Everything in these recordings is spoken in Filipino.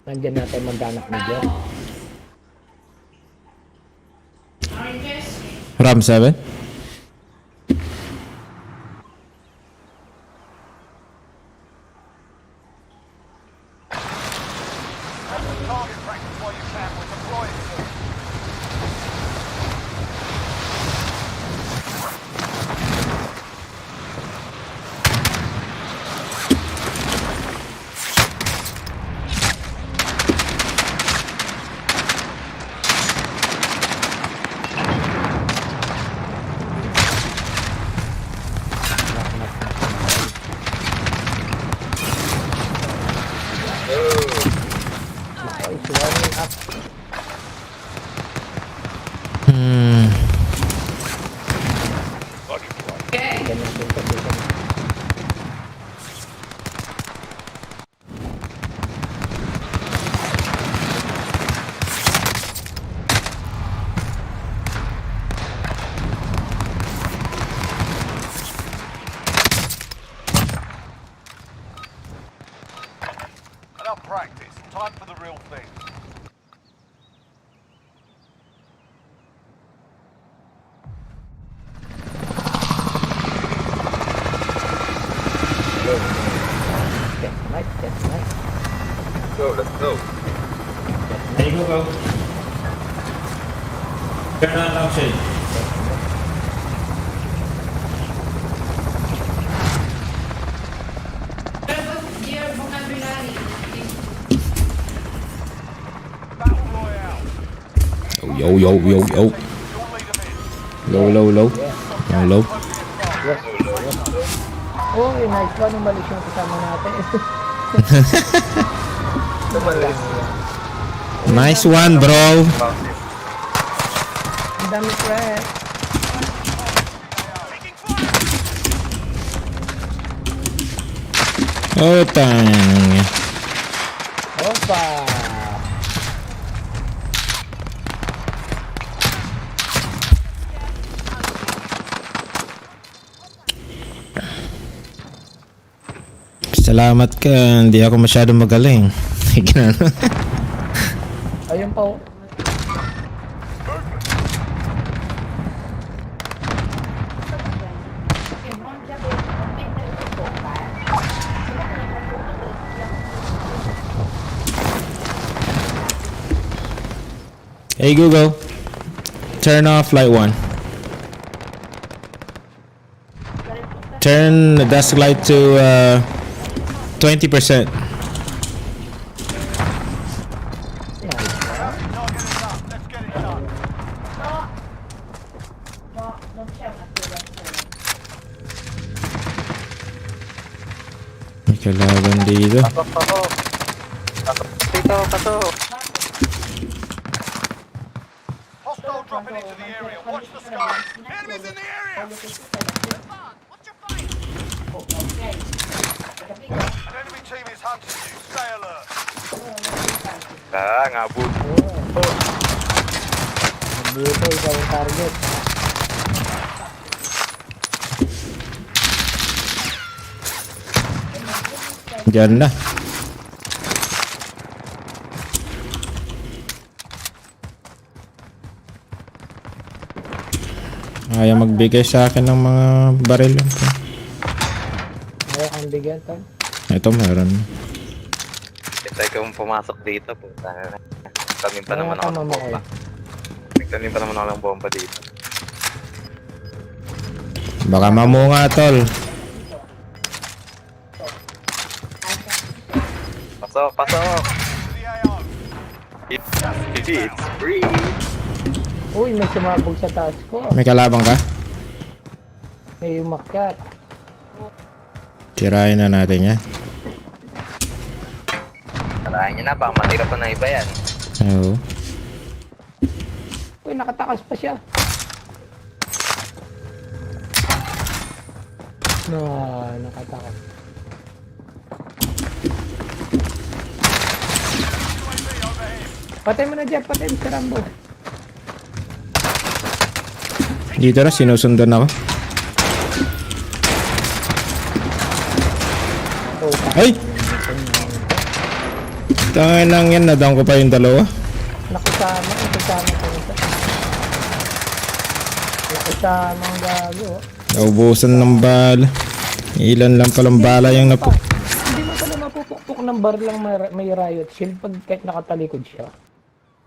Nandyan natin mag-anak medyo. RAM 7. Target practice while you can. We're deploying soon. Ay, warning up. Ganun din condition. Enough practice. Time for the real thing. That's nice. Let's go. Hey, go. Turn on lampshade. Your vocabulary. Battle Royale. Yo. You'll lead them in. Low. Low. Oh, nice one. Umalis yung kasama natin. Nice one, bro. Ang dami threat. Oh, tang. Opa! Salamat ka. Hindi ako masyadong magaling. Ayun pa oh. Hey, Google. Turn off light 1. Turn the desk light to 20%. Target is up. Let's get it done. May kalaban dito. Pasok. Dito. Hostile dropping into the area. Watch the skies. Enemies in the area. An enemy team is hunting you. Stay alert. Ngabot. Dito, ikaw yung target. Diyan na. Ayaw magbigay sa akin ng mga baril. Ayaw kang bigyan, Tom. Ito meron. Hintay ka mong pumasok dito. Tanim pa naman Ayaw ako ka ng bomba. mamakay. Nagtanim pa naman ako ng bomba dito. Baka mamunga, tol. Pasok. To the AO. It's free. Uy, may sumabog sa taas ko. May kalabang ka? May umakyat. Tirahin na natin yan. Tarahin niyo na, baka matira pa na iba yan. Oo. Uy, nakatakas pa siya. No, nakatakas. Patay mo na dyan, patay mo si Rambo. Dito na, sinusundan ako. Oh, Ay! Tangin lang yan, nadang ko pa yung dalawa. Nakisama ko nito. Nakisama ang gago. Naubusan ng bala. Ilan lang palang bala yung napu... Hindi mo pala mapupukpok ng bar lang may riot shield pag kahit nakatalikod siya.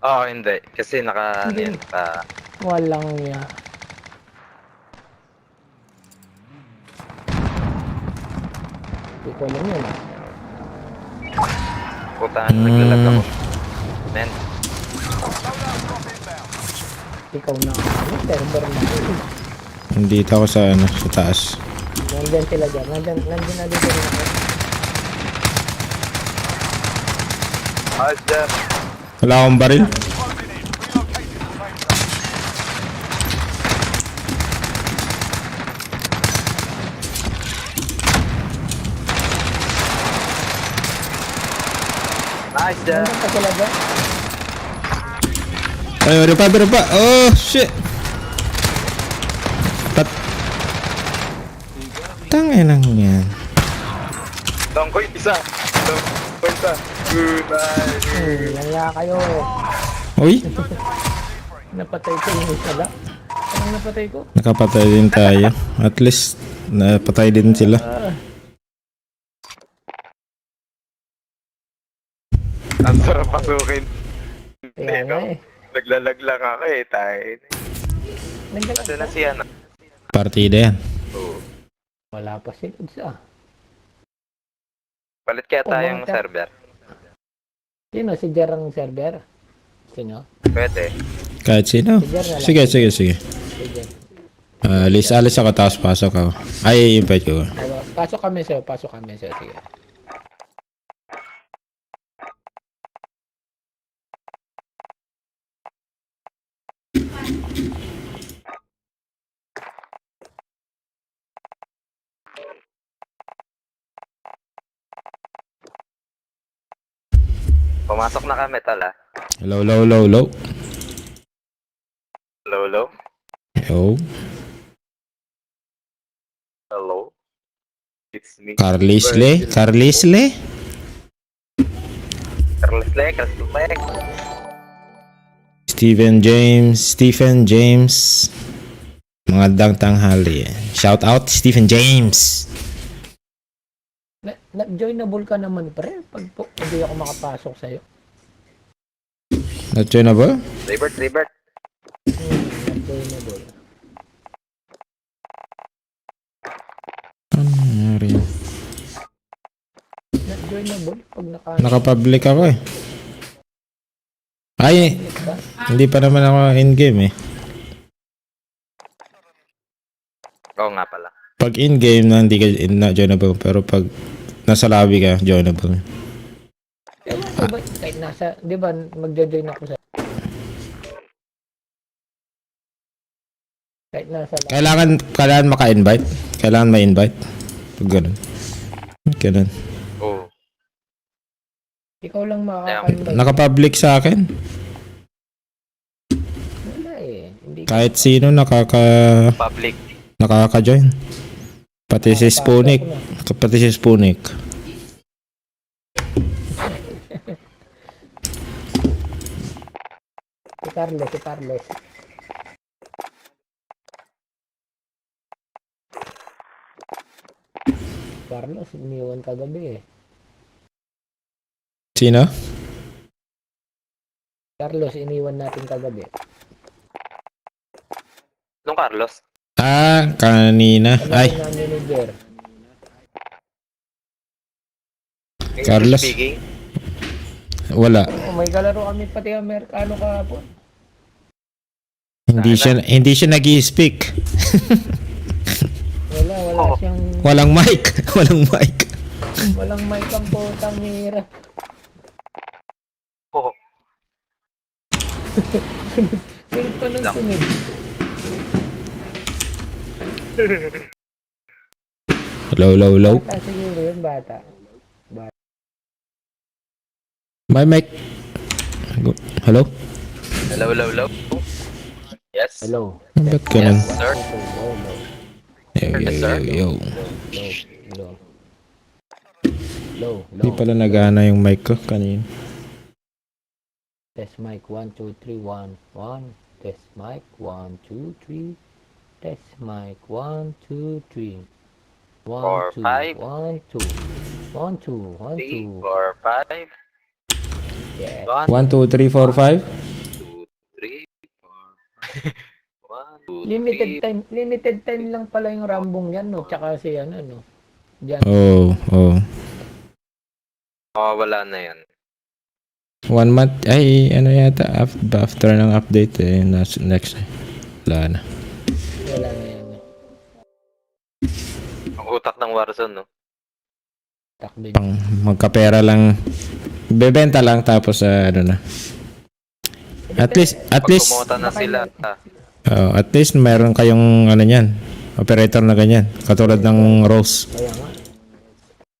Oo, hindi. Kasi naka, Hindi. yan, pa, Walang niya. Hindi ko alam yun. putaan, naglalag ako. Men, Ikaw na. Ano, server na. Nandito ako sa ano, sa taas. Nandyan sila dyan. Nandyan na dito rin ako. ayos dyan. Wala akong baril. Closing in. Relocating to safe zone. Nice dyan. Nandyan pa sila dyan. Ay, meron pa. Oh, shit. Tangin lang yan. Dong ko isa. Dong ko isa. Good night. Naya kayo. Uy, Napatay ko yung isa lang. Anong napatay ko? nakapatay din tayo. At least, napatay din sila. Ang sarap pasukin. Kaya nga eh. Naglalag lang ako eh, tayo. Nandyan Ito na siya na. Partida yan. Wala pa sila sa. Palit kaya tayong Pumunta. server. Sino? Si Jerang server? Sino? Pwede. Kahit sino. Sige. Sige. Alis ako, tapos pasok ako. Ay, invite ko. Pasok kami sa'yo. Sige. Pumasok na kami, tala. Hello. Low. Yo. Hello. It's me. Carlisle. Carlos Lek. Stephen James. Magandang tanghali. Shout out, Stephen James. Joinable ka naman pre. Pag hindi ako makapasok sa'yo. Not yun na ba? Rebirth. Joinable. Ano nangyari? Not joinable. Pag Nakapublic ako eh. Ay, hindi pa naman ako in-game eh. Oo nga pala. Pag in-game na hindi ka na joinable, pero pag nasa lobby ka, joinable. Ewan ko ba, kahit nasa, di ba, magjo-join ako sa... Kahit nasa... Kailangan maka-invite? Kailangan ma-invite? Pag ganun. Ganun. Oo. Ikaw lang makaka-invite. Naka-public sa akin. Wala eh. Hindi Kahit sino Public. nakaka-join. Pati si Spunik. Pati si Spunik. Si Carlos. Carlos, iniwan kagabi eh. Sino? Carlos, iniwan natin kagabi. Nung Carlos. Ah, kanina. Ay, Ano namin ni Jer? Carlos. Speaking. wala. Oh, may kalaro kami pati Amerikano kahapon. Hindi siya nag-i-speak. Wala siyang... Walang mic. Walang mic ang putang hira. Oo. Sunod pa ng sunod. Low. Bata siguro yun, bata. My mic. Hello? Hello. Yes. Hello. Ba't ganun? Yes, sir. Yo. Low. Hindi pala nagana yung mic ko kanina. Test mic 1 2 3 1 1. Test mic 1 2 3. Test mic 1 2 3. 1 4, 2 5. 1 2 1 2 1 3, 2. 4, 5. Yeah. 1, 1, 2, 3, 4, 5. 2, 3, 4. 1, 2, Limited time lang pala yung rambong yan, no? Tsaka si ano, no? Diyan. Oh, oh. Wala na yan. 1 month. Ay, ano yata. After ng update eh. Next. Wala na. Wala na yan. Ang utak ng Warzone, no? Takbo Pang magkapera lang. Bebenta lang tapos ano na. At least Pag kumota na sila. at least meron kayong ano niyan. Operator na ganyan. Katulad ng Rose. Kaya nga.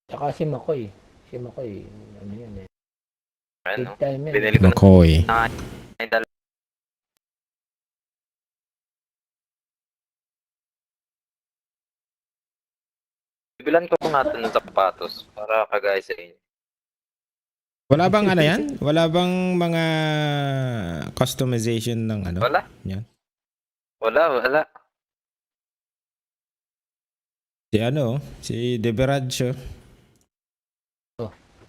Tsaka si Makoy. Si Makoy, ano yan eh. Ano? Big time yan. Binili ko Makoy. na ay dalawa. Bibilan ko nga ito ng sapatos para kagaya sa inyo. Wala bang ano yan? Wala bang mga customization ng ano? Wala? Yan. Wala. Si ano? Si Deberad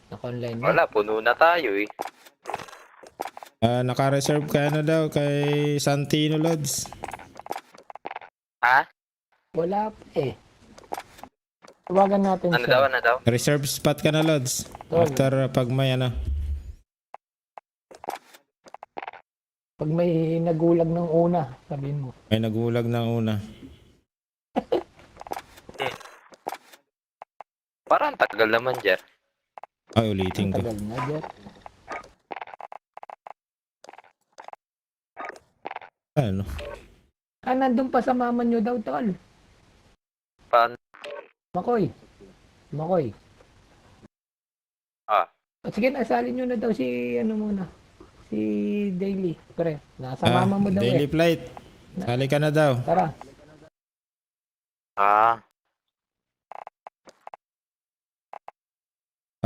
Naka-online na. Wala, puno na tayo eh. naka-reserve ka ano daw kay Santino Lods. Ha? Wala pa eh. Tawagan natin Ano siya. daw? Reserve spot ka na Lods. After pag may ano. Pag may nagulag ng una, sabihin mo. May nagulag na una. Parang tagal naman, Jer. Ay, ulitin ko. Tagal na, Jet. Ano? Nandun pa sa mama nyo daw, tol. Paano? Makoy. Ah. Sige, nasalin nyo na daw si, ano muna. Si Daily. Pre, nasa mama mo daw Daily eh. flight. Sali ka na daw. Tara. Ah.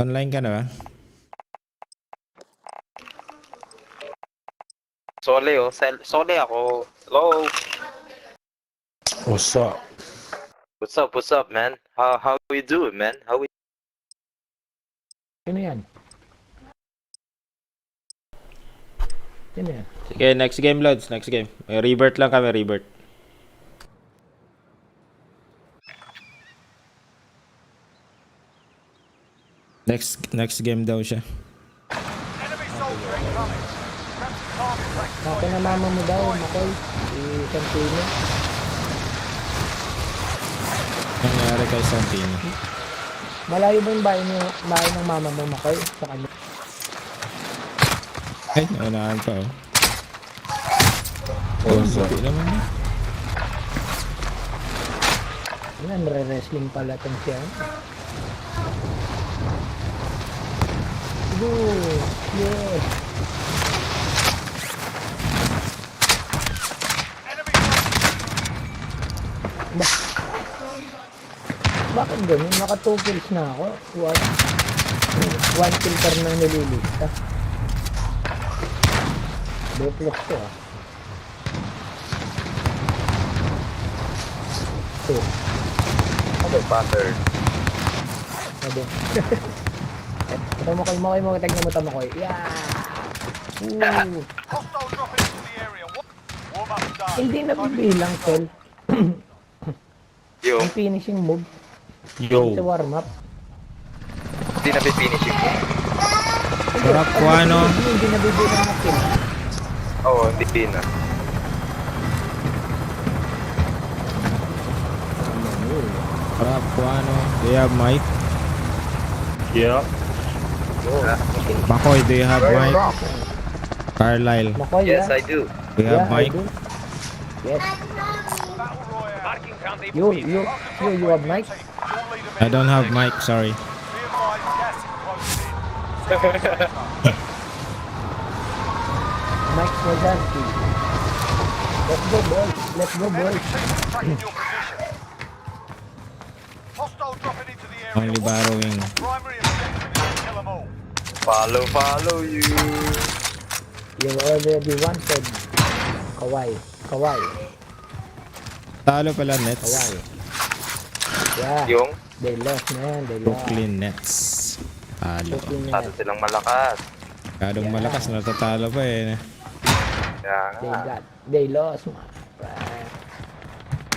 Online ka na ba? Sole oh. Sole ako. Hello. What's up? What's up, man? How we doing, man? Sino yan? Sino yan? Sige, next game Lods. Next game. Rebirth lang kami, rebirth. Next game daw siya. Enemy soldier incoming. Grab some target practice. Nasa na mama mo daw, Makoy. Si Santino. Nangyari kay Santino. Malayo ba yung bahay ng mama mo, Makoy? Sa kanya. Ay, naunahan pa oh. Oh, sabi naman niya. Yan, nare-wrestling pala itong siya. Go! Yes! Enemy Bakit ganun? Naka 2 kills na ako. One kill per na nililista. Duplex ko ah. Two. Okay, pattern. Sabi. Ito mo kayo, tignan mo tama ko. Yeah! Ooh. hostile dropping into the area. Warm up done. Hindi na bibilang, tol. Yo, Ang finishing move. Yo. Sa warm up. hindi na finishing ko. Sarap ko ano. Hindi na bibilang na kill. Oo, hindi na. Sarap ko ano. Do you have mic? Yeah. Makoy, do you have mic? Carlisle, Makoy, Yes, yeah? I do. do you have Yeah, I mic? do. Yes. Battle Royale. You have mic? All leader I don't have mic, sorry. Be advised, gas is closing in. Mike Wazanski. Let's go, boys. Let's go, Enemy boys. team is tracking your position. Hostile dropping into the area. Only borrowing. Primary objective is to kill them all. Follow you. You're already wanted. Kawai. Talo pala Nets. Kawai. Yeah. Yung They lost, man. They lost. Brooklyn Nets. Talo. Brooklyn masyado Nets. silang malakas. Kadong malakas, natatalo pa eh. Kaya nga. They lost, man.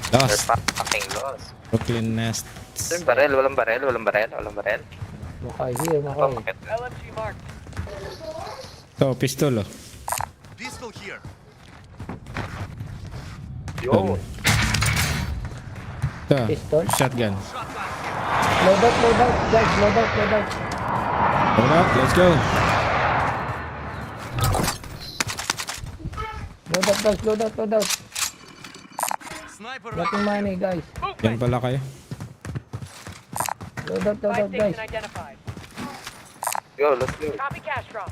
They're Lost. fucking lost. Brooklyn Nets. Ito yung barel, walang barel. Makoy, here, Ito, Makoy. bakit? LMG marked. So, pistol oh. Pistol here. Yo, Ito, Pistol? shotgun. Load out, guys. Load out. Hold up, let's go. Load out. Sniper Getting money, guys. Yan pala kayo. Load out, guys. identified. yo, let's go. Copy cash drop.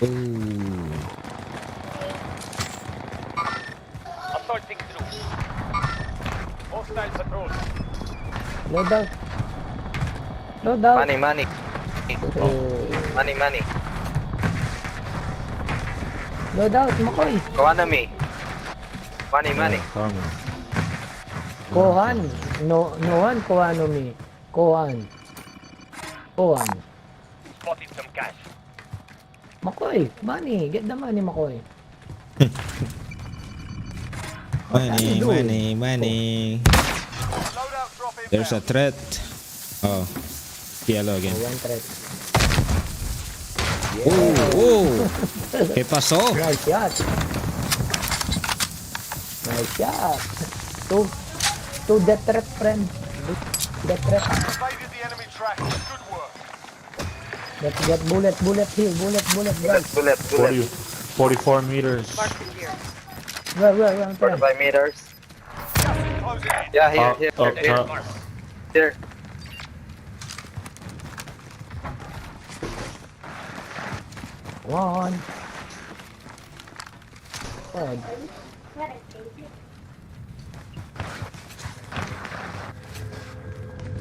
Ooh. assaulting through. Hostile patrol. Load out. Money. Money. Load out, Makoy. Kawanami. Money. Kohan. Nohan, Kohanomi. Kohan. Spotted some cash. Makoy, money. Get the money, Makoy. Money. Loadout drop inbound. There's a threat. Oh. Yellow again. One threat. Oh. ¿Qué pasó? Nice shot. Two death threat, friend. Death threat. Evaded the enemy track. Good work. Get bullet here. Guys. Bullet. 44 meters. Mark secure. Where, 45 meters. Closing in. Yeah, here. Up top. Here. One. God.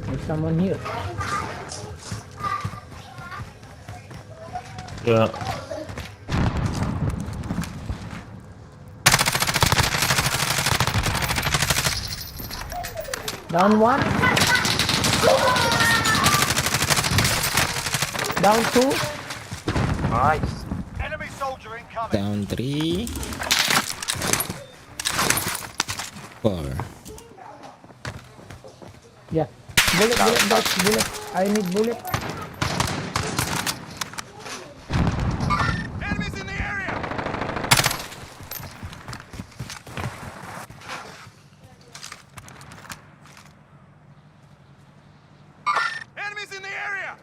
There's someone here. Yeah. Down one. Down two. Nice. Enemy soldier incoming. Down 3. 4. Yeah. Bullet, guys. Bullet. I need bullet. Enemies in the area. Enemies in the area.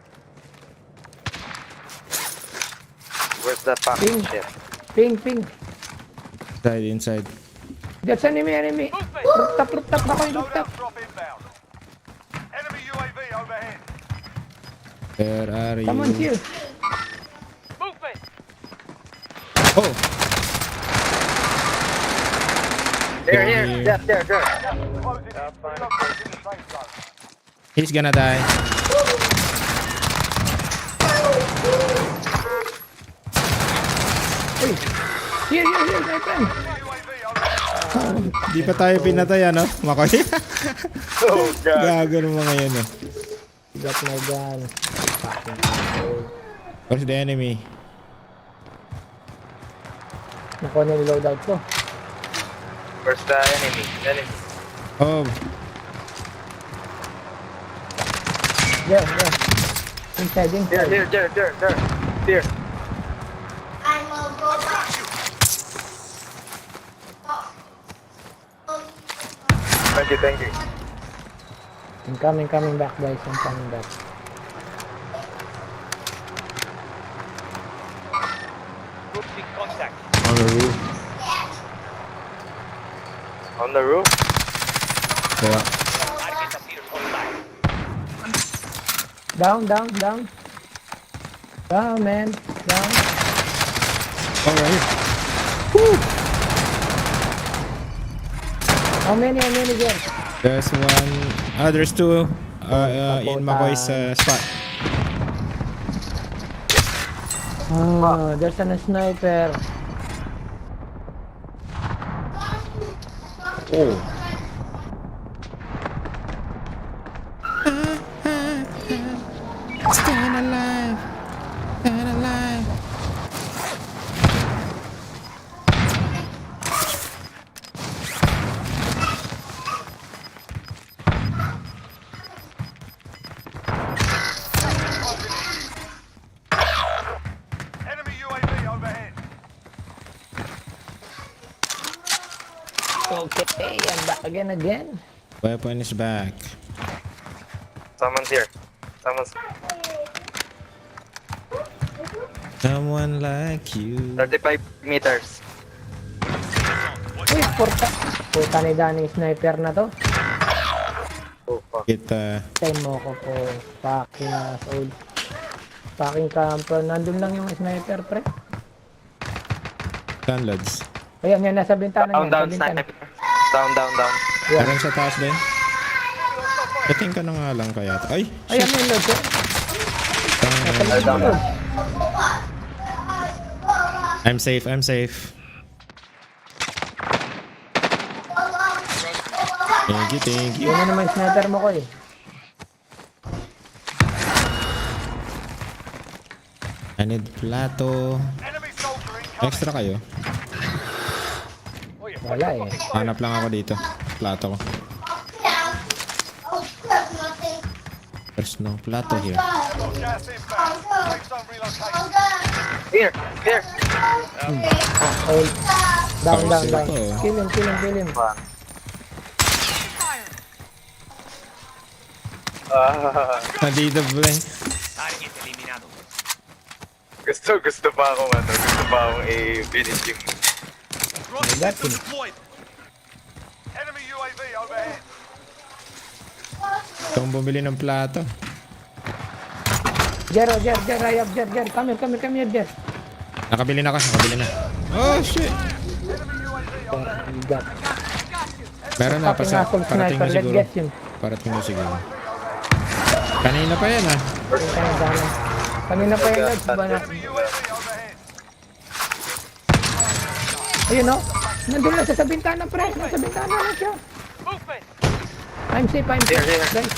Where's that fucking shit? Ping. Inside. There's enemy. Rooftop. Makoy, rooftop. Loadout drop inbound. Enemy UAV overhead. Where are you? Someone here. Movement. Oh. Here. There. Closing in. Relocating the safe zone. He's gonna die. Here, my friend. UAV overhead. Di pa tayo pinatay ano? Makoy. Oh, God. Gago ng mga yan eh. Got my gun. Fucking asshole. Where's the enemy? Nakuha na yung loadout ko. Where's the enemy? Oh. There. Inside. Here. Thank you. I'm coming back, guys. I'm coming back. Group in contact. On the roof. On the roof? Yeah. Target appears online. Down. Down, man. Down. Oh, right here. How many guys? There's one. There's two. In Makoy's spot. There's a sniper. Oh. Stand alive. Stand alive. Enemy UAV overhead. Okay, I'm back again. Weapon is back. Someone's here. Someone's Someone like you. 35 meters. Uy, puta ni Danny sniper na to. Oh, fuck. Kita. Time mo ko po. Fucking asshole. Fucking camper. Nandun lang yung sniper, pre. Downloads. Ayan, yan. Nasa bintana Down, yan. down, Nasa bintana. sniper. Down. Yan. Meron sa taas din. Dating ka na nga lang kaya. Ay! Ayan, may load. eh. Nasa Down. load. I'm safe. Thank you. Yan na naman yung sniper mo ko eh. I need plato. Enemy soldier incoming. Extra kayo. Wala eh. Hanap lang ako dito. Plato ko. There's no plato here. Gas inbound. Safe zone relocation. Here. Hold. Down. Sila to, oh. Kill him. Nandito ba eh? Gusto pa akong i-finish yung Roger got missile him. deployed. Enemy UAV overhead. Ito ang bumili ng plato. Jer, I have Jer. Come here, Jer. Nakabili na. Oh shit! You got Meron na fucking pa asshole parating sniper. na Let's siguro. get him. Parating na siguro. Kanina pa yan ah. Kanina pa yung loads ba na? Enemy UAV overhead. Ayun o. Nandun lang siya sa bintana, pre. Nasa bintana lang siya. Movement. I'm safe. Here. Guys.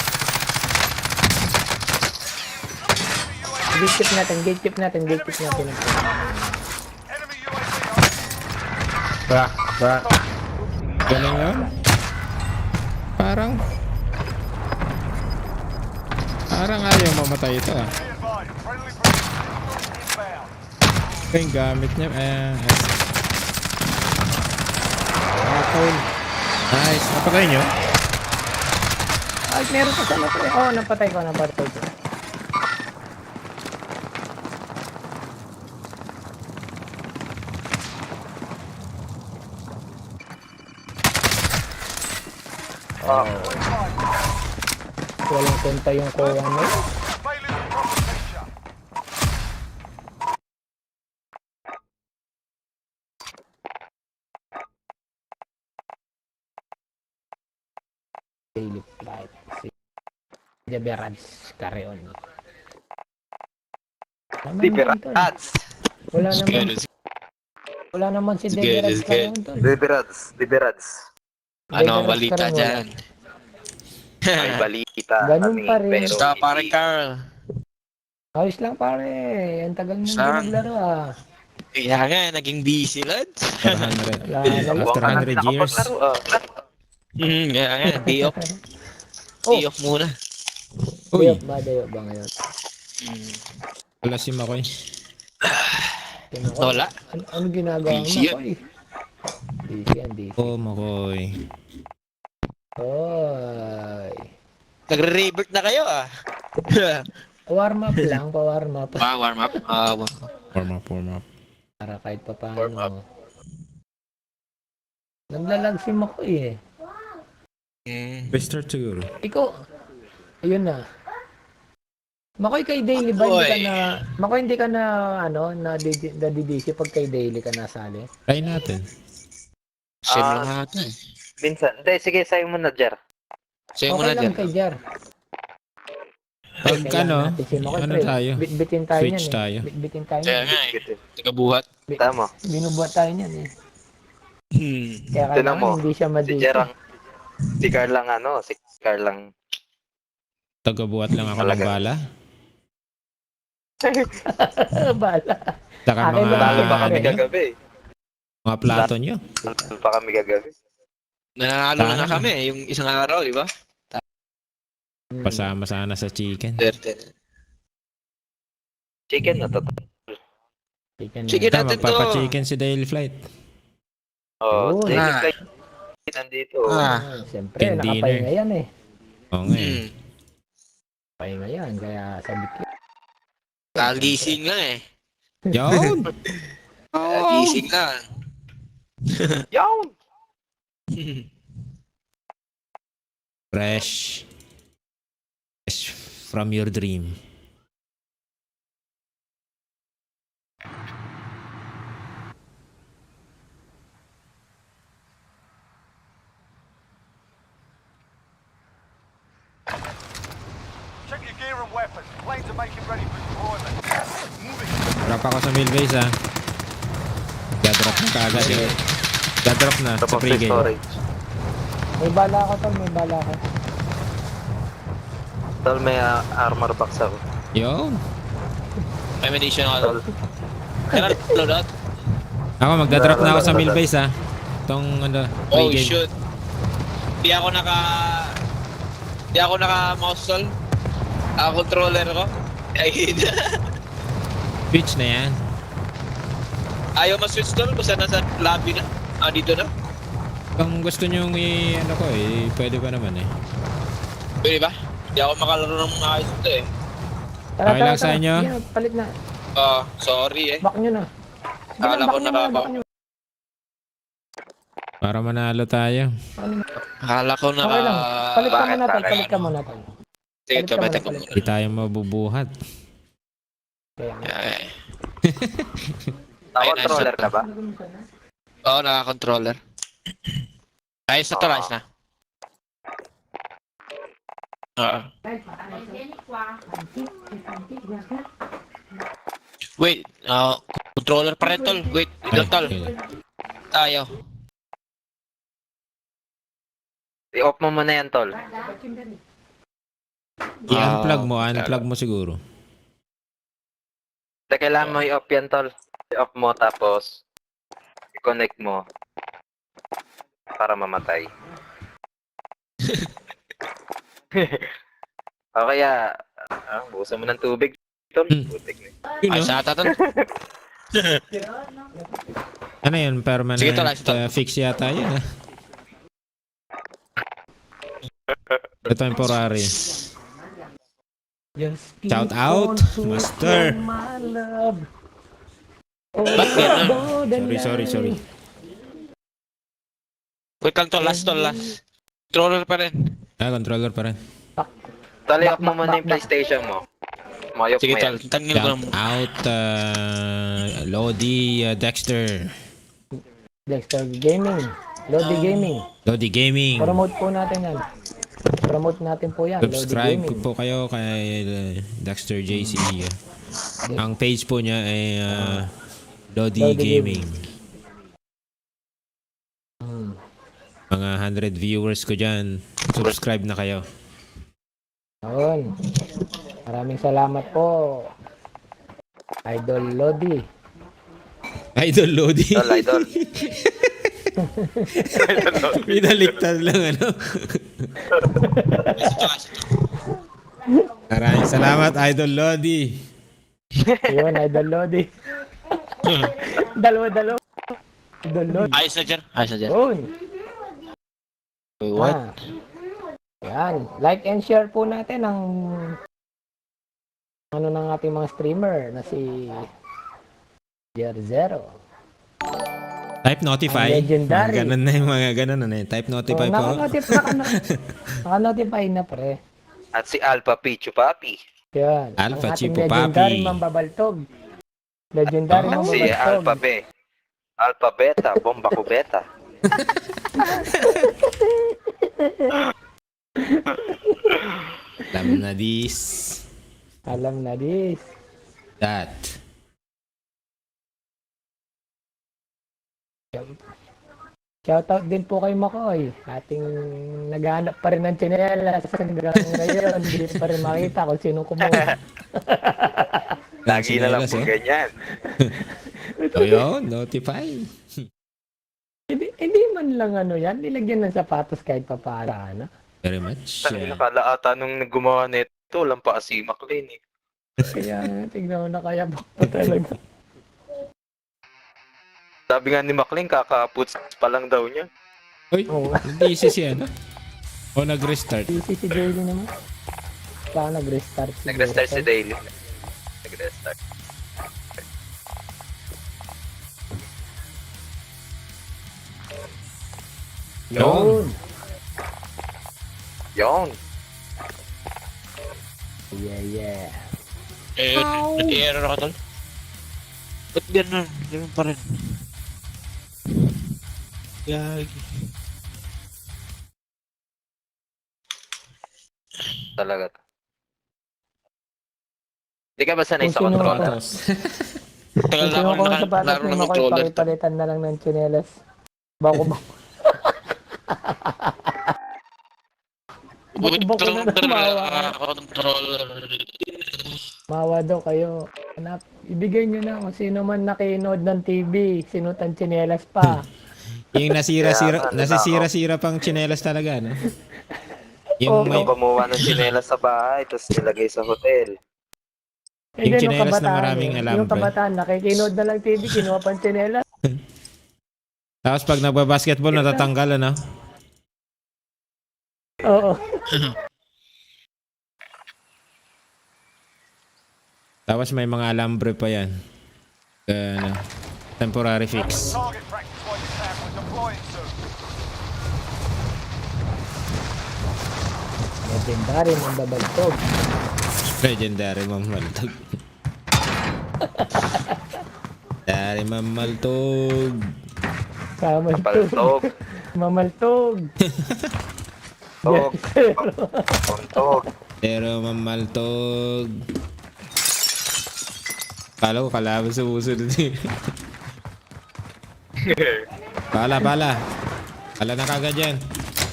Gatekeep natin. Enemy UAV overhead. Galing yun. Parang ayaw mamatay ito ah. Be advised. Friendly precision inbound. Ito yung gamit niya. Nice. Napatay nyo? Ay, meron pa sana, pre. Oo, napatay ko. Walang kwenta yung kuha mo. Failure to drop the picture. Daily flight. Jaberans, carry on. Wala naman si Deberans carry on tol. Liberads. Ano ang Deberans balita carry on. dyan? May balita Ganun kami, pa rin. pero Basta pare hindi. Carl. Ayos lang pare. Ang tagal nang Saan? naglaro ah. Kaya nga, naging busy lads. 400. Wala. After 100 years. Kaya nga, day off. Day off muna. Uy, Dayo ba ngayon? wala si Makoy. Wala. Ano ginagawa mo Busy ko eh? Busy. Oh, Makoy. Oy. Nagre-revert na kayo ah. Warm up lang, pa-warm up. Warm up. Warm up. Para kahit pa Warm up. paano. Naglalag si Makoy eh. Mr. Tour. Ikaw, ayun na. Makoy kay daily ba hindi ka na Makoy hindi ka na na DDC pag kay daily ka nasali? Try natin. Same lang natin eh. Minsan. Hindi, sige, sa'yo muna, Jer. Same Okay muna lang dyan. kay Jar. Pag ano, natin si Makoy, ano pre. tayo? Bitbitin tayo Switch niyan tayo. eh. Bitbitin tayo Kaya niyan. nga eh. Tagabuhat. Tama. Binubuhat tayo niyan eh. Kaya Tinan kailangan mo, hindi siya si madito. Jerang, si Carl lang ano, si Carl lang. Tagabuhat lang ako ng Talaga. bala. Bala. Saka Akin mga, lang Talo pa kami ano nyo, kagabi. mga plato nyo. Talo pa kami kagabi. Nanalo na nga Sana. kami yung isang araw, di ba? Pasama sana sa chicken. Chicken na to. Chicken Sige na. Ito, natin to. magpapa-chicken si Daily Flight. Oh, Yun. daily Ah. flight nandito. Siyempre, Chicken nakapahinga dinner. yan eh. Oo nga eh. Pahinga yan, kaya sabi ko. Kagising lang eh. Yun! Kagising lang. Yawn! Fresh. Fresh from your dream. Check your gear and weapons. Planes are making ready for deployment. Moving. Drop ako sa mill base ha. Dadrop na kaagad eh. Dadrop na sa Tapos sa pregame. storage. May bala ako tol, may bala ako. Tol, may armor box ako. Yun. May munition ako. Tol, Kailan loadout? Ako magdadrop na ako sa mill base ha. Itong ano, Oh pregame. shoot. Di ako mouse tol. Controller ko. Ay, Switch na yan. ayaw ma-switch tol. Basta nasa lobby na. Dito na. Kung gusto nyo ano ko pwede pa naman eh. Pwede ba? Di ako makalaro ng mga ayos ito eh. Tara, Okay lang sa inyo? Yeah, palit na. Sorry eh. Back nyo na. Sige Akala na, ko back nyo na, nakaba- back nyo. Para manalo tayo. Akala ko Okay lang. Palit ka Bakit muna tol, sa akin? palit ka muna tol. Sige, Palit ka tabay muna, ko palit muna. Hindi tayo mabubuhat. Kaya nga. Ay. naka-controller ka ba? Oo, naka-controller. Ayos na to, ayos na. Oo. Wait, controller pa rin tol. Wait, ito tol. okay. Tayo. I-off mo muna yan, Tol. I-unplug mo siguro. Kailangan mo i-off yan, Tol. I-off mo tapos i-connect mo para mamatay. O kaya, bukasan mo ng tubig, Tol. Putik na. Yun, Ayos no? na ata tol. Ano yun? Permanent Sige, tol, ayos, tol. fix yata yun ah. Temporary. Just keep Shout out, on Master. pushing my love. Ba't ganun? Over the Sorry. line. Wait lang tol, last tol, last. Controller pa rin. Controller pa rin. Tol, i-off mo muna yung PlayStation mo. I-off Sige mo yan. tol, tangin ko Shout lang. out, Lodi Dexter. Dexter Gaming. Lodi Gaming. Lodi Gaming. Promote po natin yan. Promote natin po yan. Subscribe Lodi Gaming. po kayo kay Dexter JC. Ang page po niya ay Lodi Lodi Gaming. Hmm. Mga 100 viewers ko dyan. Subscribe na kayo. Ayun. Maraming salamat po. Idol Lodi. Idol Lodi. Tol, idol. Pinaliktad lang ano. Maraming salamat Idol Lodi. Ayun, Idol Lodi. Dalawa. Idol Lodi. Ayos na dyan. Ayos na dyan. Ayun. Wait, what? Yan. Like and share po natin ang ano ng ating mga streamer na si Zero. Type notify. Ang legendary. Ganun na yung mga ganun na eh. Type notify po. Naka-notify na pre. At si Alpha Pichu Papi. Yan. Alpha Ang ating Chipo legendary Papi. mambabaltog. Legendary Oh. Si mambabaltog. Alpha B. Alpha Beta. Bomba ko Beta. Alam na this. Alam na this. That. Shoutout din po kay Makoy. Ating naghahanap pa rin ng tsinelas hanggang ngayon. Hindi pa rin makita kung sino kumuha. Lagi na lang Sinelas, po oh. ganyan. So yun, notify. Hindi man lang ano yan. Nilagyan ng sapatos kahit pa para. Ano? Very much. Nakala ata nung gumawa nito, walang pa si McLean eh. Kaya tignan mo na kaya bakit talaga. Sabi nga ni McLean, kakaputs pa lang daw niya. Uy, Oo. hindi si ano? O nag-restart. Busy si Daily naman. Baka nag-restart siguro. Nag-restart si Daily. Nag-restart. Yun. Yon. Yeah. Nag-error ako tol. Ba't ganun? Ganun pa rin. Gagi. Talaga. Hindi ka ba sanay sa Kung sino controller? Tapos, Tagal na ako Kung sino sapatos nakalaro ni ng Makoy, controller. pakipalitan na lang ng tsinelas. Bako. Bako na tumawa. Controller. Mawa daw kayo. Anak, ibigay nyo na kung sino man nakinood ng TV. Sinutan tsinelas pa. yung nasira-sira, Kaya nga, nasisira-sira pang tsinelas talaga, no? Yung Oo. may, Ikaw kumuha ng tsinelas sa bahay, tapos nilagay sa hotel. Yung Hindi, nung tsinelas na kabataan maraming eh. alambre. Yung kabataan, nakikinood na lang TV, kinuha pang tsinelas. tapos pag nagbabasketball, natatanggal, ano? Oo. Tapos may mga alambre pa yan. Ano, temporary fix. Target practice while you can. We're deploying soon. Legendary ng babaltog. Legendary mamaltog. Legendary mamaltog. Kamaltog. Paltog. Mamaltog. Tog. Tog. Pero mamaltog. Kala ko kalaban sa susunod eh. Bala. Bala na kagad yan.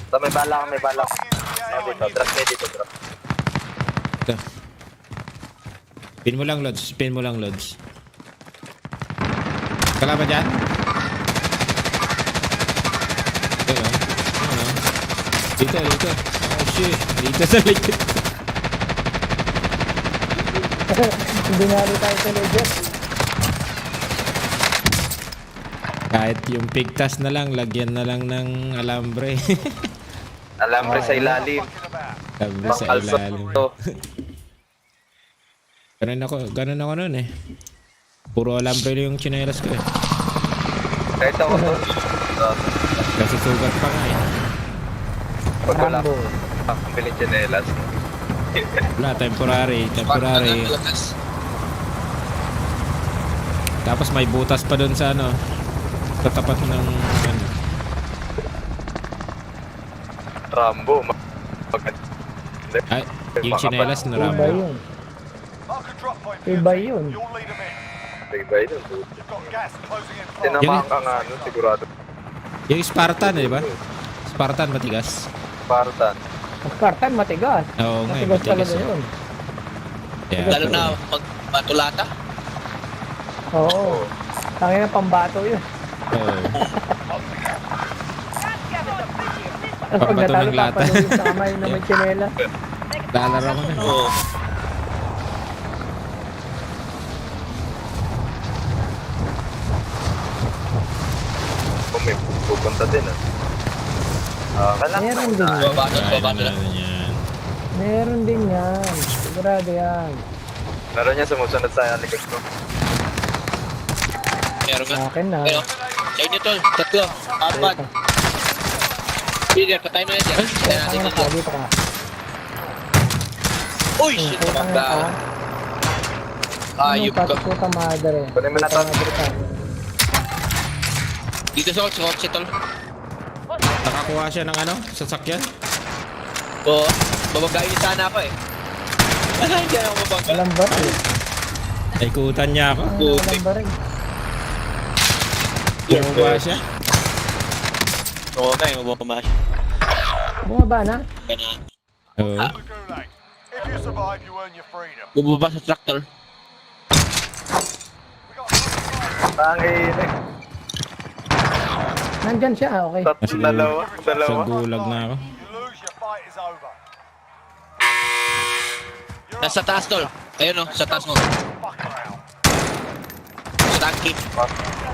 So, may bala ka, may bala ka. Dito, drop me dito, drop. Ito. Pin mo lang, Lods. Pin mo lang, Lods. Kalaban dyan? Ito, no? Ano? Dito. Oh, shit. Dito sa likod. Hindi nga rin tayo sa legend. Kahit yung pigtas na lang, lagyan na lang ng alambre. Alambre sa ilalim. Fucking about. Alambre sa Pang-also ilalim. to. Ganun ako nun eh. Puro alambre yung chinelas ko eh. Kahit ako to. Kasi sugat pa nga eh. Pag wala Rambo. ang bilhin tsinelas. Wala, temporary. Tapos may butas pa dun sa ano. Sa tapat ng ano. Rambo. Ay, yung chinelas na Iba Rambo. yun. Mark a drop point. Iba yun. You'll lead them in. Iba yun. You've got gas closing in fast. Tinamaan ka nga, no? Sigurado. Yung Spartan eh, di ba? Spartan matigas. Spartan. Ang Spartan, matigas. Oo nga, Matigas matigas. talaga yun. Yeah. Lalo na pag batulata. Oo. Tangin na pambato yun. Oo. Tapos pag Pambato natalo, ng lata. papaluin sa kamay na may tsinela. Lalaro ko na. Oo. Kung may pupunta din, ah. Meron din yan. Babato na. Yan. Meron din yan. Sigurado yan. Meron niya sumusunod sa likod ko. Meron nga. Sa akin na. Pero, sa inyo tol. Tatlo. Apat. Sige, patay na yan dyan. Patay natin Tangin na dito. ka, dito ka. Uy, shit. Putang na ka. Ayup ka. Puta madre. Kunin mo na to. Puta madre ka. Dito sa kotse tol. Nakakuha siya ng ano? Sasakyan? Oo. Babagayin sana ako eh. Hindi ako mabangga. Walang baril. Naikutan niya ako. Walang baril. Kumuha siya. Oo nga, mabumash. Bumaba na? Kaya na. Oo. The Gulag. If you survive, you earn your freedom. Bumaba sa tractor. We got Tangin. Nandyan siya, okay. Dalawa. Sa gulag na ako. you lose, your fight is over. You're Nasa taas, tol. Ayun o, sa taas mo. fuck around. Sa tanki.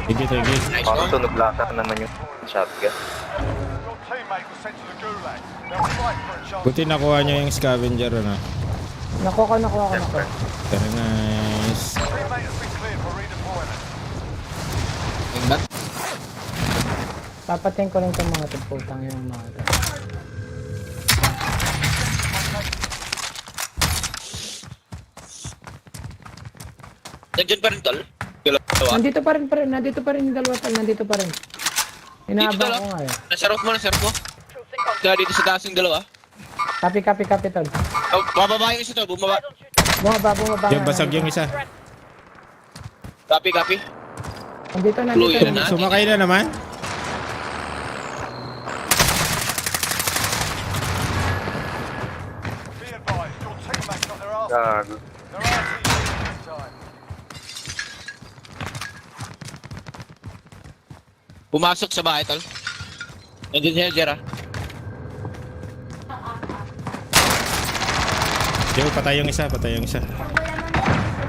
Sige. Nice Parang one. tunog lata naman yung shotgun. Your teammate was sent to the Gulag. They'll fight for a chance. Buti nakuha niya yung scavenger, ano. Nakuha ko. Very nice. Teammate has been cleared for redeployment. Yung bat. Papatayin ko lang itong mga tuputang yung mga to. Nandiyan pa rin, tol. Dalawa. Nandito pa rin yung dalawa tol, nandito pa rin. Inaabang dalawa? ko nga eh. Nasa roof mo. Kaya dito sa taas yung dalawa. Copy tol. Oh, bababa yung isa, tol. Bumaba. Bumaba Yung nga. basag yung isa. Copy. Nandito. Fluid na. Sumakay na naman. Be advised, your teammate got their arse. Gago. Their arse this time. Pumasok sa bahay, tol. Nandiyan siya, Jera. Yo, patay yung isa.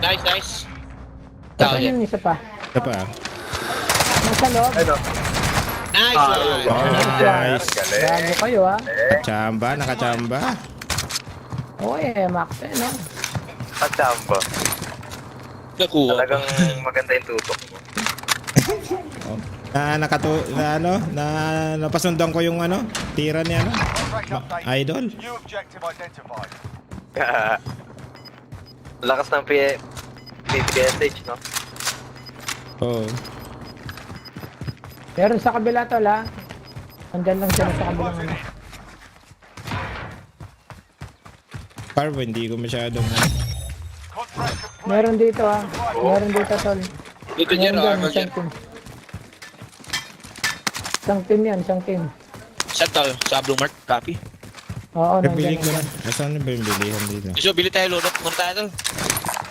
Nice. Tao Saan yan. yung isa pa? Isa pa. Nasa loob. Nice one. Nice. Bago kayo ha. Nakachamba. Okay, Max eh no? Kachamba. Nakuha. Talagang maganda yung tutok mo. Napasundan ko yung tira niya Contract update. idol. New objective identified. Lakas ng PPSH, no? Oo. Meron sa kabila tol ha. Nandyan lang siya sa kabilang ano. Parvo, hindi ko masyadong Contract complete. Meron dito ha. Meron dito tol. Dito, Meron Jera. dyan, Armor, isang Jera. team. Isang team. Saan, tol? Sa Blue Mark. Copy. Oo, Biling nandyan. ko na. Nasaan na ba yung bilihan dito? So, bili tayo, load up. Muna tayo, tol.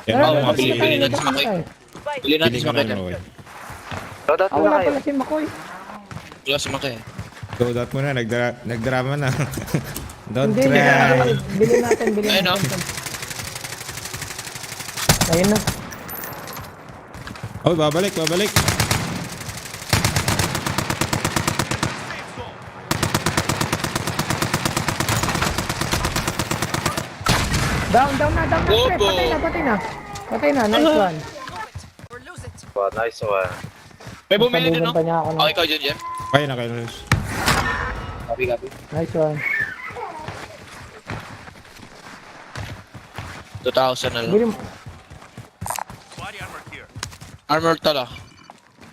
Yan, Oo, yan, mabili. sige. Bili natin sa Makoy. Bili natin Bili sa ko Makoy, na tol. okay. Loadout Ah, na wala kayo. pala si Makoy. Wala sa Makoy. Load out muna, nagdrama na. Don't Hindi, cry. bili natin. Ayun, oh. Ayun na. Oh, babalik. Down na. Bobo. Patay na. Nice one. Wow, nice one. May bumili din, Sabugan no? pa niya ako Okay, ikaw dyan, Jer. Kaya na kayo. Copy. Nice one. 2,000 na lang. Bili mo. Armor, tol, ah.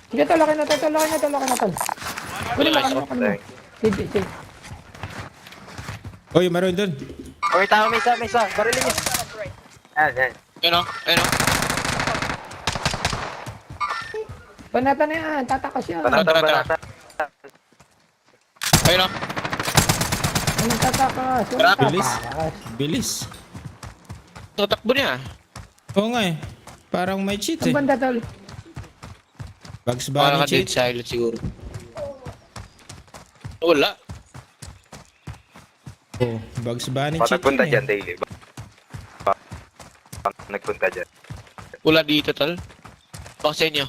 Sige, tulakin na tol. Bili mo, Nice ano one. mo. Sige. Oy, meron dun. Okay, tao, may isa. Barilin niya. Yan. Ayun, oh. Panata na yan, tatakas yan. Banata. Ayun, oh. Anong tatakas? Anong Bilis. tatakas? Bilis. Tutakbo niya. Oo nga eh. Parang may cheat Ang eh. banda tol. Bugs Parang Bunny ka dead cheat. silent siguro. Wala. Oh, Bugs Bunny Baka cheat. nagpunta yun dyan, daily. Nagpunta dyan. Wala dito, tol. Baka sa inyo.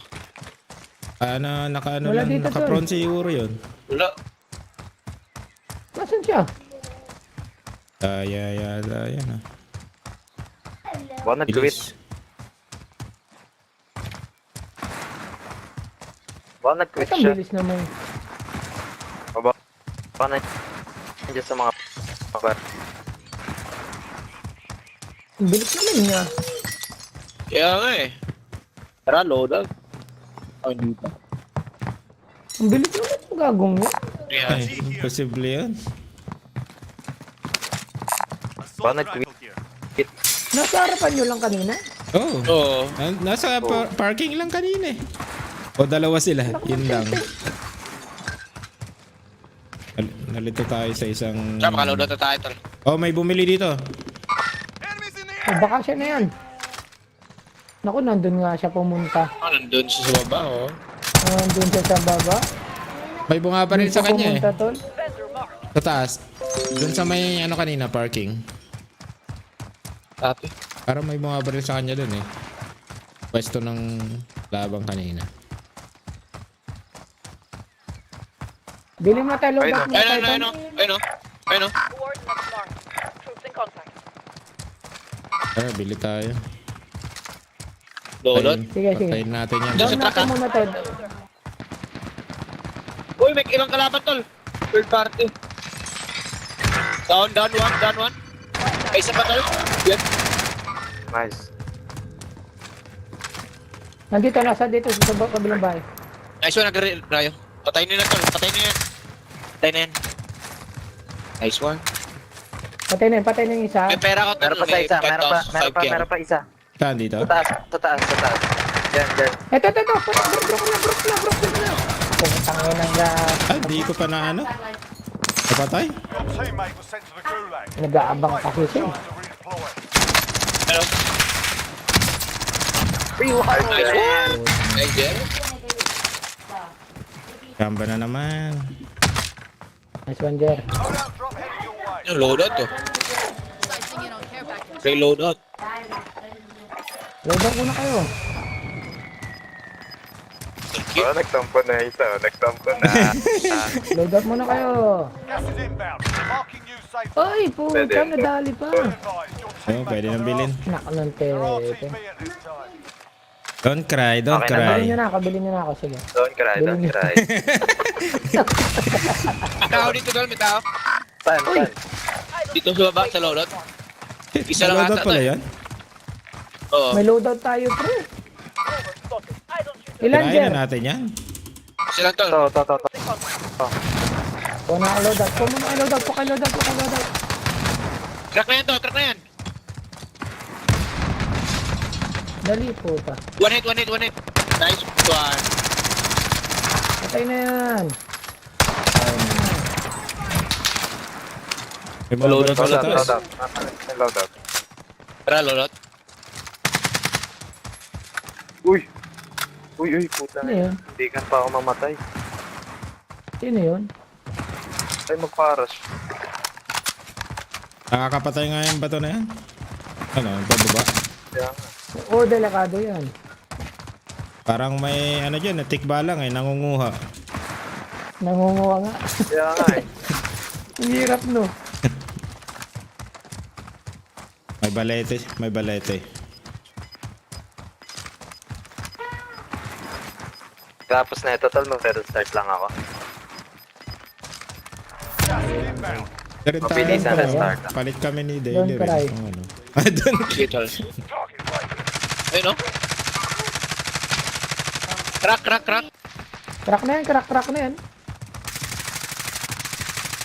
Wala dito, naka-prone siguro yun. Wala. Nasaan siya? Yala, yan ah. Baka nag-quit. Bilis. Baka nag-quit Ito ang siya. bilis naman. Baka nandiyan sa mga Ang bilis naman niya. Kaya nga eh. Tara, load up. Hindi pa. Ang bilis naman ang gagong niya. Yeah. Ay, imposible yun. Baka nag-quit. Nasa harapan nyo lang kanina. Oh. Oo. Nasa parking lang kanina eh. O dalawa sila, yun lang. Nalito tayo sa isang... Siya, makaload na tayo, tol. Oh, may bumili dito. Enemies in the Oh, baka siya na yan. Naku, nandun nga siya pumunta. Nandun siya sa baba, oh. Nandun siya sa baba. May bunga pa rin sa kanya Pumunta, eh. tol. Vendor marked. Sa taas. Doon sa may ano kanina, parking. Copy. Parang may bunga pa rin sa kanya doon eh. Pwesto ng labang kanina. Bili mo tayo, load up mo tayo, Ayun, tol. ayun, ayun, ayun. Coordinates marked. Troops in contact. Tara, bili tayo. Lolot. Sige, sige. Patayin natin yan. Down natin muna, tol. Uy, may ilang kalaban, tol. Third party. Down one. Ay, isa pa, tol. Yan. Nice. Nandito, nasa dito sa kabilang bahay. Nice one, Rayo. Patayin nyo na, tol. Patayin nyo yan. Nice one. Patay na yung isa. May pera ko, tol. Meron pa sa isa, 5,000, 5K. meron pa isa. Saan dito? Sa taas. Yan. Ito. Brok na. Putang ina ng Ah, di ko pa na ano. Napatay? Your teammate was sent to the gulag. nag-aabang kasi siya. Time to redeploy. Hello. Nice one. Ay, Jer. Gamba na naman. Nice one, Jer. Loadout drop heading your way. Yung loadout, to. Free loadout. Load up muna kayo. Oh, nagtampo na isa. Load up muna kayo. Gas is inbound. Marking you safe. Ay, puta, nadali pa. Advised, your Ayun, teammate pwede nang bilhin. Nak ng Your tepe. RTB at this time. Don't cry, don't Okay na, Bilhin cry. nyo na ako, sige. Don't cry. May tao dito, tol. May tao. Saan? Dito sa baba, sa loadout. Isa lang Loadout ata, pala tol. yan? Oo. May loadout tayo, pre. Ilan, Kinain Jer? na natin yan. Isa lang, tol. To. Kung naka-loadout. Kung mo naka-loadout, paka-loadout. Crack na yan, tol. Crack na yan. Dali, puta. One hit. Nice one. Patay na yan. May mga Loadout, bulas sa taas. Loadout. Tara, loadout. Uy, puta. Ano yun? Hindi ka pa ako mamatay. Sino yun? Ay, magparas. Nakakapatay nga yung bato na yan. Ano, pababa. Kaya nga. Oh, delikado yan. Parang may ano dyan, natikba lang eh, nangunguha. Nangunguha nga. Kaya nga eh. Ang hirap, no? May balete. Tapos na ito, tol. Mag-restart lang ako. Gas is inbound. Pero Mabilis tayo, na restart. palit kami ni Don't Daily cry. Rin. Ano. Doon. Sige, tol. Target right. Ayun, no? Crack. Crack na yan.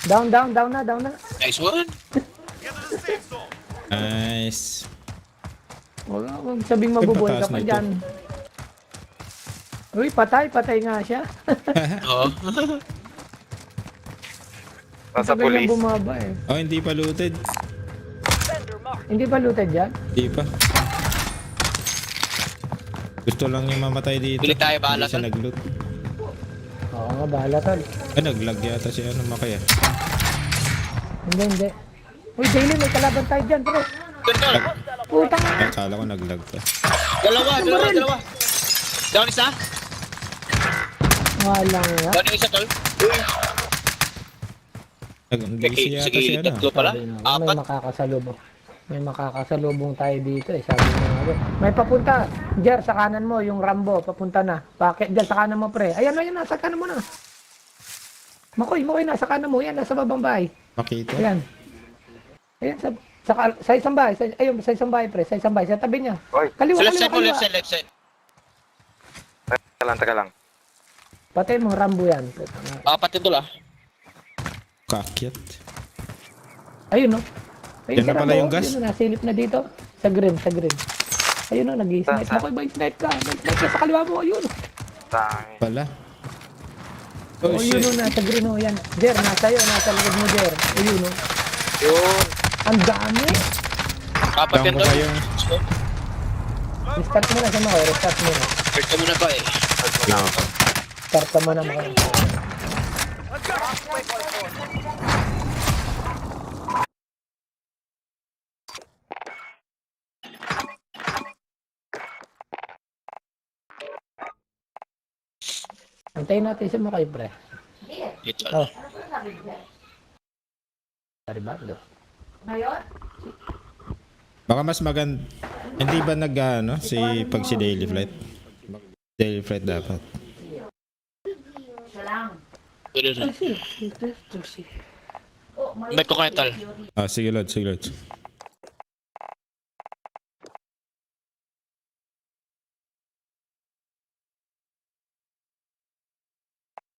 Down na. Nice one. Get to the safe zone. Nice. Huwag sabing mabubuhay ka pataas pa na ito. dyan. Uy, patay nga siya. Oo. Nasa Tagal police. yung bumaba eh. Oh, hindi pa looted. Vendor marked. Hindi ba looted dyan? Hindi pa. Gusto lang niya mamatay dito. Bili tayo, bahala, Hindi siya tol. nag-loot. Oo nga, bahala tol. Ay, nag-lag yata si ano, Makaya. Hindi. Uy, Daily, may kalaban tayo dyan, pre. Doon, tol. Putang Ay, akala ko nag-lag pa. Dalawa. Down isa. Walang nga. Down yung isa, tol. Nag-busy yata si Sige, ano. tatlo pala. Sabi nga, Apat. May makakasalubong tayo dito eh. Sabi nga, may papunta. Jer, sa kanan mo, yung Rambo, papunta na. Bakit? Jer, sa kanan mo, pre. Ayan, nasa kanan mo na. Makoy, nasa kanan mo. Yan, nasa babang bahay. Makita. Ayan. Ayan, sa isang bahay. Sa isang bahay, pre. Sa isang bahay. Sa tabi niya. Oy, Kaliwa. Left side. teka lang. Patay mo, Rambo yan. Apat yung tol, ah. Kakyat. Ayun, no? Ayun, Yan na si pala Rambo, yung gas. Yun, nasilip na dito. Sa green. Ayun, no, nag-i-snipe. Saan? Makoy, ba snipe ka? Sa kaliwa mo, ayun. Tangin. Pala. Oh, Oh, yun shit. o, nasa green o, yan. Jer, nasa iyo, nasa likod mo, Jer. O, yun o. Yun. Ang dami. Apat Down yan ko tol. kayo. Restart mo na sa mga, restart mo na. Start ka muna ba eh. Start ka mo na mga. Antayin natin si Makay, pre. Ito. Oh. Taribado. Baka mas maganda. Hindi ba si pag si Daily Flight? Daily Flight dapat. Tuloy rin. May ko kayo tol. Ah, sige Lord, sige Lord.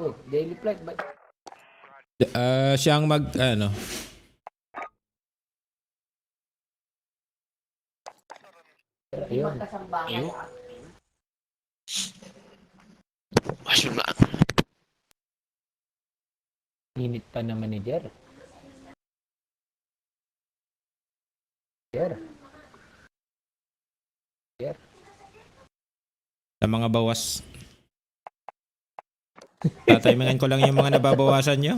Oh, daily flight ba? Siyang Ayun. Ayun. Asyon na. Init pa naman ni Jer. Jer. Jer. sa mga bawas. Tatimingan ko lang yung mga nababawasan nyo.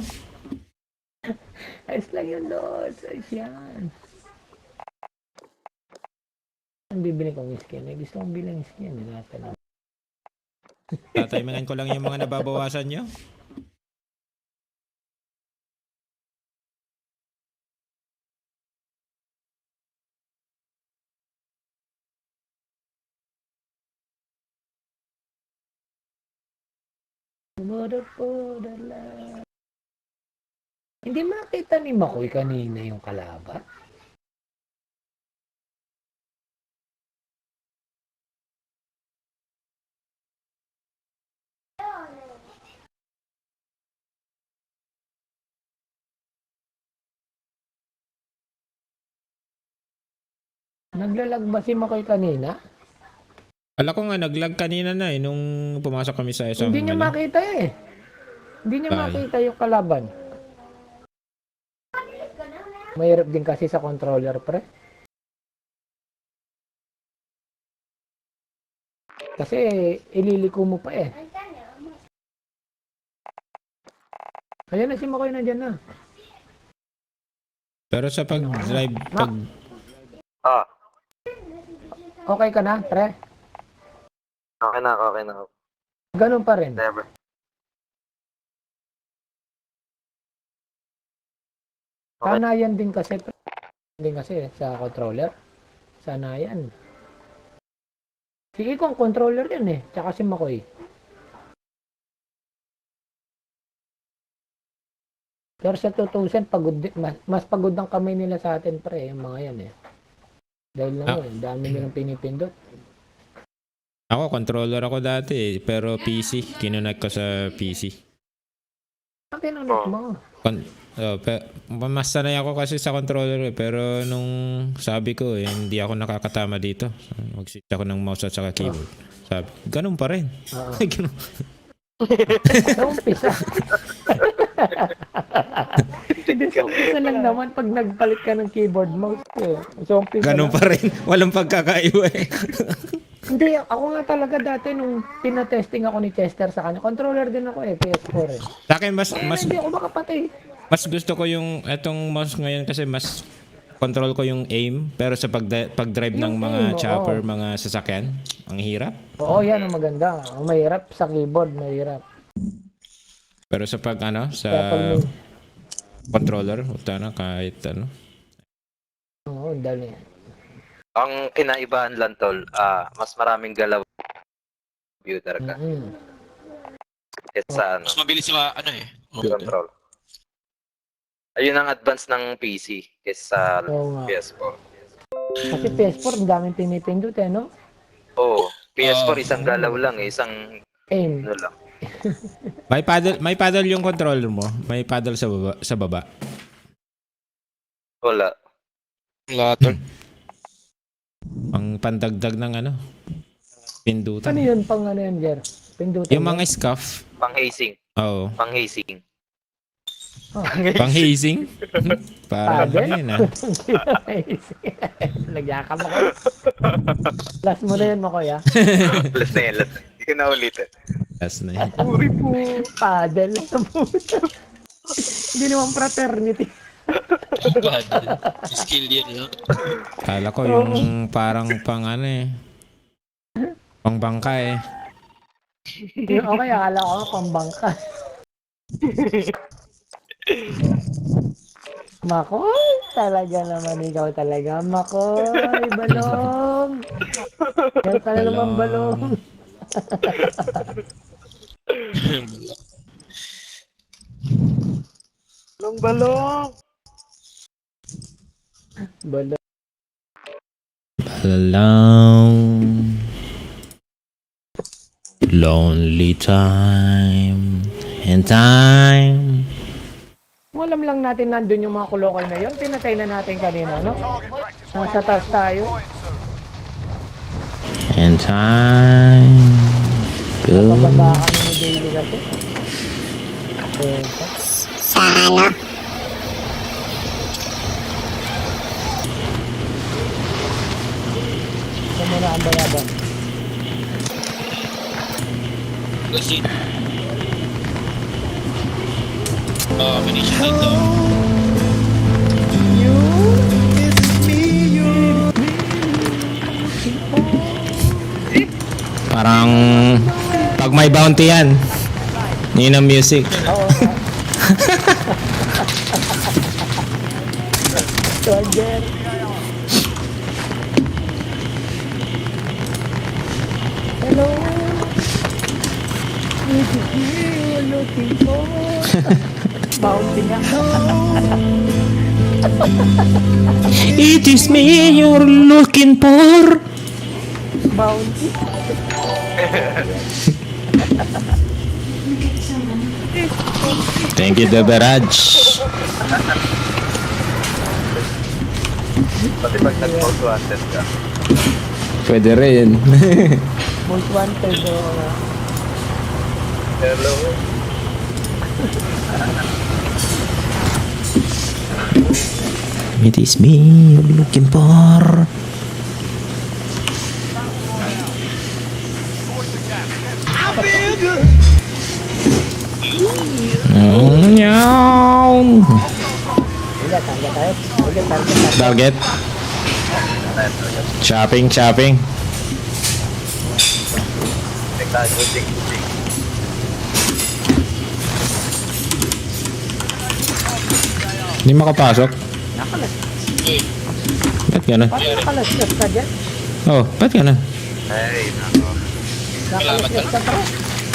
Ayos lang yun, Lord. Ayos yan. Ang bibili kong skin. Eh, gusto kong bilang skin. Nasa na. Tatimingan ko lang yung mga nababawasan nyo. Hindi makita ni Makoy kanina yung kalaban. Naglalag ba si Makoy kanina? Ala ko nga, naglag kanina na nung pumasok kami sa isang... Hindi niya makita eh. Hindi niya Dahil. makita yung kalaban. Mahirap din kasi sa controller, pre. Kasi ililiko mo pa eh. Ayan na si Makoy, nandyan na. Pero sa pag-drive, pag... Ah, Okay ka na, pre? okay na, okay na. Ganun pa rin. Never. Okay. Sanayan din kasi, pre. Din kasi sa controller. Sanayan. Sige kong controller yan eh. Tsaka si Makoy. Pero sa 2,000, pagod din, mas pagod ang kamay nila sa atin, pre. Yung mga yan eh. Dahil lang yun, dami nilang pinipindot. Ako, controller ako dati eh, pero PC. Kinonect ko sa PC. Ang tinanong mo. Mas sanay ako kasi sa controller eh, pero nung sabi ko eh, hindi ako nakakatama dito. Mag-switch ako ng mouse at saka keyboard. Sabi, ganun pa rin. Oo. Ganun. Sa umpisa. Hindi, sa umpisa lang naman pag nagpalit ka ng keyboard mouse eh. Sa umpisa Ganun lang. pa rin. Walang pagkakaiba eh. Hindi, ako nga talaga dati nung pinatesting ako ni Chester sa kanya. Controller din ako eh, PS4 eh. Sa akin, mas Hindi ako makapatay. gusto ko yung etong mouse ngayon kasi mas control ko yung aim, pero sa pag-drive ng Yung mga aim, chopper, oo. mga sasakyan, ang hirap. Oo, yan ang maganda. Ang mahirap sa keyboard, mahirap. Pero sa sa Kaya pag may... controller, kahit ano. Oo, dali. Ang kinaibahan lang, tol, mas maraming galaw computer ka. Kesa Mas mabilis yung control. Ayun ang advance ng PC kesa Oo nga. PS4. Kasi PS4, ang daming pinipindot eh, no? Oo, PS4 isang galaw lang eh, isang Aim. ano lang. May paddle yung controller mo. May paddle sa baba. Wala. Wala tol. Ang pandagdag ng pindutan. Ano yun pang ano yan, Jer? Pindutan. Yung mga scuff. Pang hazing. Oo. Pang-hazing. Pang-hazing? Parang Paddle? ano yun ah. Nagyakap ako. Last mo na yun, Makoy, ha? Last na yan, last na. Hindi ko na ulitin. Last na yun. Puri po. Paddle sa puta. Hindi naman fraternity. Bad. Skill yun, no? Kala ko yung parang pang ano eh. Pang bangka eh. Okay, akala ko pambangka. Makoy, talaga naman ikaw talaga. Makoy, balong. Yan pala naman balong. Balong. Alone. Lonely time. And time. Alam lang natin nandun yung mga kulokol na yun. Pinatay na natin kanina, no? Target practice Nasa taas tayo. point soon. And time. Go. Pababa kami ni Daily kasi. Ito. Ito muna ang bayaban. Proceed. Oh, finish dito. Parang pag may bounty yan. Yun ang music. Oo. Soldier. Hello. This is you looking for. Bounty nga. It is me you're looking for. Bounty. Thank you, Deberaj. Pati pag nag-most wanted ka. Pwede rin. Most wanted. Hello. It is me you're looking for. Oh, meow. Wala, tangga tayo. Target. Target. Shopping, shopping. Tingnan, guting. Hindi makapasok. Ba't gano'n? Paano nakalaskas ka dyan? Oh, ba't gano'n? Ay, nako. Nakalaskas ka pa.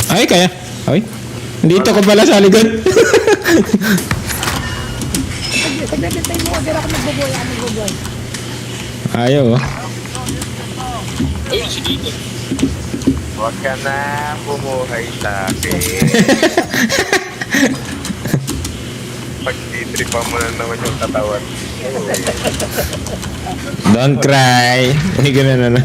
Ay, kaya. Ay. Dito ko pala sa likod. Saglit tayo mo. Hindi ako nagbubuhay. Ako nagbubuhay. Ayaw oh. Ayun, si dito. Huwag ka na bumuhay sa akin. Pag titripan mo na naman yung katawan. Don't cry. Hindi ganun na.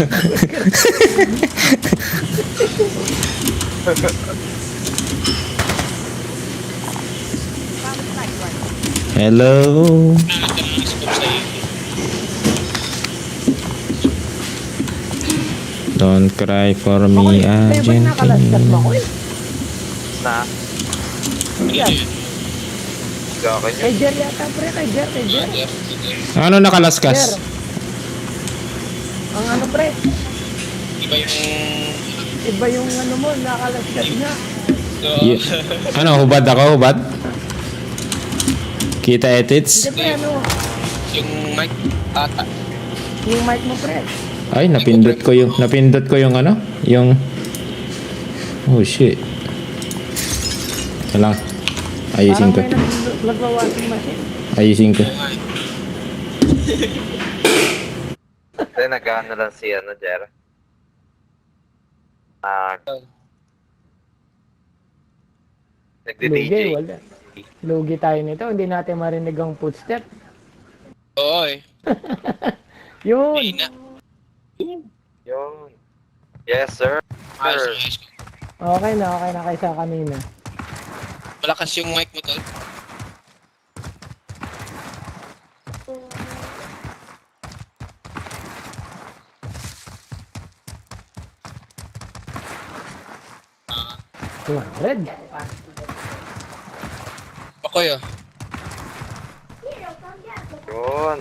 Hello. Scope sa'yo. Don't cry for me, Tayo ba nakalaskas mo ko Argentine. eh? Na, Yan. sa akin yun. Kay Jer yata pre. Kay Jer. Ano Jer. nakalaskas? Ang ano pre. Iba yung... Iba yung ano mo. Nakalaskas niya. Ye- Ano, hubad ako, hubad? Kita edits? Hindi pre ano. Yung mic ata. Yung mic mo pre. Ay, napindot ko yung ano? Yung... Oh, shit. Ito lang. Ayusin ko. Parang may nagwa-washing machine. Ayusin ko. Kasi nag-ano lang si ano, Jer. Lugi, Nagdi-DJ. wala. Lugi tayo nito. Hindi natin marinig ang footstep. Oo eh. Yun. Ayun na. Yun. Yes, sir. Ayos na, ayos na. Okay na kaysa kanina. Malakas yung mic mo, tol. Red. Okay, ah. Yun.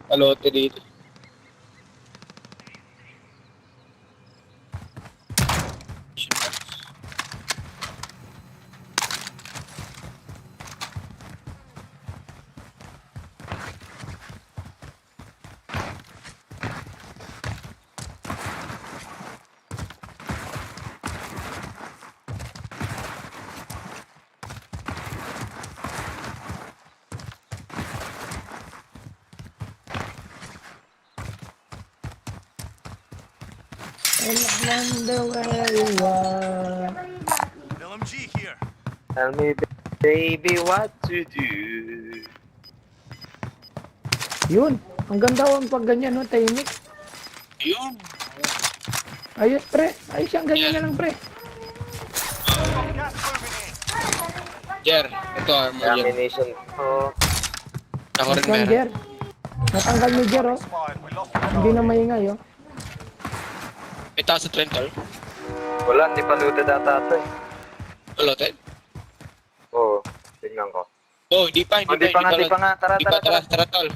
Alote dito. LMG here. Tell me, baby, what to do. Yun. Ang ganda ang pag ganyan, no? Tahimik. Ayun. Ayos, pre. Ayos yung ganyan na lang, pre. Gas moving in. Jer, ito armor yan. Ammunition. Oh. Ako rin Nice one, meron. Jer. Natanggal ni Jer, oh. Expired. We lost the Hindi na maingay, oh. May taas sa trend, tol. Wala, hindi pa looted ata ito eh. Alote? Oo, tignan ko. Oh, hindi pa, hindi Hindi pa. pa nga, hindi pa nga. Tara, Hindi pa, tara, tara, tara, tol.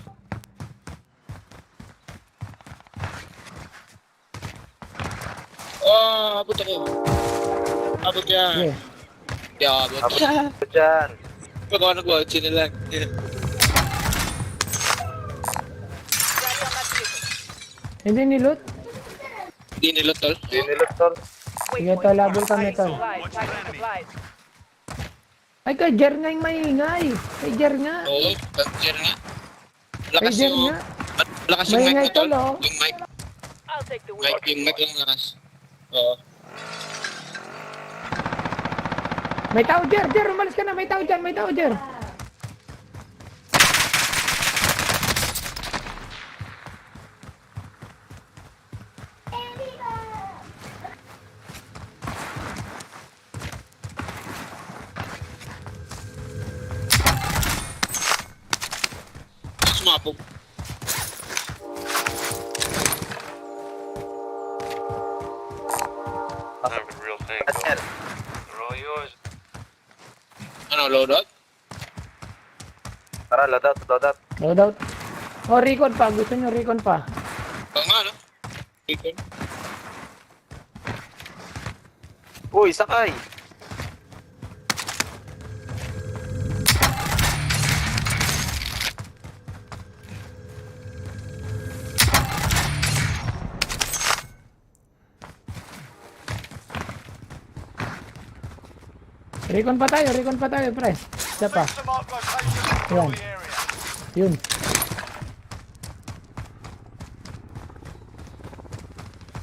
Oh, abot ako. Abot yan. Yeah. Hindi ako abot. Abot dyan. Pag ako nag-watch na lang. Rally on that vehicle. Hindi niloot. Hindi nilot, tol. Dinilot, tol. Sige, tol. Labol kami, tol. Supplies. Tagging supplies. Ay, kay Jer nga yung maingay. Kay Jer nga. Oo, Jer nga. Kay Lakas Jer yung... nga. Lakas yung mic Maingay, mo, tol. tol, oh. Yung mic. I'll take the Mic, wheel. yung mic lang lakas. Oo. May tao, Jer. Jer, umalis ka na. May tao dyan. May tao, Jer. Sumapog. Ayan. Ano, loadout? Tara, load out, load out. Load out. Oh, recon pa. Gusto nyo recon pa. Oo nga, no? Ito. Uy, sakay. Recon pa tayo, pre. Isa pa. Some mark location and Yeah. control the area. Yun.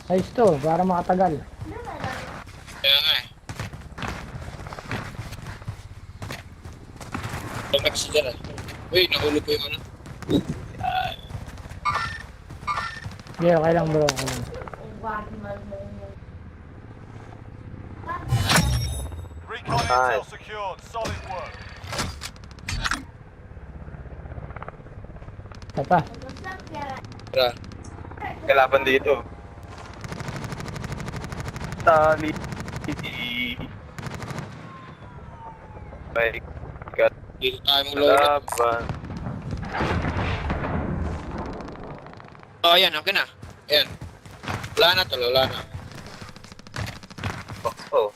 Ayos to, para makatagal. Kaya nga eh. Tumek si Jara. Uy, nahulog ko yung ano. Okay, okay lang bro. Okay lang. Recon intel secured. Solid work. Isa pa. Tara. Kalaban dito. Tali. My God. Dito tayo mong loadout. Laban. Oh, ayan, okay na. Ayan. Wala na tol, wala na. Oh.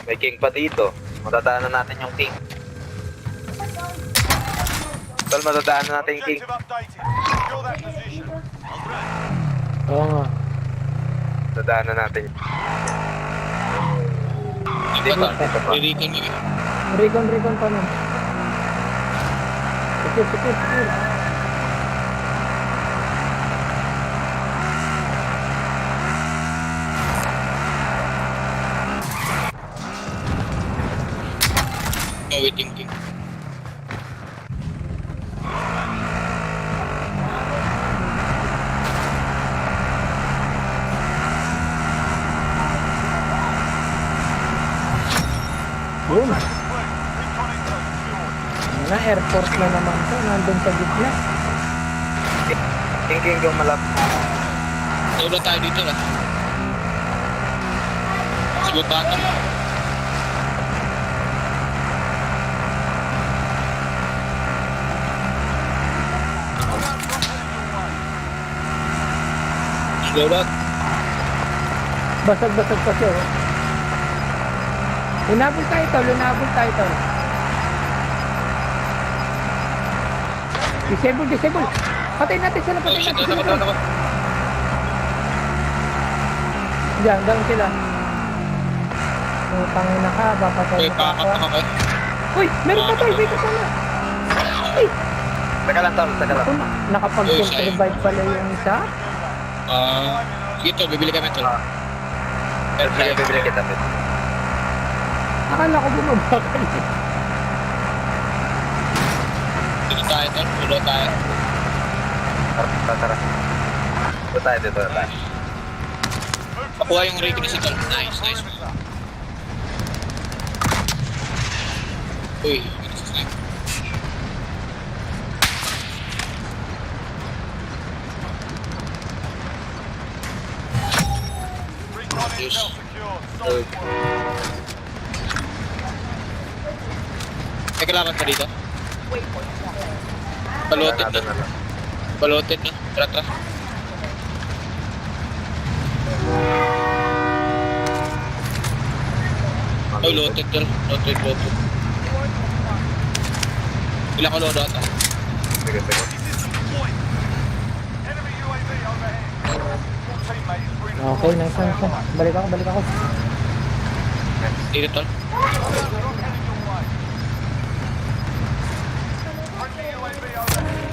May king pa dito. Matadaanan natin yung king. Tol, matadaanan natin yung king. Objective updated. Secure that position. Oo nga. Matadaanan natin. Hindi pa tol. Ririkan mo yun. Recon pa nun. Secure. waiting king. Boom. Recon intel secured. Na airport na naman to. Nandun sa gitna. King yung malap. Solo tayo dito lah. Sebut bottom. Slow down. Basag-basag pa siya. Oh. Lunabol tayo to. Lunabol tayo to. Disable, disable. Patay natin sila, patay natin sila. Takot. Diyan, down sila. Utangin na ka, papatay Okay, mo pa ako. pakak kayo. Uy, meron pa tayo, may kasama. Uy, Teka lang, tol. Teka lang. ako na, nakapag-revive pala yung isa. Sige tol, bibili kami tol. Pero Bibili kita, Pit. Akala ko bumaba ka niya. dito tayo tol, tulo tayo. Tara. Dito tayo, dito tayo. Pakuha yung rig ni si tol. Nice. Uy, ito sa sniper. Recon Yes. intel secured. Solid work. May kalaban pa dito. Paloted Nandun na. na lang. Paloted na. Tara. Oh, loaded tol. Loaded. Ilang ko load ata. Sige. Enemy UAV overhead. Your teammate is breathing. Okay, nice. Balik ako. Dito tol. Drop heading your way. Friendly UAV overhead.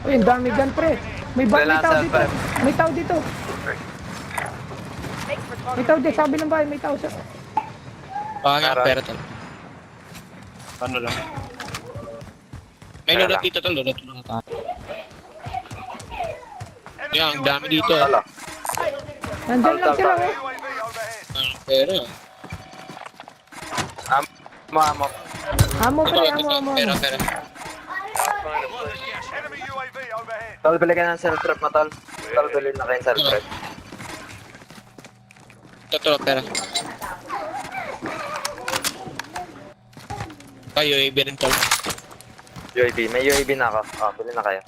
Uy, ang dami gun, pre. May tao Lancer, dito. pre. May tao dito. Thanks for May talking. tao dito. Sabi ng bahay, may tao sa... Pakinggan Tara. pera tol. Ano lang. May Pera. load dito tol. Load lang tayo. Enemy Yan, ang dami UAV dito. Tala. Nandyan lang sila, oh. UAV overhead. Pera. Amo. Amo, pre. Ito, Amo. pera. Enemy UAV overhead. Tol, bili ka ng self-trap mo, tol. Tol, bili na kayo ng self-trap. Ito, pera. Kayo, UAV rin tol. UAV. May UAV na ako. Bili na kayo.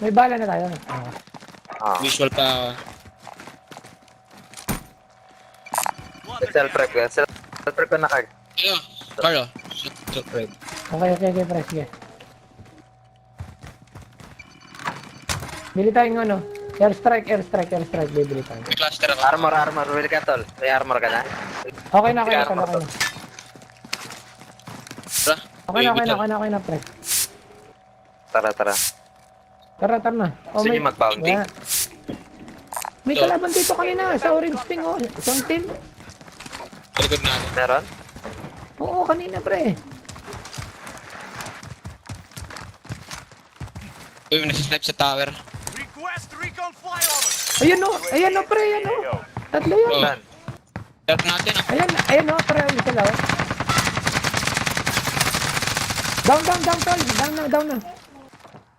May bala na tayo. Visual pa. Self-trap ka. Self-trap ko na kayo. Ano? Carlo. Shit, red. Okay, pre. Sige. Bili tayong ano. Airstrike. Bibili tayo. May cluster ako. Armor. Bili ka, tol. May armor ka na. Okay na. Tara. Okay na, pre. Tara. Tara na. Gusto niyo mag-bounty? Yan. May kalaban dito kanina sa orange ping, oh. Isang team. Talikod natin. Meron? Oo, kanina, pre. Uy, may nasa-snipe sa tower. Request recon flyover. Ayan, pre. Tatlo yan. Oh. Saan? Dark natin ah. Ayan, pre. Ayun sila, oh. Down, tol. Down na.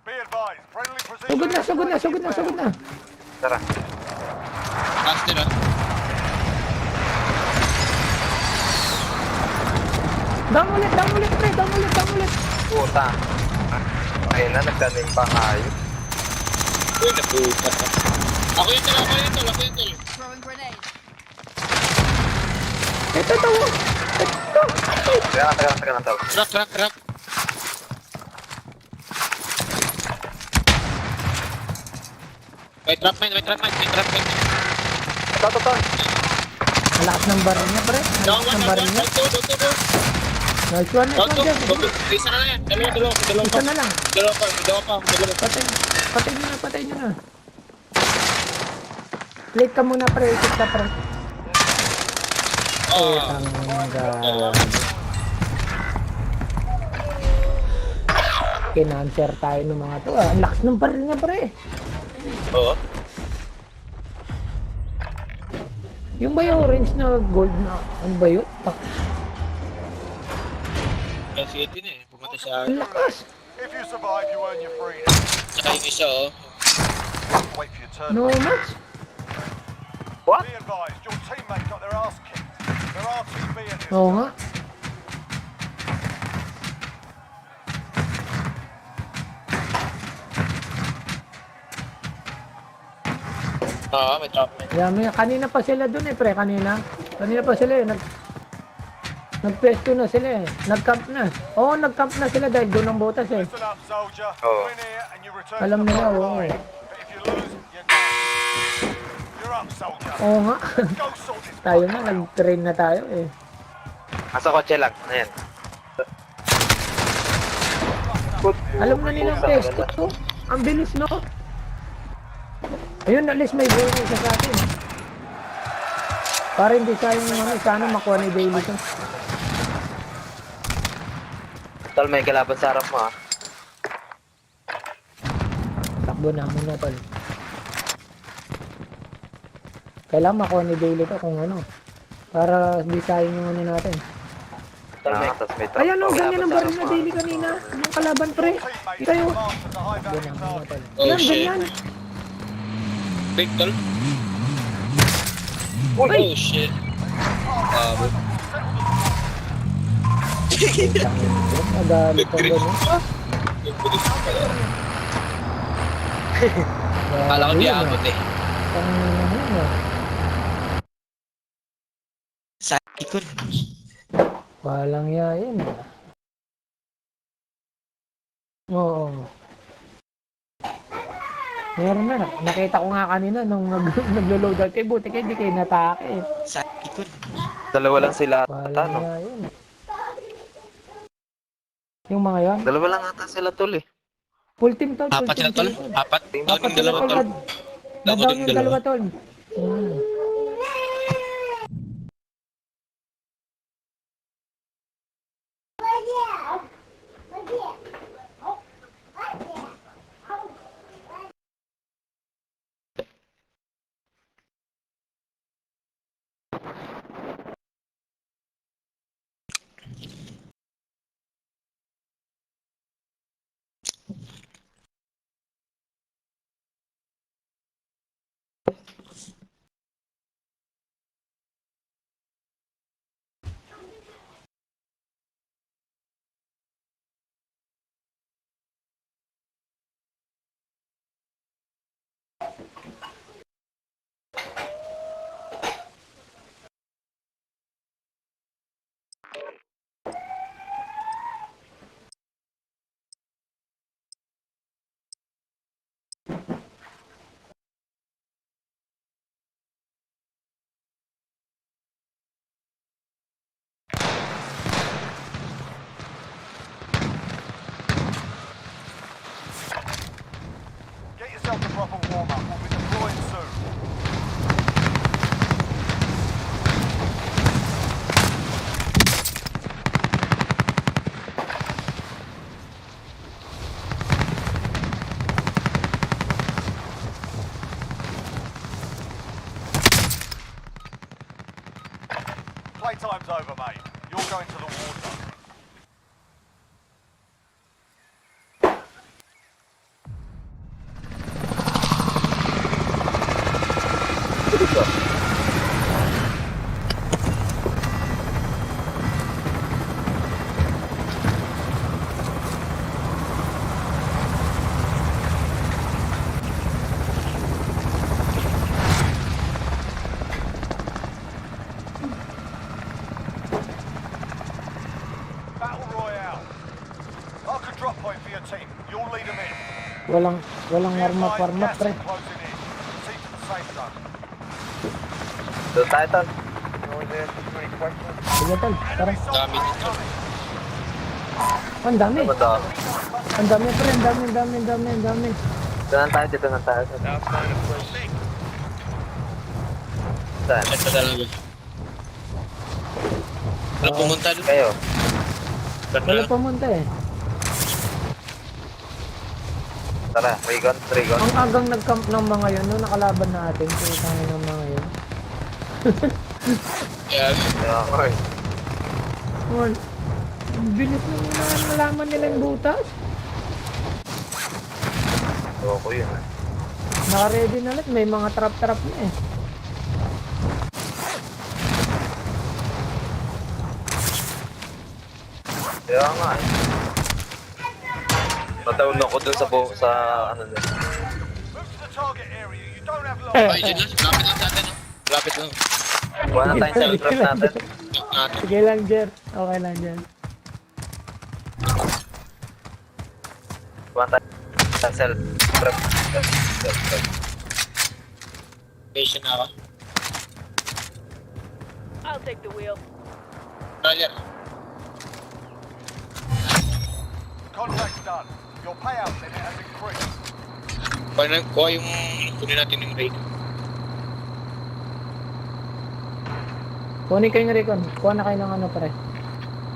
Be advised. Friendly precision. Sugod na. Tara. Cluster ah. Down ulit, pre. Down ulit. Puta. Ayun na, nagtanim pa kayo. Uy, naputa ka. Ako yung tol. Throwing grenade. Ito. Teka lang, tol. Crack. May trap mine. Tol. Ang lakas ng baril niya, pre. Ang Down lakas ng one. baril niya. Nice one, Jeff. Isa na yan. Dalawa Isa na lang. Dalawa pa. Patay nyo na. Late ka muna, pre. Ikot ka, pre. Utang gag. Kinanser tayo ng mga to. Ang lakas ng baril niya, pre. Oo. Yung ba yung orange na gold na, ano ba yun? Yung city na eh. Pumunta sa... Ang lakas. If you survive, you earn your freedom. Saka yung isa oh. Wait for your turn. No much. Be advised, your teammate got their ass kicked. They're RTB at this Oo nga. Oo, may top. Kanina pa sila dun eh, pre. Kanina pa sila eh. Nagpesto na sila eh. Nag-camp na. Oo, nag-camp na sila dahil doon ang botas eh. Listen up, soldier. Oh. Win here and you return Alam to the nila, front oo. line. But if you lose, you're done. You're up, soldier. Oo nga. Go sort this Tayo nga, nag-train na tayo eh. Nasa kotse lang. Ayan. Alam na nilang pesto to. Ang bilis no. Ayun, at least may bonus sa atin. Para hindi sayang ano, sana makuha ni Daily to. Tol, may kalaban sa harap mo ah. Takbo na muna tol. Kailangan makuha ni Daily to kung ano. Para hindi sayang yung ano natin. Tol, tapos may truck. Ayan o, May ganyan ang kalaban baril sa na harap mo, Daily ah. kanina. Yung kalaban pre. teammate Ikaw is yun. marked as a high Takbo value na muna target. tol. Oh Yan, shit. ganyan. Big tol. Uy! Oh shit. Nagalit ang ganun. Yung bilis ko pala. Kala Kala ko di abot eh. Sa ikon. Walang yayin. Oo. Meron na. Nakita ko nga kanina nung naglo-load out. Eh, buti kayo, di kayo natake. Sa ikon. Dalawa lang sila ata, Walang no? yayin. Yung mga yan. Dalawa lang ata sila tol eh. Full team tol. Full Apat team sila tol. tol. Apat. Down Apat yung sila dalawa tol. tol. Na-down Down yung dalawa tol. Get yourself a proper warm-up. We'll be deploying soon. Playtime's over, mate. You're going to the war zone. Battle Royale. Mark a drop point for your team. You'll lead them in. Walang Be warm-up advised, pre. gas is closing in. Proceed to the safe zone. Doon tayo tol. Sige tol, tara. Dami nito. Ang dami. Ano ba to? Ang dami pre, ang dami. Doon na tayo, dito na tayo. Saan? Ito talaga. Wala pumunta doon. Kayo. Wala pumunta eh. Tara, Rigon. Ang agang nag-camp ng mga yun, no, nakalaban natin. Putang ng mga yun. Kaya, Okay. Well, ang bilis na nalaman nila yung butas. So, ko yun. Naka-ready na lahat. May mga trap-trap na eh. Kaya nga eh. Nataon ako dun sa ano na. Move to the target area. You don't have long. ay, dyan lang. Lapit lang sa atin. Lapit lang. Kuha na tayong self-trap natin. Lock natin. Sige lang, Jer. Okay lang, Jer. Kuha na tayong self-trap. Self-trap. Patient na ako. I'll take the wheel. Roger. Contract's done. Your payout limit has increased. Kuha yung kunin natin yung rate. Kunin kayo ng recon. Kuha na kayo ng ano pare.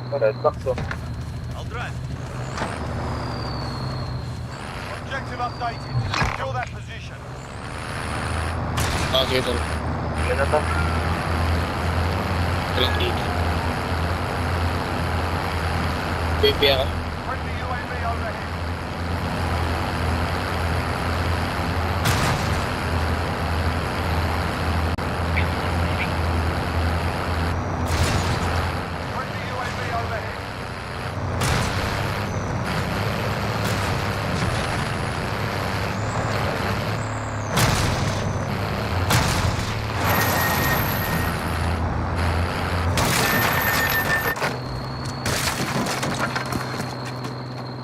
Red box oh. Objective updated. Secure that position. Okay, tol. Yun na to. Walang dito. Baby ako. Friendly UAV overhead. Friendly UAV overhead.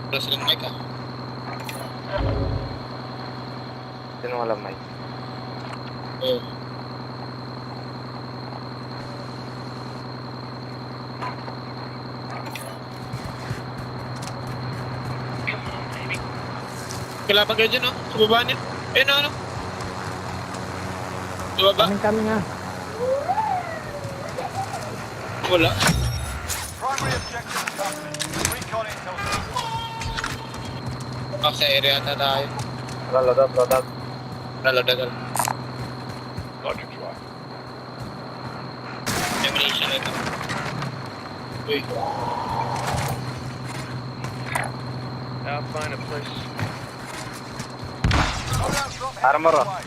Wala silang mic ah. Sino walang mic? Oo. Kailangan kayo dyan, no? Sa baba niya. Ayun, ano? Sa baba? Kami nga. Wala. Primary objective complete. Recon intel. Sa area na tayo. Load up. Naladagal. Elimination na ito. Uy. Loadout drop heading Armor, your oh. way.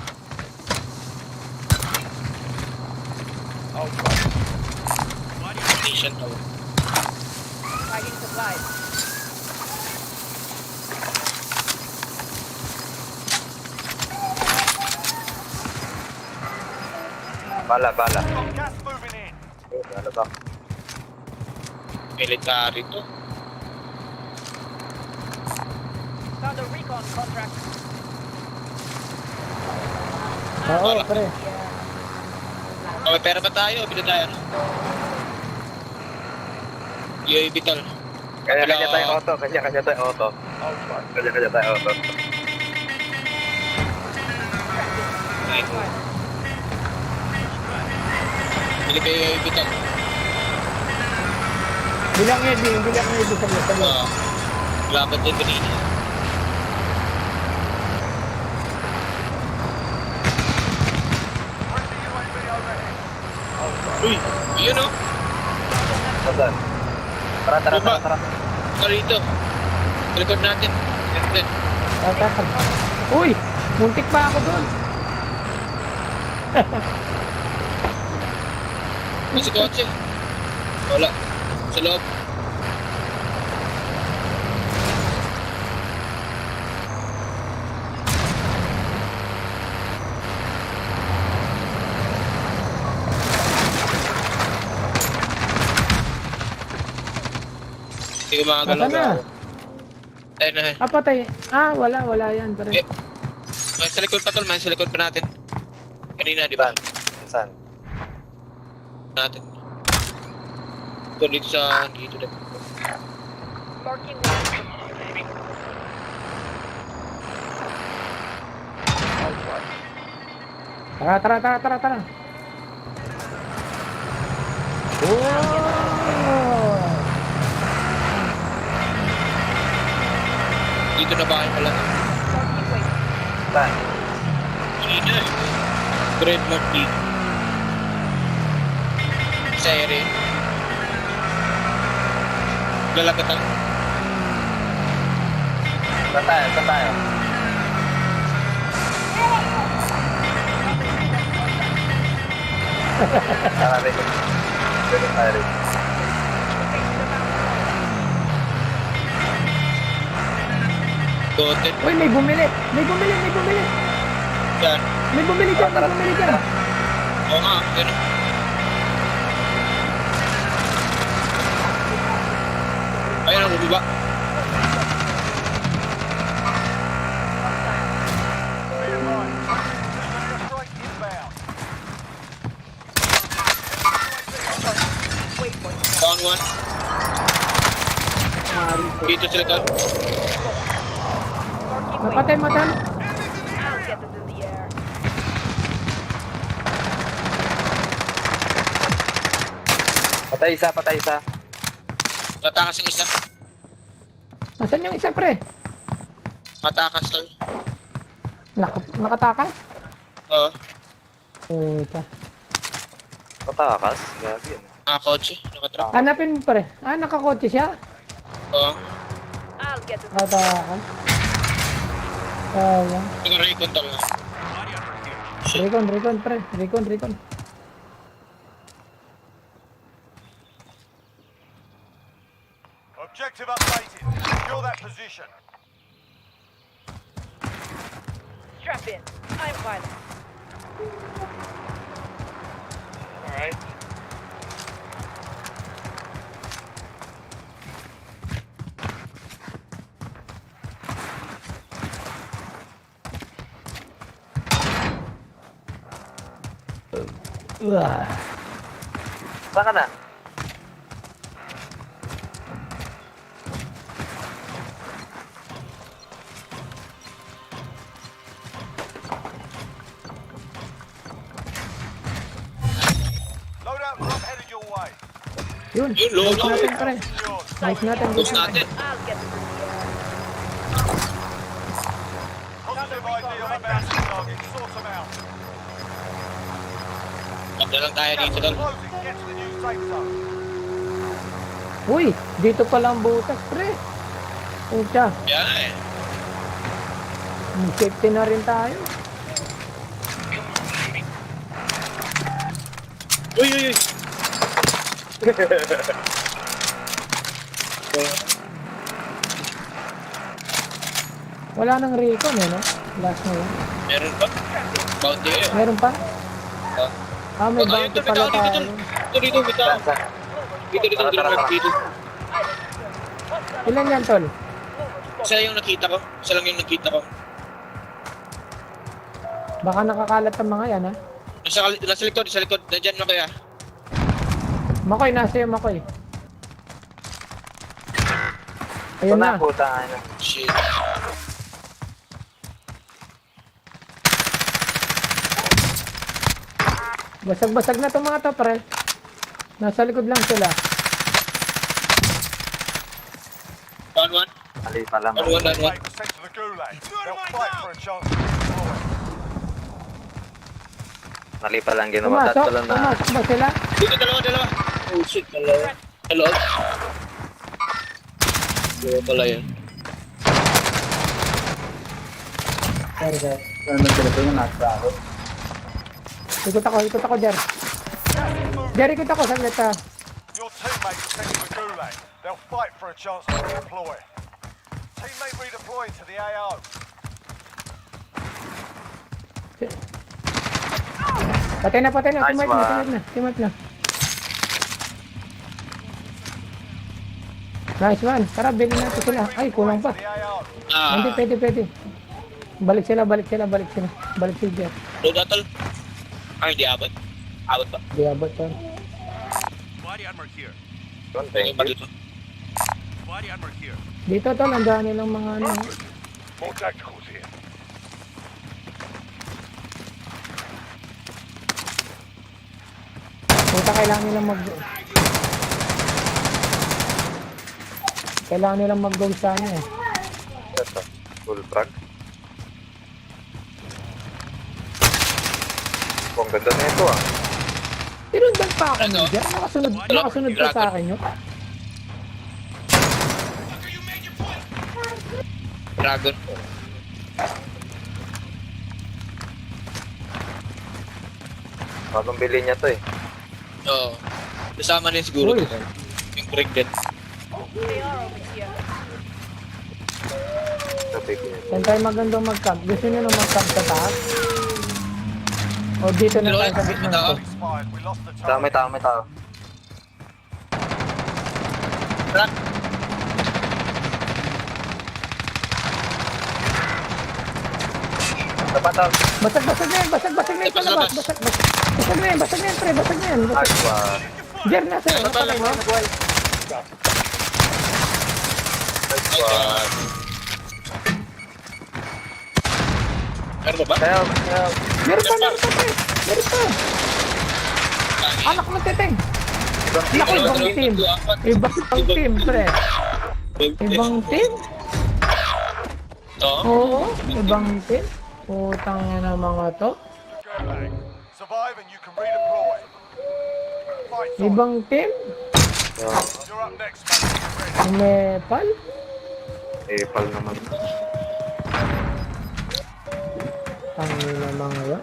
Elimination daw. Tagging supplies. Bala. Got gas moving in. Ano ba? Military to. Found a recon contract. Oo, pre. Okay, pera ba tayo? Bila tayo, no? UAV tol. Kanya-kanya tayong auto. Kanya-kanya tayong auto. Nice. Bili kayo UAV tol. Bilang Eddie sa loob. Laban din kanina. Friendly UAV overhead. Uy, yun, oh. Saan? Tara. Tara rito. Sa likod natin. Yan din. Uy! Muntik pa ako doon. May si kotse. Wala. Sa loob. Hindi ko makagalaw. Nasaan na? Ayun na. Patay. Wala yan, pre. Eh. May sa likod pa tol. May sa likod pa natin. Kanina, di ba? Saan? Natin. Ito dito sa... Dito din. Marking one. Tara. Oh! Dito na bahay pala. Marking waypoint. Saan? Kanina eh. Trademark dito. Sa area. Lalagatan. Saan tayo? Saan tayo? Tara rin. Pwede tayo rin. Goten. Uy, may bumili! May bumili! May bumili! Yan. May bumili dyan! May bumili dyan! Oo nga. Yan. Ayun ang bumaba. Be advised. Precision airstrike inbound. Waypoint. Down one. Dito sila ka. Marking waypoint. Napatay mo dyan! I'll get it in the air. Patay isa, patay isa. Matakas yung isa. Nasaan yung isa, pre? Matakas tol. Nakatakas? Oo. Puta. Patakas? Grabe yun. Nakakotse. Nakatrap. Hanapin mo, pre. Ah, nakakotse siya? Oo. I'll get it. Nakatakas. Sayang. Nag-recon tol na. Recon, pre. Recon. Objective updated. Secure that position. Strap in. I'm fine. Alright. Saan ka na? Loadout drop headed your way. Yun. Yun, load Nice natin, pre. Secured. Nice natin. Push natin. I'll get it in the air. Positive ID on the bounty target. Sort them out. Magda lang tayo dito tol. Closing. Get to the new safe zone. Uy, dito pala ang butas, pre. Puta, Yan eh. may safety na rin tayo. Uy, uy, uy. Wala nang recon, eh, no? Last na yun. Meron pa? Bounty kayo. Meron pa? Ah. Ah, may Ayun, bounty tol, may pala tao dito, tayo. tol. Dito, may tao. Saan, saan? Dito, dito. Ilan yan, tol? Isa yung nakita ko. Isa lang yung nakita ko. Baka nakakalat ang mga yan, ha? Nasa likod, sa likod. Nandyan na kaya. Makoy, nasa yung Makoy. Ayun Ito na. na, puta. Ano. Shit. Basag-basag na itong mga to, pre. Nasa likod lang sila. Down one. Mali pa lang. Down one, down one. Mate was sent to the gulag. They'll fight for a chance to redeploy. Mali pa lang ginawa. Pumasok? Tatlo lang na. Pumasok ba sila? Dito, dalawa. Oh shit, dalawa. Dalawa. Dalawa pala yan. Ikot ako, Jer. Jer, ikot ako, saglit, ha. Your teammate was sent to the gulag. They'll fight for a chance to redeploy. Teammate redeploying to the AO. Patay na. Nice Teammate na. Nice one. Tara, bilhin natin sila. Ay, kulang pa. To the AO. Ah, Hindi, pwede. Balik sila. Balik si Jer. load na tol. Ah, hindi abot. Abot pa. Di abot, tol. Body armor here. Yun, Okay, thank pa you. dito. Body armor here. Dito, tol. Ang dami nilang mga ano. More tacticals here. Puta, kailangan nilang mag-go sa ano, eh. Ito, full frag. Oh, ang ganda na ito ah. Tinundan pa ako Ano? dyan. Nakasunod pa sa akin yun. Dragon. Bagong bili niya to eh. Oo. Kasama rin siguro. Uy. Yung break din. They are over here. Sabi ko yun. Saan tayo magandang mag-camp? Gusto nyo na mag-camp sa taas? O dito na tayo sa gitna ko? Expired. We lost the Tao, may target. tao. Crack. Tapat. Basag na yan, basag na yan sa labas. Basag na yan, basag na yan, pre, basag na yan. Ay, ba. Jer, nasa iyo, napalay mo? Ay, ba. Meron ba ba? Kaya, Meron pa, pre. Meron pa. Anak mo, teteng. Naku, ibang team. Ibang team, pre. Ibang team? Oo. Oo, ibang team. Putang ina mga to. Gulag. Survive and you can redeploy. Fight on. Ibang team? You're up next, mate. Get ready. Nepal? pal naman. Tangina mga yan.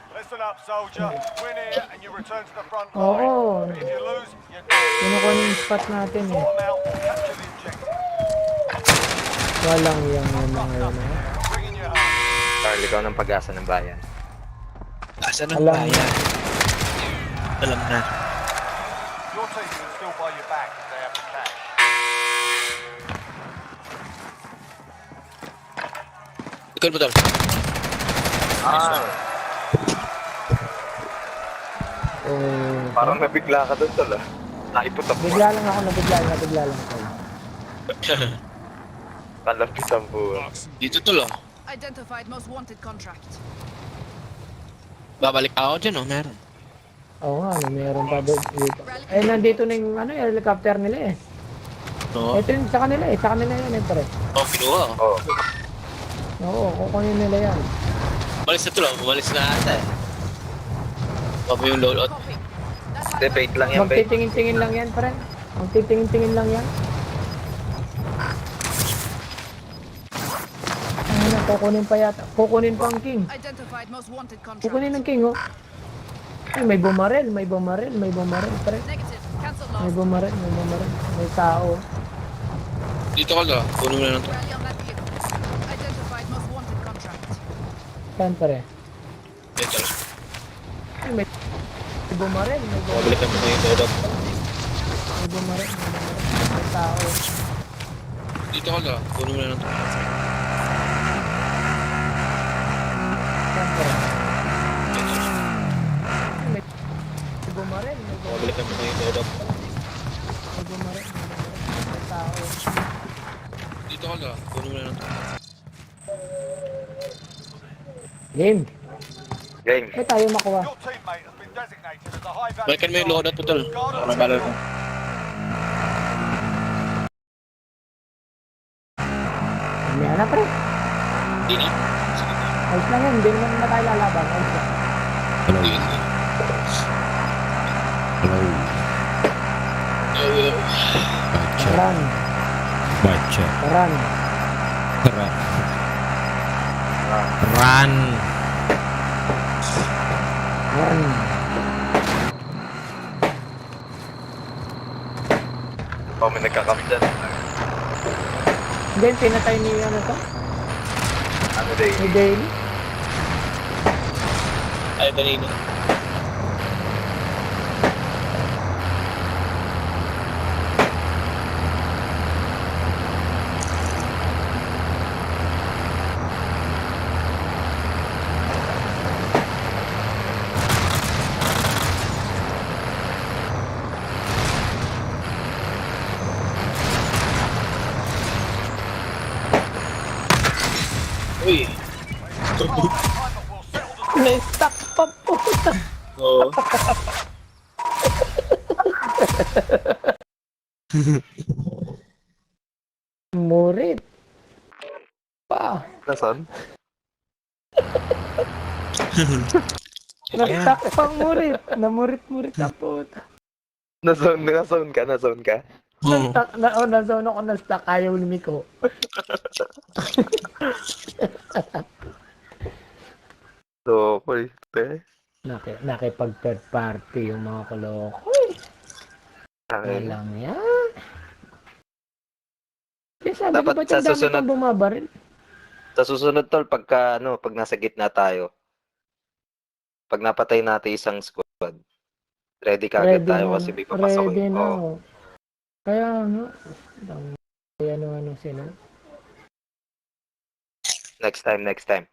Listen up, soldier. Win here and you return to the front line. Oo. If you lose, you're dead. Kinukunin yung spot natin eh. Sort them out or capture the objective. Walang yang yung mga yan eh. Bringing you home. Carl, ikaw ng pag-asa ng bayan. Asa ng Alam bayan? Alam na. Your team can still buy you back if they have the cash. Ikaw ba tol? Ah, Oh, parang nabigla ka doon tol ah. Naiputak mo. bigla lang ako, nabigla lang ako. Kalapit ang buwan. Dito tol oh. Identified most wanted contract. Babalik ako dyan oh, meron. Oo nga, meron pa dito. Eh, nandito na yung ano, yung helicopter nila eh. Oo. Ito yung sa kanila yun eh, pre. Oh, kinuha oh. Oh, Oo, kukunin nila yan. Umalis na tol oh, umalis na ata eh. Papa yung loadout. Copy. hindi, bait lang yan, bait. Magtitingin-tingin lang yan, pre. Magtitingin-tingin lang yan. Ano, kukunin pa yata. Kukunin pa ang king. Identified most wanted contract. Kukunin ng king, oh. Ay, may bumarel, pre. Negative. Cancel May loss. bumarel. May tao. Dito ka lang, kunin mo na lang to. Rally on that vehicle. Identified most wanted contract. Saan, pre? Dito lang. Ay, may bumarel. Babalikan mo na yung loadout. May bumarel. May tao. Dito ka lang, kunin mo na lang to. Saan, pre? Dito lang. May bumarel. Babalikan mo na yung loadout. May bumarel. May tao. Dito ka lang, kunin mo na lang to. Game. Game. Eh, tayo makuha. Your teammate has been designated as a high value Balikan mo yung loadout mo tol. Guard Para and malal take mo. May anak, pre. Hindi na. Sige na. Ayos lang yan. Hindi naman na tayo lalaban. Ayos lang. Sige na. Run. Bacha. Run. Run. Run. Oh, may nagkakap dyan. Then, pinatay ni ano to? Ano day? Ni Daily. Ay, kanina. Uy. Na-stuck pa po. Oo. Murit. Pa. Nasaan? Nag-stuck pang murit. Namurit-murit na po. Nazone ka? Na-stuck, na-zone ako na-stuck. Ayaw lumiko. So, pwede. Nakipag third party yung mga koloko. Walang yan. Kaya sabi ko, Dapat ba't sa yung dami susunod- pang bumabaril? Sa susunod tol, pag nasa gitna tayo, pag napatay natin isang squad, ready ka agad tayo kasi may papasok. Ready na. Oo. ako. Kaya nga. Ano sila. Next time.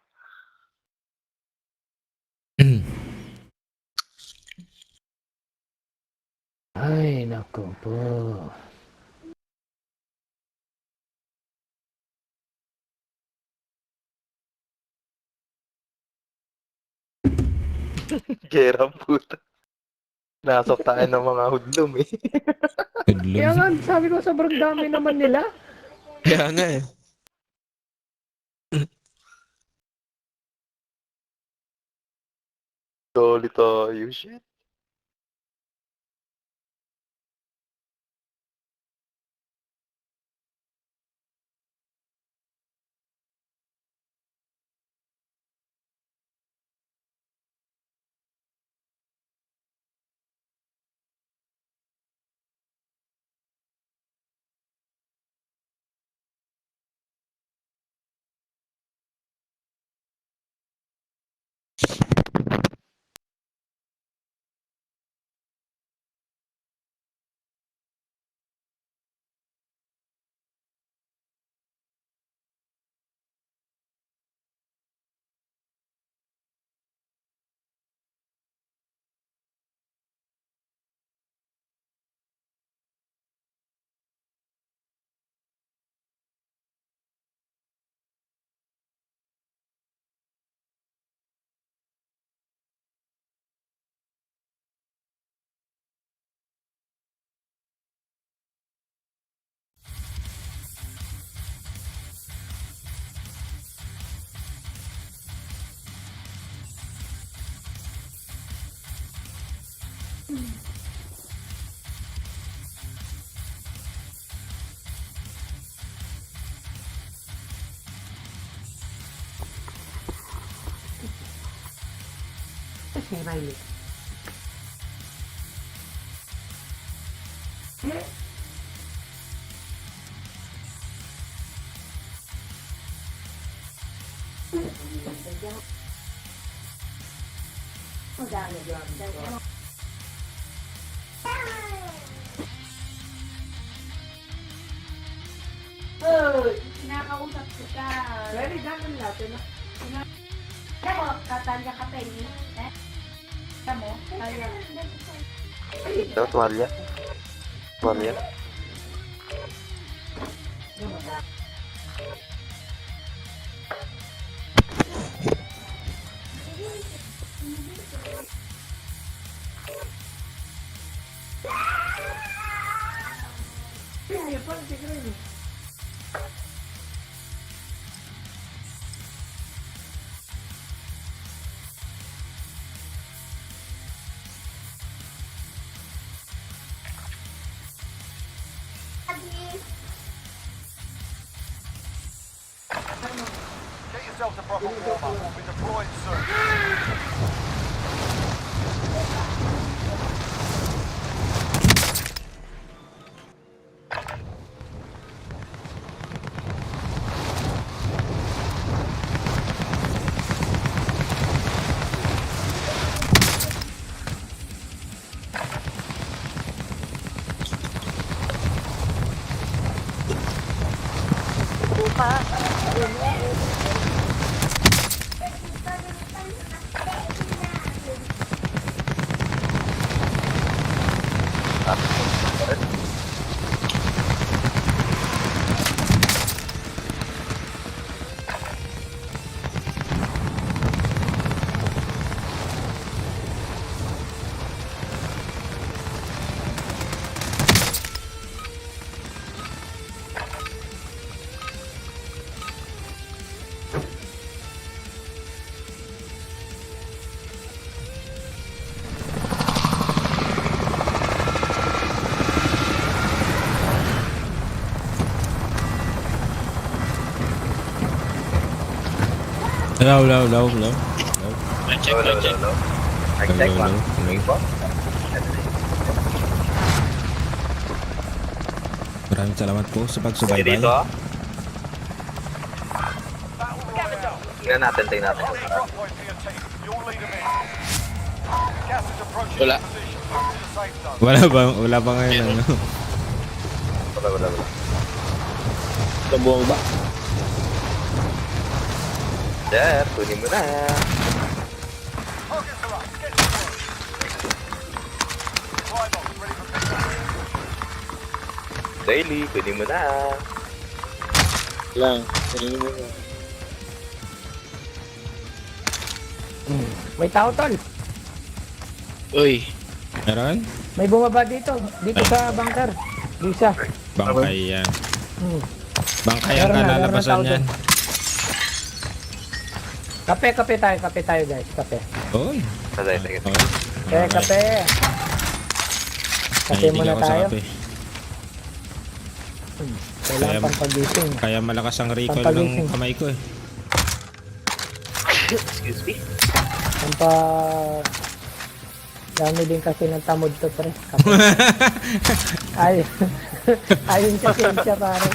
Ay, naku po. Gerang puta. Nasok tayo ng mga hudlum eh. Kaya nga, sabi ko, sobrang dami naman nila. Kaya nga eh. Solid tayo, shit. Si Riley. Kinakausap ko siya. Very ganun natin. Ako, tatanda ka pa eh. Kamu? Kaya. Ito, tuwalya. Tuwalya. Get yourself a proper warm-up. We'll be deploying soon. Low. Check, Low. check. Check one. Maraming salamat po sa Sige pagsubaybay. dito ah. Tingnan natin. Got a drop point for your team. You'll lead them in. Gas is approaching Wala. your position. Move to the safe zone. Wala pa ngayon ano. Wala. Tumbuong ba? Jer, kunin mo na. Targets are up. Get to work. Fly box ready for pickup. Daily, kunin mo na. Lang. Sarili mo na. May tao, tol. Uy. Meron? May bumaba dito. Dito sa bunker. Bisa. Bangkay yan. Hmm. Bangkay ang Meron na kalalabasan tao yan. doon. Kape tayo guys. Kape. Oy. Sige. Kape. Kape Mahilig muna ako sa tayo. kape. Kailangan Kaya- pampagising. Kaya malakas ang recoil Pampagising. ng kamay ko eh. Excuse me. Pampa... Dami din kasi ng tamod to, pre. Kape. Ayun kasi siya, pare.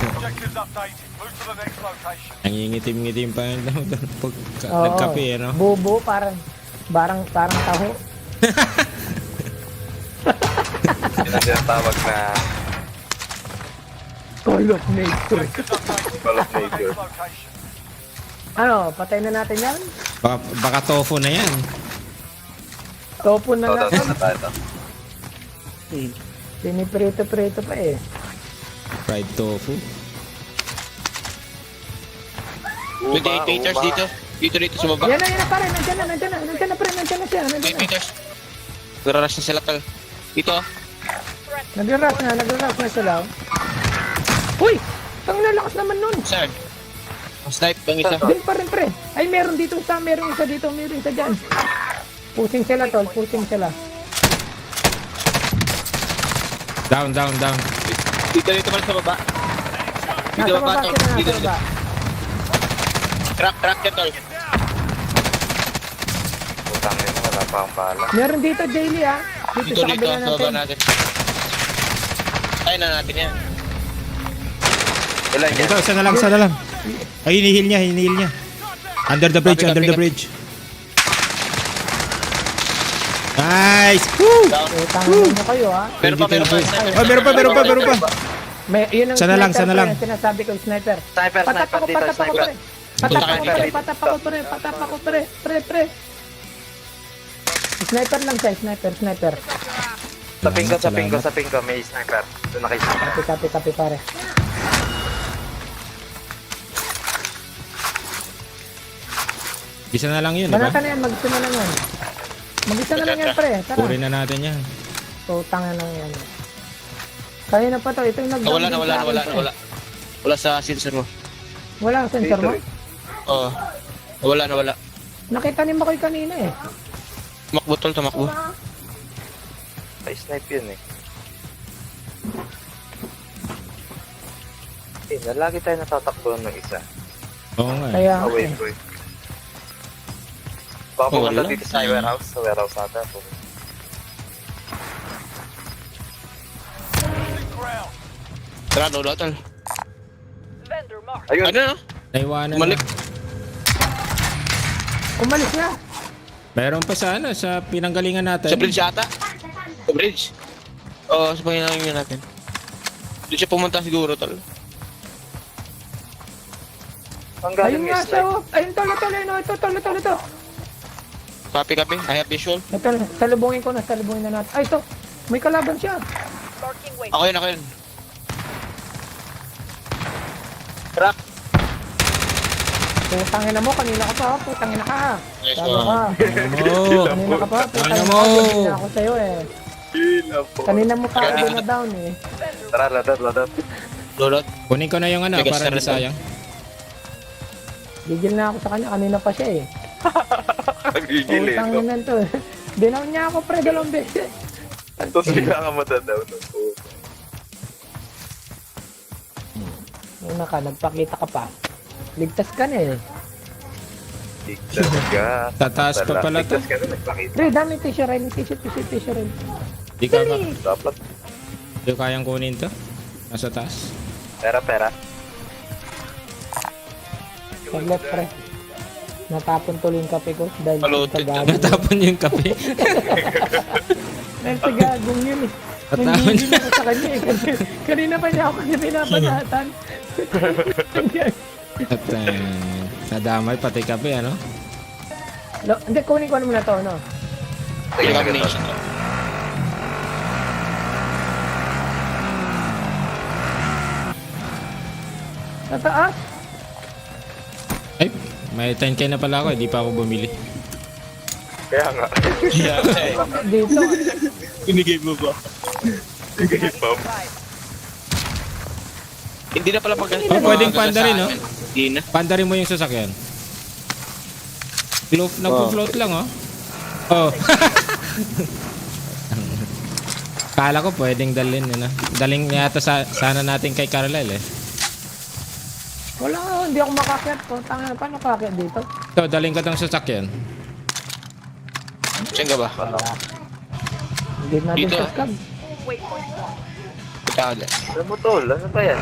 Objectives updated. Move to the next location. Nangingitim-ngitim pa yun pag Oo. nagkape ano. Bubo, parang taho. Yun ang tinatawag na Call of nature. Objectives updated. Call of Move to the nature. next location. Ano, patay na natin yan? Baka tofu na yan. Topo na lang. na tayo. Piniprito-prito pa eh. Fried tofu. 28 meters dito. Dito sa baba. Yan na pare, nandiyan na pre, nandiyan na siya. 28 meters. Gararas na sila tal. Dito. Nag-rush na sila. Uy! Ang lalakas naman nun. Saan? Snipe bang isa? Din pa rin pre. Ay, meron isa dito, meron isa dyan. Pusing sila tol, pusing sila. Down. Dito man sa baba. Dito Nasa baba baba tol. sila, Dito. nasa baba. Track yan tol. Putang ina, wala pa ang bala. Meron dito daily ah. Dito Dito sa kabila sa baba natin. natin. Ay na natin yan. Ilan yan? Ito, isa na lang. Ay, hinihil niya. Under the bridge. Nice! Woo! Down. Utangin mo kayo ah. Meron pa. Oh, meron pa. Yun ang Sana lang. pre, yung sinasabi ko, sniper. Sniper Patap ako dito, pre. sniper. Patap ako pre. Sniper lang siya, sniper. Sa pingko, may sniper. Doon nakisniper. Copy pare. Isa na lang yun, diba? Banatan na yan, mag-isa na lang yan. Mag-isa na lang yan pre, tara. Puri na natin yan. Utang na lang yan. Kanina pa to, ito yung Nawala. Wala sa sensor mo. Wala ang sensor mo? Oo. Nawala. Nakita ni Makoy kanina eh. Tumakbo tol, tumakbo. Ay, snipe yun eh. Lagi tayo natatakbo ng isa. Oo nga. Kaya, Wait. Baka pumunta Wala. dito sa warehouse. Sa warehouse natin. Losing ground. Tara, load tol. Ayun. Ano na? Naiwanan Bumalik. na. umalis na. Meron pa sa pinanggalingan natin. Sa bridge ata? Sa bridge? Oo, sa panginangin natin. Doon siya pumunta siguro tol. Ang galing Ayun yung nga siya snipe. oh. Ayun tol. Ito. Copy. I have visual. Ito, salubungin na natin. Ay, ito. May kalaban siya. Ako yun. Track. Putangin na mo, kanina ka pa. Putangin na ka. Nice Sabi one. ka. Oo. Kanina ka pa. Putangin Ano na mo? ka. Kanina ako sa'yo eh. Kanina mo pa ako na down eh. Tara, ladot. Load. Kunin ko na yung Bigas para na di rin. sayang. Gigil na ako sa kanya. Kanina pa siya eh. Gigil Putangin na to. Dinaw niya ako pre, 2 beses. Tapos bigla ka matadaw. Una ka, nagpakita ka pa. Ligtas ka na eh. Ligtas ka. Sa taas pa pala to. Ligtas ka na, nagpakita. Pre, dami tissue rin. Tissue rin. Di ka ba? Dapat. Di ko kayang kunin to. Nasa taas. Pera. Saglit, pre. Natapon tuloy yung kape ko dahil Paloted sa na. gagong. Natapon yung kape. Dahil sa gagong yun eh. Natapon Nanggigil ako sa kanya eh. Kanina pa niya ako kanya pinapanatan. At nadamay pati kape, ano? Hindi, kunin ko muna to, no? Elimination. Sa taas? Ay, may 10k na pala ako, hindi pa ako bumili. Kaya nga. Dito. Binigay mo ba? Hindi na pala maganda. Oh, pwedeng panda rin, no? Hindi na. Pandarin mo yung sasakyan. Nagpo-float lang, oh. Oh. Kala ko pwedeng dalhin, ano? Daling yata sana natin kay Carlisle, eh. Wala, hindi ako makakyat po. Tanga, paano kakyat dito? So, daling ka ng sasakyan. Saan ka ba? Hindi natin Dito, sa ah. scab. Punta ka dyan. Ano mo tol? Ano ba yan?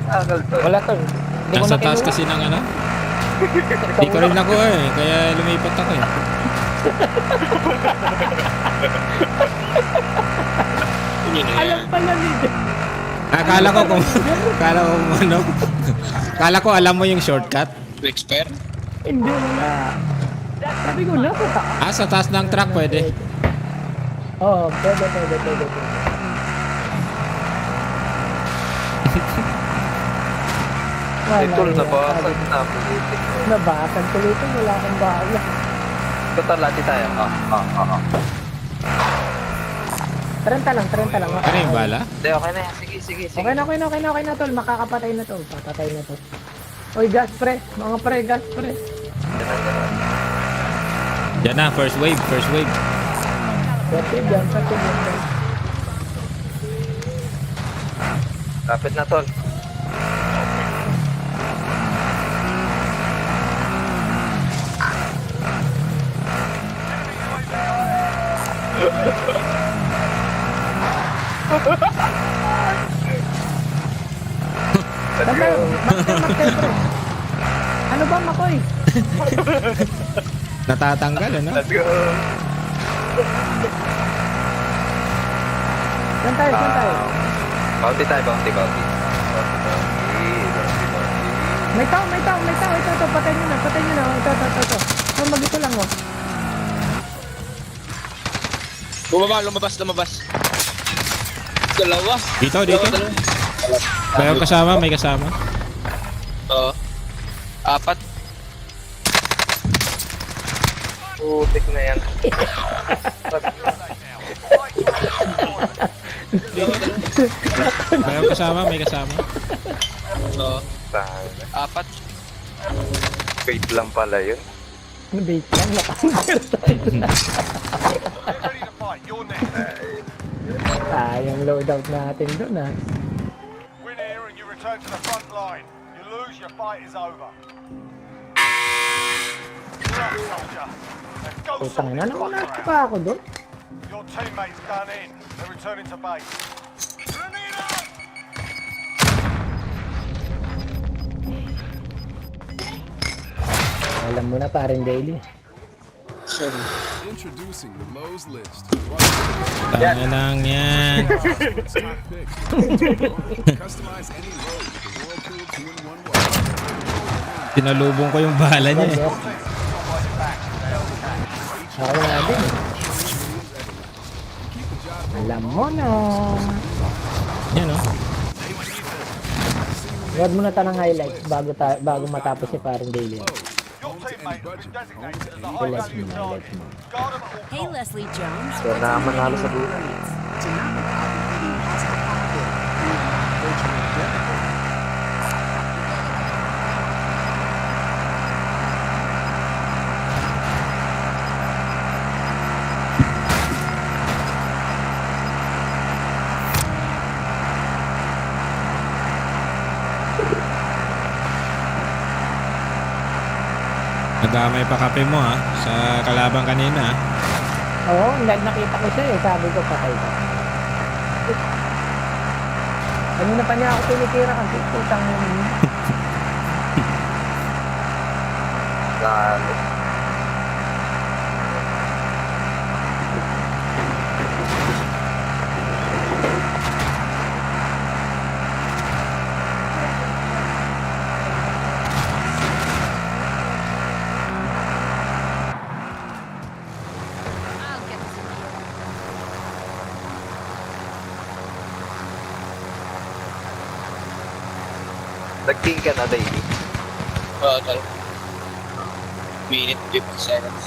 Tagal to. Wala to. Hindi ko Nasa na taas kinuha. kasi ng ano. Hindi ko rin nakuha, eh. Kaya lumipat ako, eh. Yun na Alam yan. pala nito. Akala ko kung ano. Akala ko alam mo yung shortcut. Expert? Hindi, wala. Sabi ko na, sa taas. Ah, sa taas ng truck pwede. Oo, pwede. Ay, tol, yan. nabasag na. Pulitik. Nabasag tuloy ito. Wala akong bahala. Ito tol, lati tayo. Trenta lang. Ano yung bala? Hindi, okay na yan. Sige. Okay na, tol. Makakapatay na to. Patatay na to. Oy, gas pre. Mga pre, gas pre. Yan na, first wave. Pwede yan, pwede yan. Kapit na tol. Tanda, magkay pre. Ano ba, Makoy? Natatanggal, ano? Let's go. Saan tayo? Bounty tayo, bounty. May tao. Ito, patay nyo na. Ito. So, mag-ito lang, oh. Lumabas. Dalawa. Dito. Dalawa. May kasama. Oo. Apat. Putik na yan. May kasama. Oo. Tang. Apat. Wait lang pala yun. Bait lang, nakahanggar tayo. Get ready to fight. You're next. Sayang loadout natin doon, ah. Win here and you return to the front line. You lose, your fight is over. You're up, soldier. Now go Putang sort ina, this nakunat contract. pa ako doon. Your teammates done in. They're returning to base. Grenade out! Alam mo na, parin daily. Introducing the Lowe's list. Tanginang yan. Customize any Lowe's with the Whirlpool 2-in-1 wash. Sinalubong ko yung bala niya, eh. Ako nga din. Alam mo na. Yan, oh. Huwag mo na tanong highlights bago matapos si parin daily. Your teammates have been designated as a Highlights high-value mo, target. highlights mo. Guard them at all Hey, costs. Leslie Jones. Kaya na manalo sa buhay. Nagamay pa kape mo ha, sa kalabang kanina ha. Oo, nakita ko siya eh. Sabi ko, patay ka. Kanina pa niya ako tinitira kasi putang niya. Lalo. I'll get this in here. Nag-king ka na, Davey. Oo, tol. Minute 50 seconds.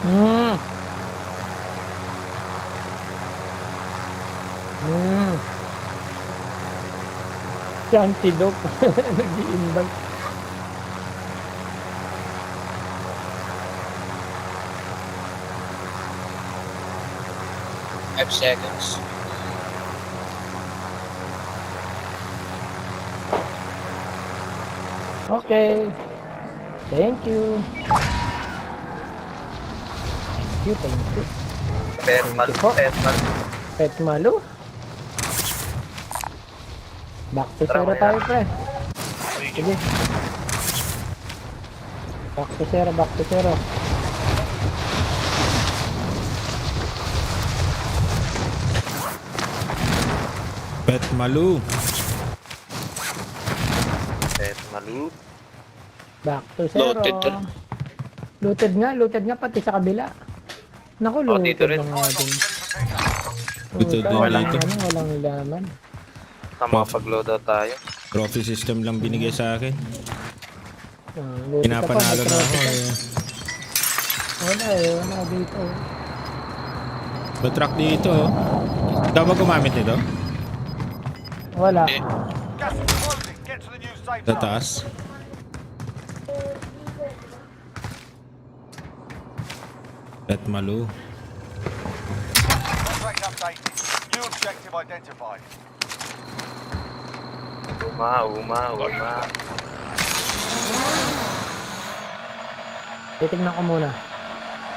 Hmm. Si Antidope. Nag-i-invite. Five seconds. Okay. Thank you. Thank you. Petmal. Thank you po. Petmal. Pet Malu. Back to Tara, zero kaya. tayo, pre. Sige. Back to zero, back to zero. Pet Malu. Petmalu. Back to zero. Loaded to. Looted nga pati sa kabila. Naku, Oh, looted dito rin. na nga din. Looted din Walang dito. ano, walang laman. Makapag-load out tayo. Trophy system lang binigay sa akin. Looted ka pa, Pinapanalo may na ako. trophy ka. Eh. Wala dito. May truck dito. Oh. Ikaw ba gumamit nito? Wala. Gas is closing. Get to the new safe Sa zone. taas. Pet Malu. Contract updated. New objective identified. Uma. Titignan ko muna.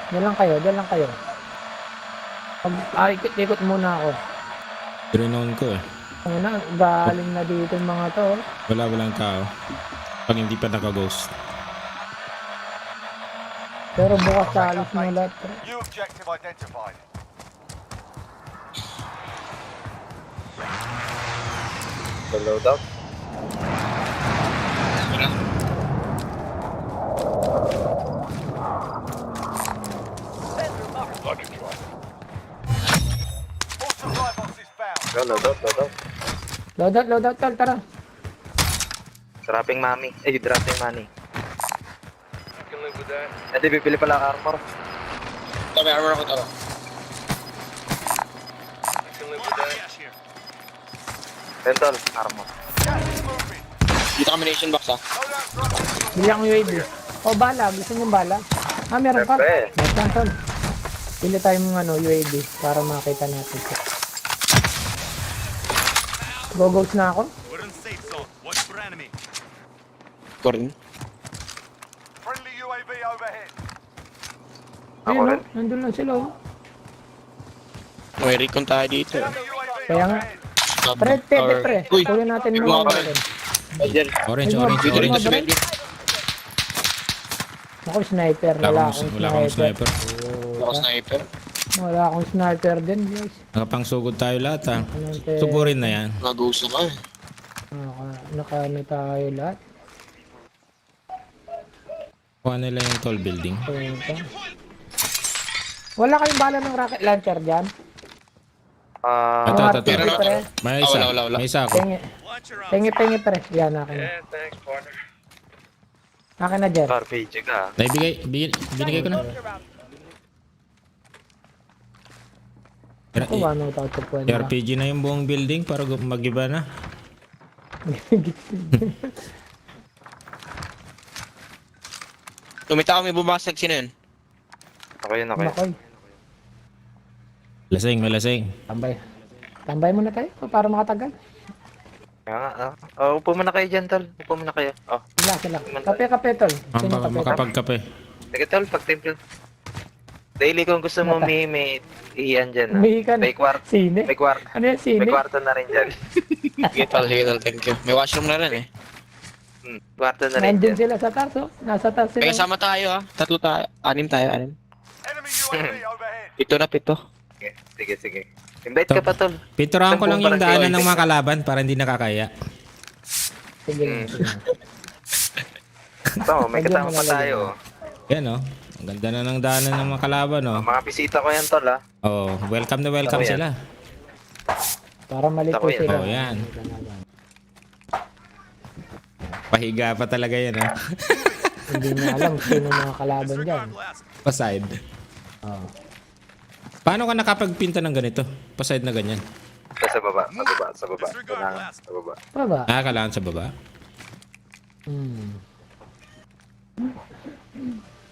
Diyan lang kayo. Ikot muna ako. Drinon ko eh. Ano, galing na dito yung mga to. Walang tao. Pag hindi pa naka-ghost. Pero bukas sa alis mo lahat. New objective identified. Load out. All supply boxes found. Load out. Load out, tol, tara. Dropping money. Hindi, bibili pala ang armor. May armor ako tara. Rental, armor. Gas is moving. Dito combination box ha. Loadout drop. Bili ang UAV. O bala, gusto nyo bala? Meron pa. Siyempre. Basta lang, tol. Bili tayo ng UAV para makita natin. Gogos na ako. We're in safe zone. Watch for enemy. Ko rin. Friendly UAV overhead. Ako Ayun, rin. oh, nandun lang sila. Oh. May recon tayo dito. Enemy UAV Kaya nga. overhead. Pre, tete, pre. Uy! Tuloy natin Yung muna mga baril. natin. Ayan. Orange, Ayun, orange, ayun, orange. ayun. Ako, sniper. Wala akong sniper. Ako sniper. Wala akong sniper din, guys. Nakapangsugod tayo lahat ha. Anong te- Suburin na yan. Nagusto ka eh. Naka tayo lahat. Kuha nila yung tall building. Punta. Wala kayong bala ng rocket launcher dyan? Ito, Mga ito, ito. RPG, pre. May isa. wala. May isa ako. Pengi, pre. Yan, akin na. Akin na, Jer. RPG ka. Binigay ko na. Ako, ano ito ito po na. RPG na yung buong building para mag-iba na. Tumita kami bumasag. Sino yun? Ako yun, ako yun. Makoy. Lasing, may lasing. Tambay. Tambay muna tayo para makatagal. Kaya nga, upo muna kayo dyan, tol. Upo muna kayo. Oh, Sila. Kape, tol. Sino kape? Makapagkape. sige, tol, pag-temple. Daily kung gusto mo may iyan dyan. Umihi ka na. May kwarto. Sine? May kwarto. Ano yan, sine? May kwarto na rin dyan. Sige tol, thank you. May washroom na rin eh. Kwarto na rin Nandun dyan. sila sa taas, oh. Nasa taas May sila. kasama tayo ha. Tatlo tayo. Anim tayo, anim. Enemy UAV overhead. Pito na pito. Sige. Invite ka pa, tol. Piturahan ko lang yung Isang buong daanan barangay. ng mga kalaban para hindi nakakaya. Sige. Ito, may kasama pa tayo. Yan oh. Ang ganda na ng daanan ng mga kalaban oh. Mga bisita ko yan, tol, ha. Oh, welcome na welcome Ako yan. sila. Para malito Ako yan. sila. Oh, yan. Pahiga pa talaga yan oh. Hindi niya alam sino mga kalaban dyan. Paside. Oh. Paano ka nakapagpinta ng ganito? Paside na ganyan. Sa baba. Disregard last. Sa baba. Baba. Kailangan sa baba.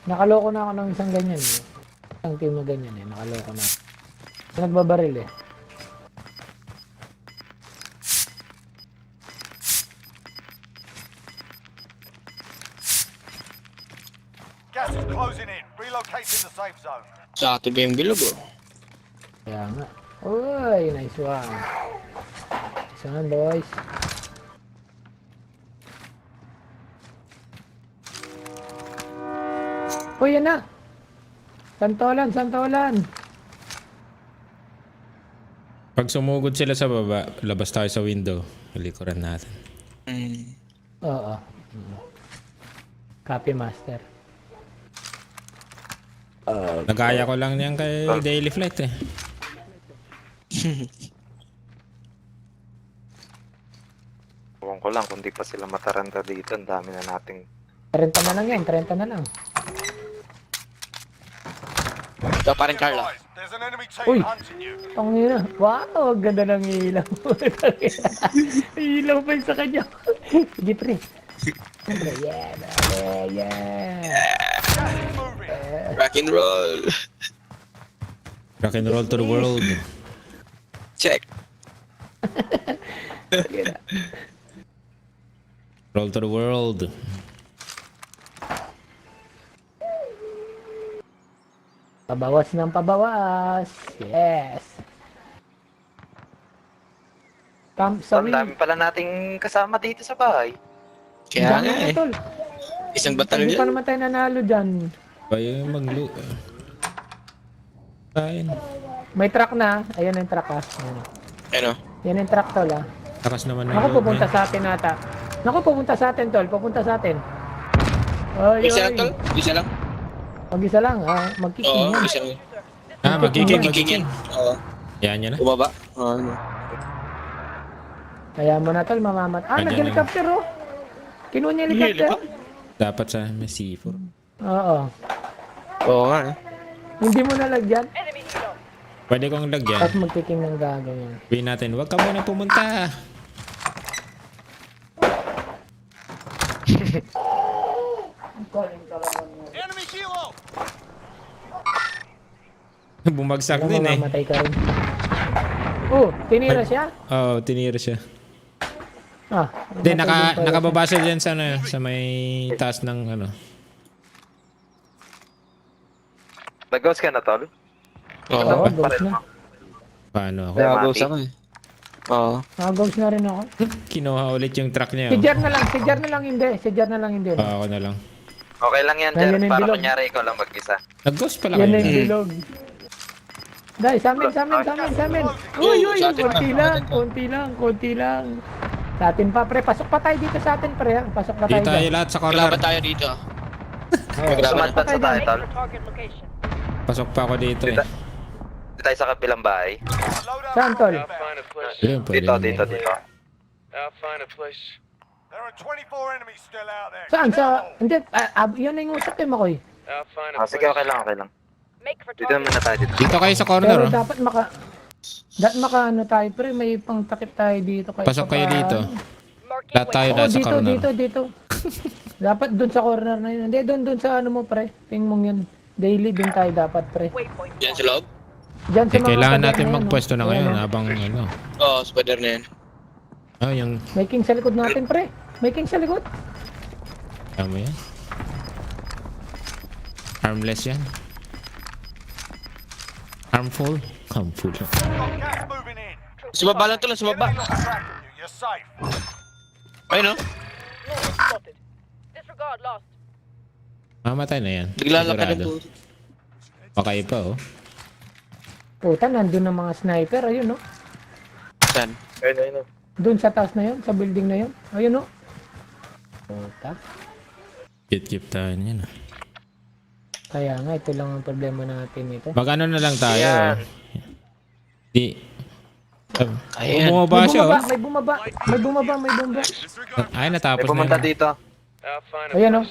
Nakaloko na ako ng isang ganyan. Eh. Isang team na ganyan eh. Nakaloko na. Nagbabaril eh. Gas is closing in. Relocating the safe zone. Sa atin ba yung bilog oh? Kaya nga. Uy, nice one. Nice one, boys. Uy, yan na. Santolan. Pag sumugod sila sa baba, labas tayo sa window. Likuran natin. Oo. Copy master. Nagaya ko lang yan kay Daily Flight eh. Huwag ko lang, kung di pa sila mataranta dito, ang dami na nating... 30 na lang yan. 30 na lang. Ito pa rin Carla. Guys, there's an enemy Uy. team hunting you. Tangina. Wow, ganda ng ilaw. Ilaw pa yung sa kanya. Sige, pre. Pre, yeah. Gas is moving. Rock and roll. Rock and roll to the world. Check. Roll to the world. Pabawas ng pabawas. Yes. Camp sa Ang dami pala nating kasama dito sa bahay. Kaya nga eh. Tol. Isang Hindi pa batalyon. naman tayo nanalo dyan. Kaya maglu... Kain. May truck na. Ayan yung truck ah. Ayan. Ano? Yan yung truck tol ah. Takas naman ng Naku, loob pupunta niya. sa atin ata. Naku, pupunta sa atin tol. Pupunta sa atin. Oy, Isa lang tol? Isa lang? Mag-isa lang ah. Magkiking Oo, yan. isa lang. Magkikig. Oo. Yan yun na. Bumaba. Oo. Kaya mo na tol, mamamat. Ah, Andyan nag-helicopter oh. Kinuha niya helicopter. Dapat sa may C4. Oo. Oo nga eh. Hindi mo nalagyan. Pwede kong lagyan. Tapos magkiking ng gagawin. Sabihin natin, huwag ka muna pumunta. Enemy kilo. Bumagsak Alam mo, din eh. mamatay ka rin. Oh, tinira siya. Oo, tinira siya. Ah, Hindi, namatay din pala nakababa siya dyan sa, ano, sa may taas ng ano. Nag-ghost ka na, tol? siya. Oo, Dapat pa ghost rin na. mo. Paano ako? Nagagos ako eh. Oo. Ghost na rin ako. Kinuha ulit yung truck niya. Si Oh. Jar na lang, si Jar na lang hindi. Si Jar na lang hindi. Ako na lang. Okay lang yan, Ayun Jer. yung Para bilog. kunyari ikaw lang mag-isa. Nag-ghost pala Yan kayo. na yung na. bilog. Dahil, sa amin. Uy, uy, Sa atin konti lang. Sa atin pa, pre. Pasok pa tayo dito sa atin, pre. Pasok pa tayo Dito tayo dyan. lahat sa corner. Kalaban tayo dito. Sumadpan sa tayo, tol. Pasok pa ako dito eh. Dito tayo sa kabilang bahay. Loadout Saan, tol? Yun, pwede Dito, naman. dito, dito. There are 24 enemies still out there. Saan? Hindi, yun na yung usap eh, Makoy. Sige, okay lang, okay lang. Dito naman na tayo dito. Dito kayo sa corner. Pero Oh. dapat ano tayo, pre. May pangtakip tayo dito. Kahit Pasok kayo pa dito. paano. Lahat tayo Oo, lahat sa dito, corner. dito. Dapat dun sa corner na yun. Hindi, dun sa ano mo, pre. Ping mong yun. Daily din tayo dapat, pre. Yan sa loob. Diyan sa Eh, kailangan pader natin na yun, magpwesto na no? ngayon Ayan, no? habang ano. Oo, spider na yan. Oh, yung May king sa likod natin, pre. May king sa likod. tama yan. Harmless yan. Harmful? Harmful. Got gas moving in. Sumaba lang tol, sumaba. Enemy not tracking you. You're safe. Ayun oh. Mamatay na yan. Naglalakad ng Sigurado. puso. Okay pa oh. Puta, nandun ang mga sniper. Ayun, no? Saan? Ayun. Dun sa taas na yun, sa building na yun. Ayun, no? Puta. Keep tayo niyan. Kaya nga, ito lang ang problema natin ito. Mag-ano na lang tayo. Yan. Oh. Di. Ayan. Bumaba siya oh. May bumaba. Ay, May natapos pumunta na yun. dito. Ayun, no?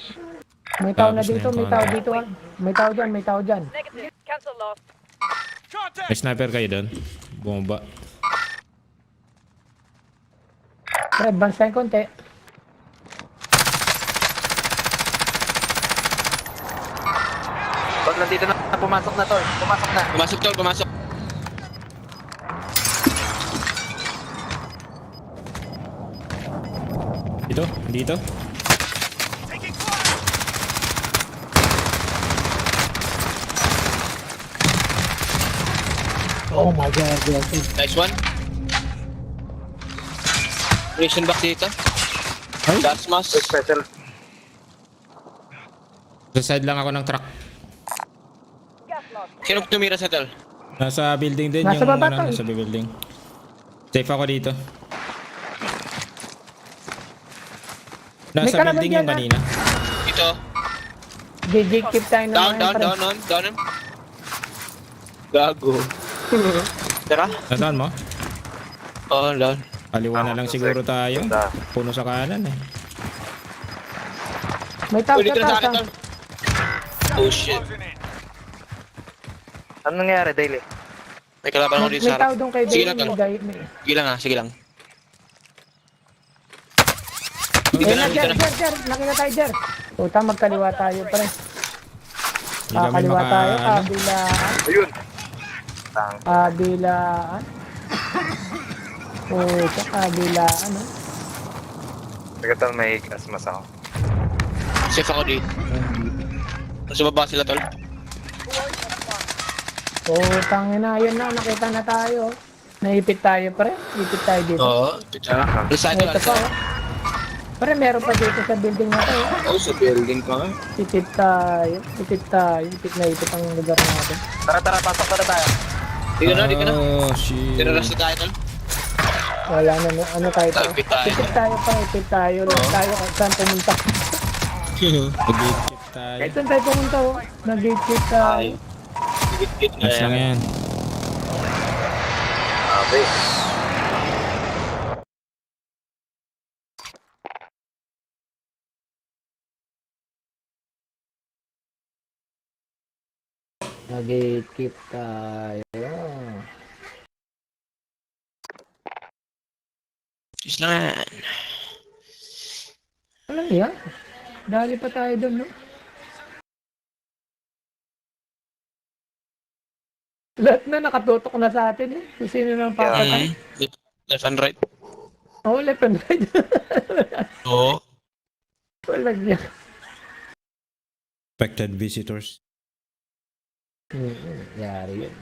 May tao na Tapos na dito, yung may tao corner. dito. Ah. May tao dyan. May sniper kayo doon. Bumaba. Pre, advance tayo konti. Tol, nandito na. Pumasok na, tol. Pumasok na. Pumasok tol, pumasok. Dito? Dito? Oh my God, Nice one. Ration box dito. Ay? Gas mask. Special. Sa side lang ako ng truck. Sino tumira sa tol? Nasa building din Nasa yung baba ano, to. nasa building. Safe ako dito. May Nasa kalaban building dyan, yung ah. kanina. Dito. GG, keep tayo na Down, ngayon, down, pre. down, down, down. Gago. Tara. Nasaan mo? Oo, down. Kaliwa na lang siguro tayo. Ganda. Puno sa kanan eh. May tao Pwede sa ka na sa taas. akin ah. tol. Oh shit. Closing in. Ano nangyari, Daily? May kalaban ako dito May sa tao harap. doon kay Sige Dave. lang, tol. Sige lang ha, sige lang. Dito na, dito na. Jer. Nakita tayo, Jer. Puta, magkaliwa tayo, pre. Hindi kami Kaliwa tayo, ano. kabilaan. Ayun. Kabilaan. Puta, kabilaan, no? Teka, tol, may asmas ako. Safe ako dito. Nasa baba sila tol. Putang ina, yun na, nakita na tayo. Naipit tayo, pre. Ipit tayo dito. Oo. Resign tol. Ito pa, oh. Pre, meron pa dito sa building na to. Oh, sa building pa. Ipit tayo. Ipit na ipit ang lugar natin. Tara, pasok na tayo. Dito na, dito na. Oh, shit. Tinaras na tayo tol. Wala na, ano tayo to? Ipit tayo. Ipit tayo. Lahat tayo kung saan pumunta. Nag-gatekeep tayo. Kahit saan tayo pumunta, oh. Nag-gatekeep tayo. Git-git na Nice lang yan. yan. Okay. Nag-gatekeep tayo. Just lang yan. Alam yan? Dali pa tayo doon, no? Lahat na nakatutok na sa atin, eh. Kung sino nang papatay. Left and right. Oh, left and right. Oo. Wala niya. Expected visitors. Yari yun.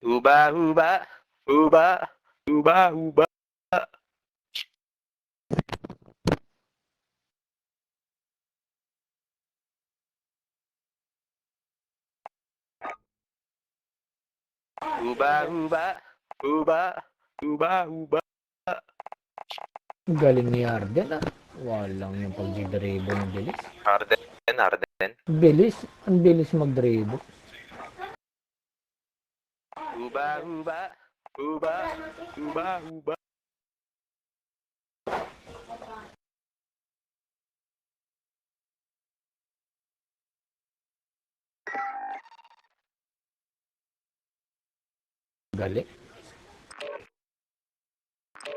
Huba, huba, huba, huba, huba. Huba, huba, huba, huba, huba. Ang galing ni Arden ah. Walang yung pag-dribble ng bilis. Arden, Arden. Bilis. Ang bilis mag-dribble. Huba, huba, huba, huba, huba. Galing.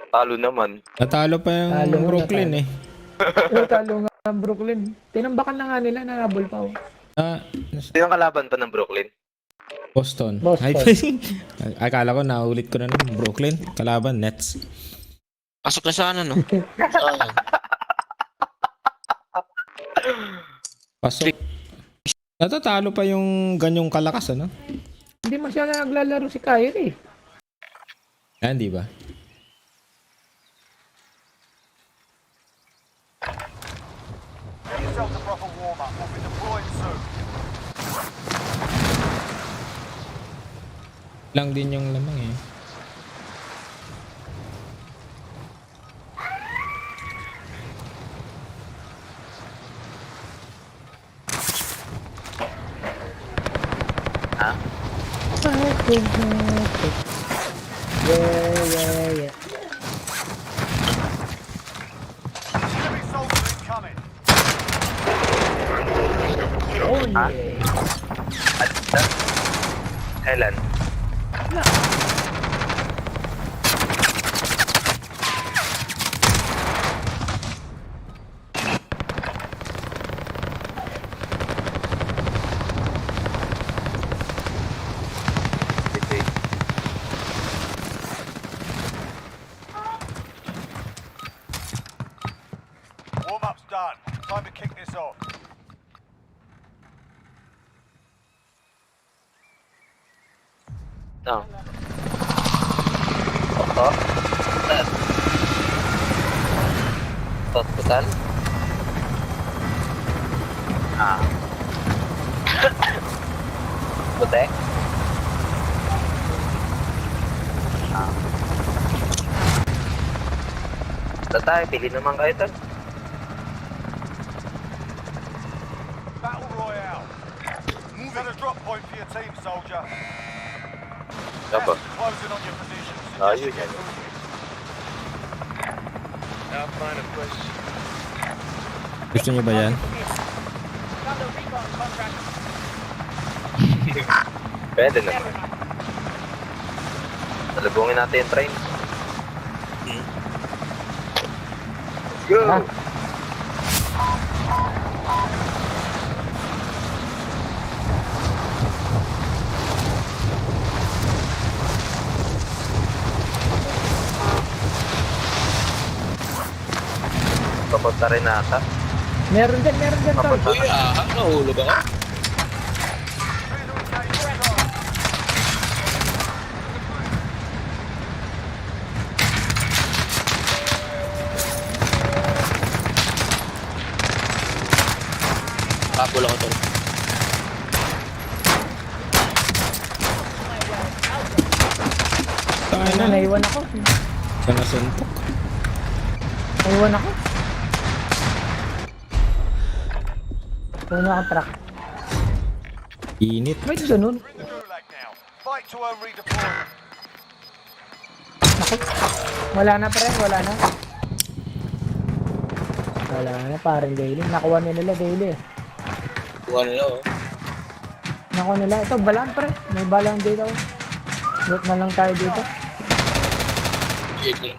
Talo naman. Natalo pa yung Talo nga, Brooklyn natalo. eh. Talo nga ang Brooklyn. Tinambakan na nga nila, nanabol pa. Oh. Ah, Sino ang kalaban pa ng Brooklyn? Boston. Boston. Ay, akala ko naulit ko na ng Brooklyn. Kalaban, Nets. Pasok na sana, no? Sayang. Pasok. Natatalo pa yung ganyong kalakas, ano? Hindi masyado naglalaro si Kyrie. Ah, hindi ba? Get yourself a proper warm-up. We'll be deploying soon. Lang din yung lamang eh. Yeah. Enemy soldiers incoming. Oh yeah. Kailan? Warm-up's done. Time to kick this off. No. Oo. Hospital? Ah. Putek? Ah. Tatay, pili naman kayo to. Battle Royale. Set a drop point for your team, soldier. Aba. Gas is closing on your position. Ayun Suggest you get yan. moving. Gusto niyo ba yan? Pwede naman. Salubungin natin yung train. Let's go! Ah. Papunta rin ata. Meron din tol. Papunta Uy, nahulog ako. Kapul ako, tol. Tayo Ano, na. naiwan ako. Sa nasuntok. Naiwan ako. Una akong truck. Init. May sunod. We're in the gulag now. Fight to earn redeployment. Naku. Wala na pre, wala na. Wala na, parang daily. Nakuha nila daily eh. Kuha nila, oh. Nakuha nila. Ito, balang pre. May balang dito. Loot na lang tayo dito. Sige.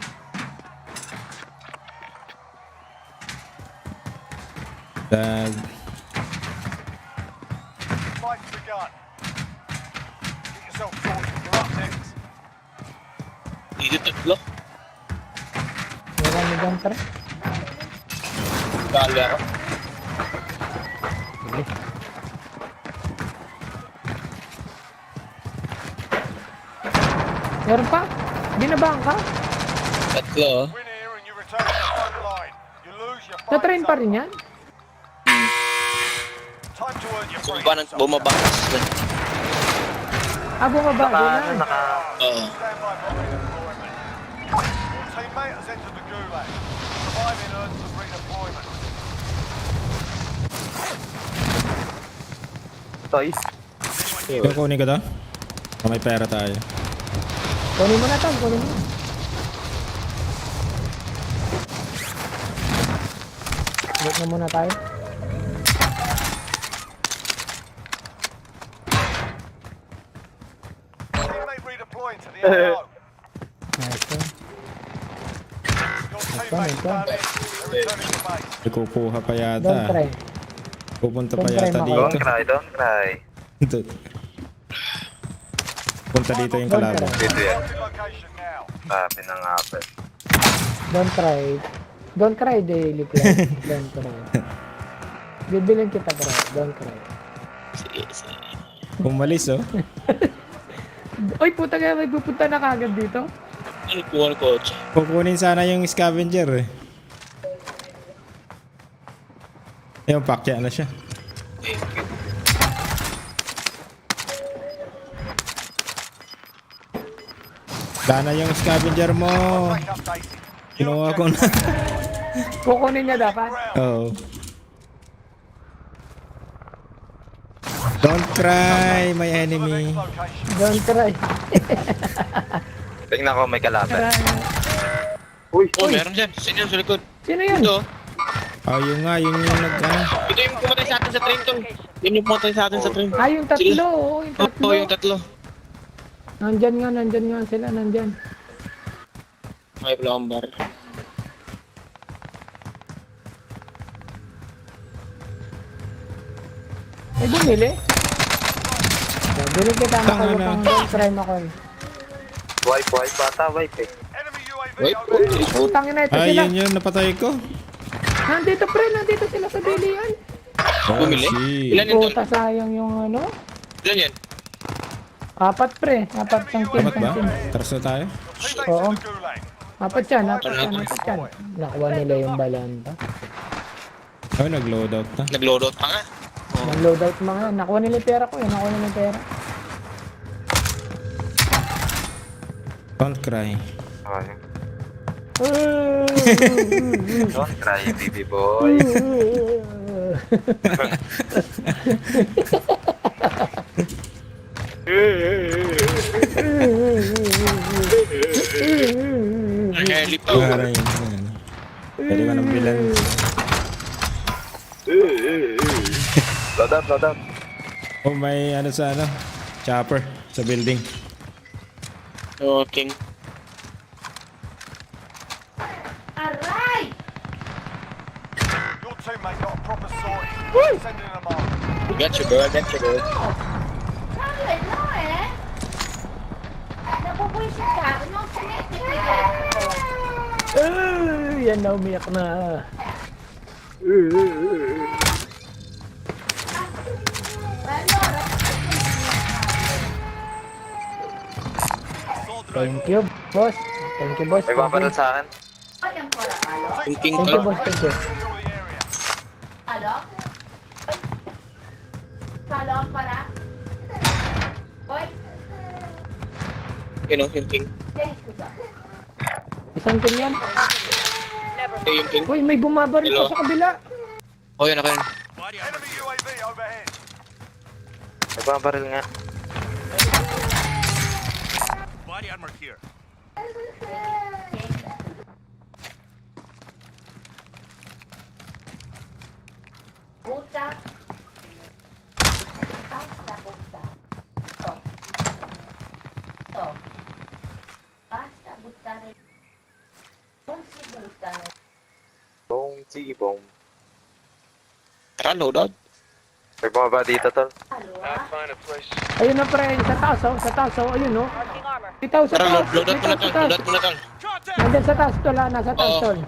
Tag. Get yourself sorted. You're up next. Dito tatlo. Meron mo dyan, pre. Dali ako. Sige. Meron pa? Binabahan ka? Tatlo. Win here and you return to the front line. You lose, you fight. Na-train pa rin yan? Time to earn your freedom. Bumabakas na. Ah, bumaba. Yan na. Oo. Stand by for redeployment. Your teammate has entered the gulag. Surviving earns some redeployment. Toys. Kukunin ko to. O may pera tayo. Kunin mo na to, kunin mo. Wait na muna tayo. Teammate redeploying to the AO. Nice one. Your teammate's down in. They're returning to base. May kukuha pa Don't yata. try. Pupunta pa Don't try, yata Mako. dito. Don't cry, don't cry. Punta dito yung Don't kalaban. try. Dito yan. Marking location now. Sabi ng apple. Don't try. Don't cry, daily play. Don't cry. Bibilin kita, bro. Don't cry. Sige, sige. Umalis oh. Oy, puta ka, may pupunta na kagad dito. Ano po ang kotse? Kukunin sana yung scavenger eh. Yung pakya na siya. Sana yung scavenger mo. Take updated. Kinuha ko na. Kukunin niya dapat. Oo. Don't cry, my enemy. Location. Don't cry. Tingnan ko may kalaban. Oh, meron dyan. Sino yun sa likod? Sino yun? Ito. Ayun nga, yun yung Ito yung pumatay sa atin sa train, tol. Yun yung pumatay sa atin sa train. Ah, yung tatlo. Oo, yung tatlo. Oo, yung tatlo. Nandyan nga sila, nandyan. May plumber. Eh, bumili. Bili kita Tanga makayo na. pang don't cry mo kon. Wipe bata, wipe eh. Enemy UAV Wait, overhead. Putang ina ito sila. Ayun yun, napatay ko. Nandito pre, nandito sila sa bilian. Oh, Bumili? shit. Ilan yun, tol? Puta sayang yung ano. Ilan yan? Apat pre, apat sang team. Dapat ba? Tras na tayo? Teammates Oo. in the gulag. Apat yan. Nakuha nila yung balanta. Oh, nag-loadout na. Nag-loadout pa nga. Nag-loadout mga yan. Nakuha nila yung pera ko eh. Nakuha nila yung pera. Don't cry. Okay. Don't cry, baby boy. Heli pa. Para yun. Pwede ko nang bilan. Load up. Oh, may ano sa ano? Chopper sa building. Okay. Aray! Your teammate got a proper sorting. Sending them on. Got you, bro. Got you, bro. Sabi no eh. Nabubuisit ka. Ano ang sinitigilan? Yan na, umiyak na. Thank you, boss. Thank you, boss. May papanood sa akin. Ay, ang pala. Alo? Thinking Thank you, tol. boss. Thank you. Secure the area. Alo? Alo ang pala? Oy, Yun o, yung king. thank you ba? Isang team yan. Ito yung king. Uy, may bumabaril Hello? pa sa kabila. Oh, yun ako yun. Enemy UAV overhead. Nagbabaril nga. Body armor here. Buta. Basta buta. To. To. Basta buta rin. Kung si buta rin. Boom, sige, boom. Tara, loadout. May bumaba dito, tol. Ayun na pre, sa taas oh, ayun oh. Bitaw sa Tara, taas, load out mo na bitaw tol. sa taas. Load out mo na tol. Nandyan sa taas tol, nasa taas Oo. tol.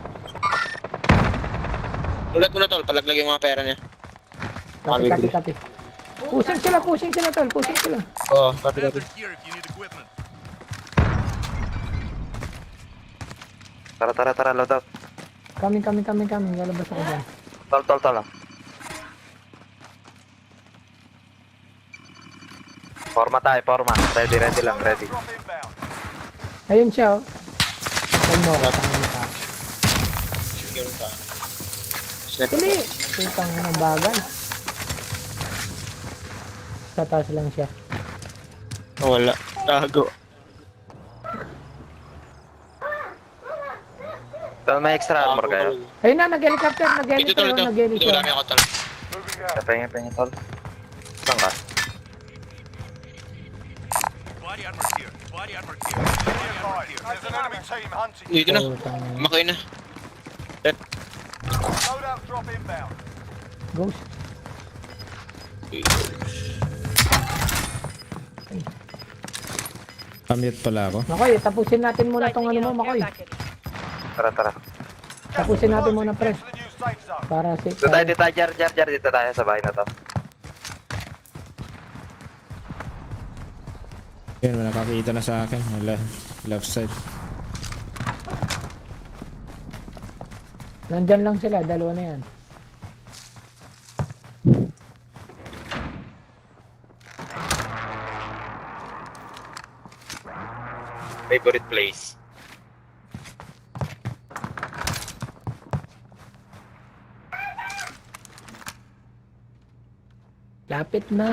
Load out mo na tol. Palaglag yung mga pera niya. Copy. Pushing sila tol, pushing sila. Oo, copy. Here if you need equipment. Tara, load out. Coming, lalabas ako dyan. Tol. Forma. Ready lang. Drop inbound. Ayun siya oh. Huwag mo, tangin ka. Dali! Putang ng bagal. Sa taas lang siya. Wala. Tago. Tol, may extra armor kayo. Ayun na, nag-helicopter, Ito tol, ito. Ito wala ako tol. Moving out. Pengen, tol. Saan ka? Body armor here. Body armor here. Be advised, there's an enemy team hunting you. Dito na. Makay na. Loadout drop inbound. Ghost. Kamute pala ako. Makoy, tapusin natin muna tong ano mo, Makoy. Tara. Tapusin natin muna, pre. Get to the new safe zone. Para si... Dito tayo, Jar. Dito tayo sa bahay na to. Yun, nakakita na sa akin. Wala. Left side. Nandyan lang sila, dalawa na yan. Favorite place. Lapit na!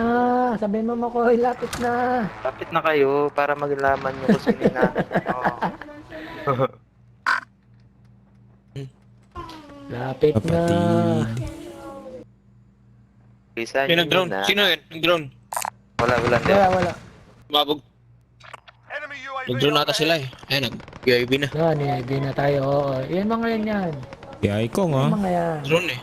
Sabihin mo, Makoy, lapit na! Lapit na kayo para maglaman nyo kung sino na. Lapit na! Kapatid. Isa Yung nag-drone. Sino yun? Nag-drone. Wala. Wala. Mabog. Enemy UAV Nag-drone nata overhead. sila eh. Ayun, nag-UAV na. Yan, hindi na tayo. Oo, yan mga yan. Yay ko nga. Yan mga yan. Drone eh.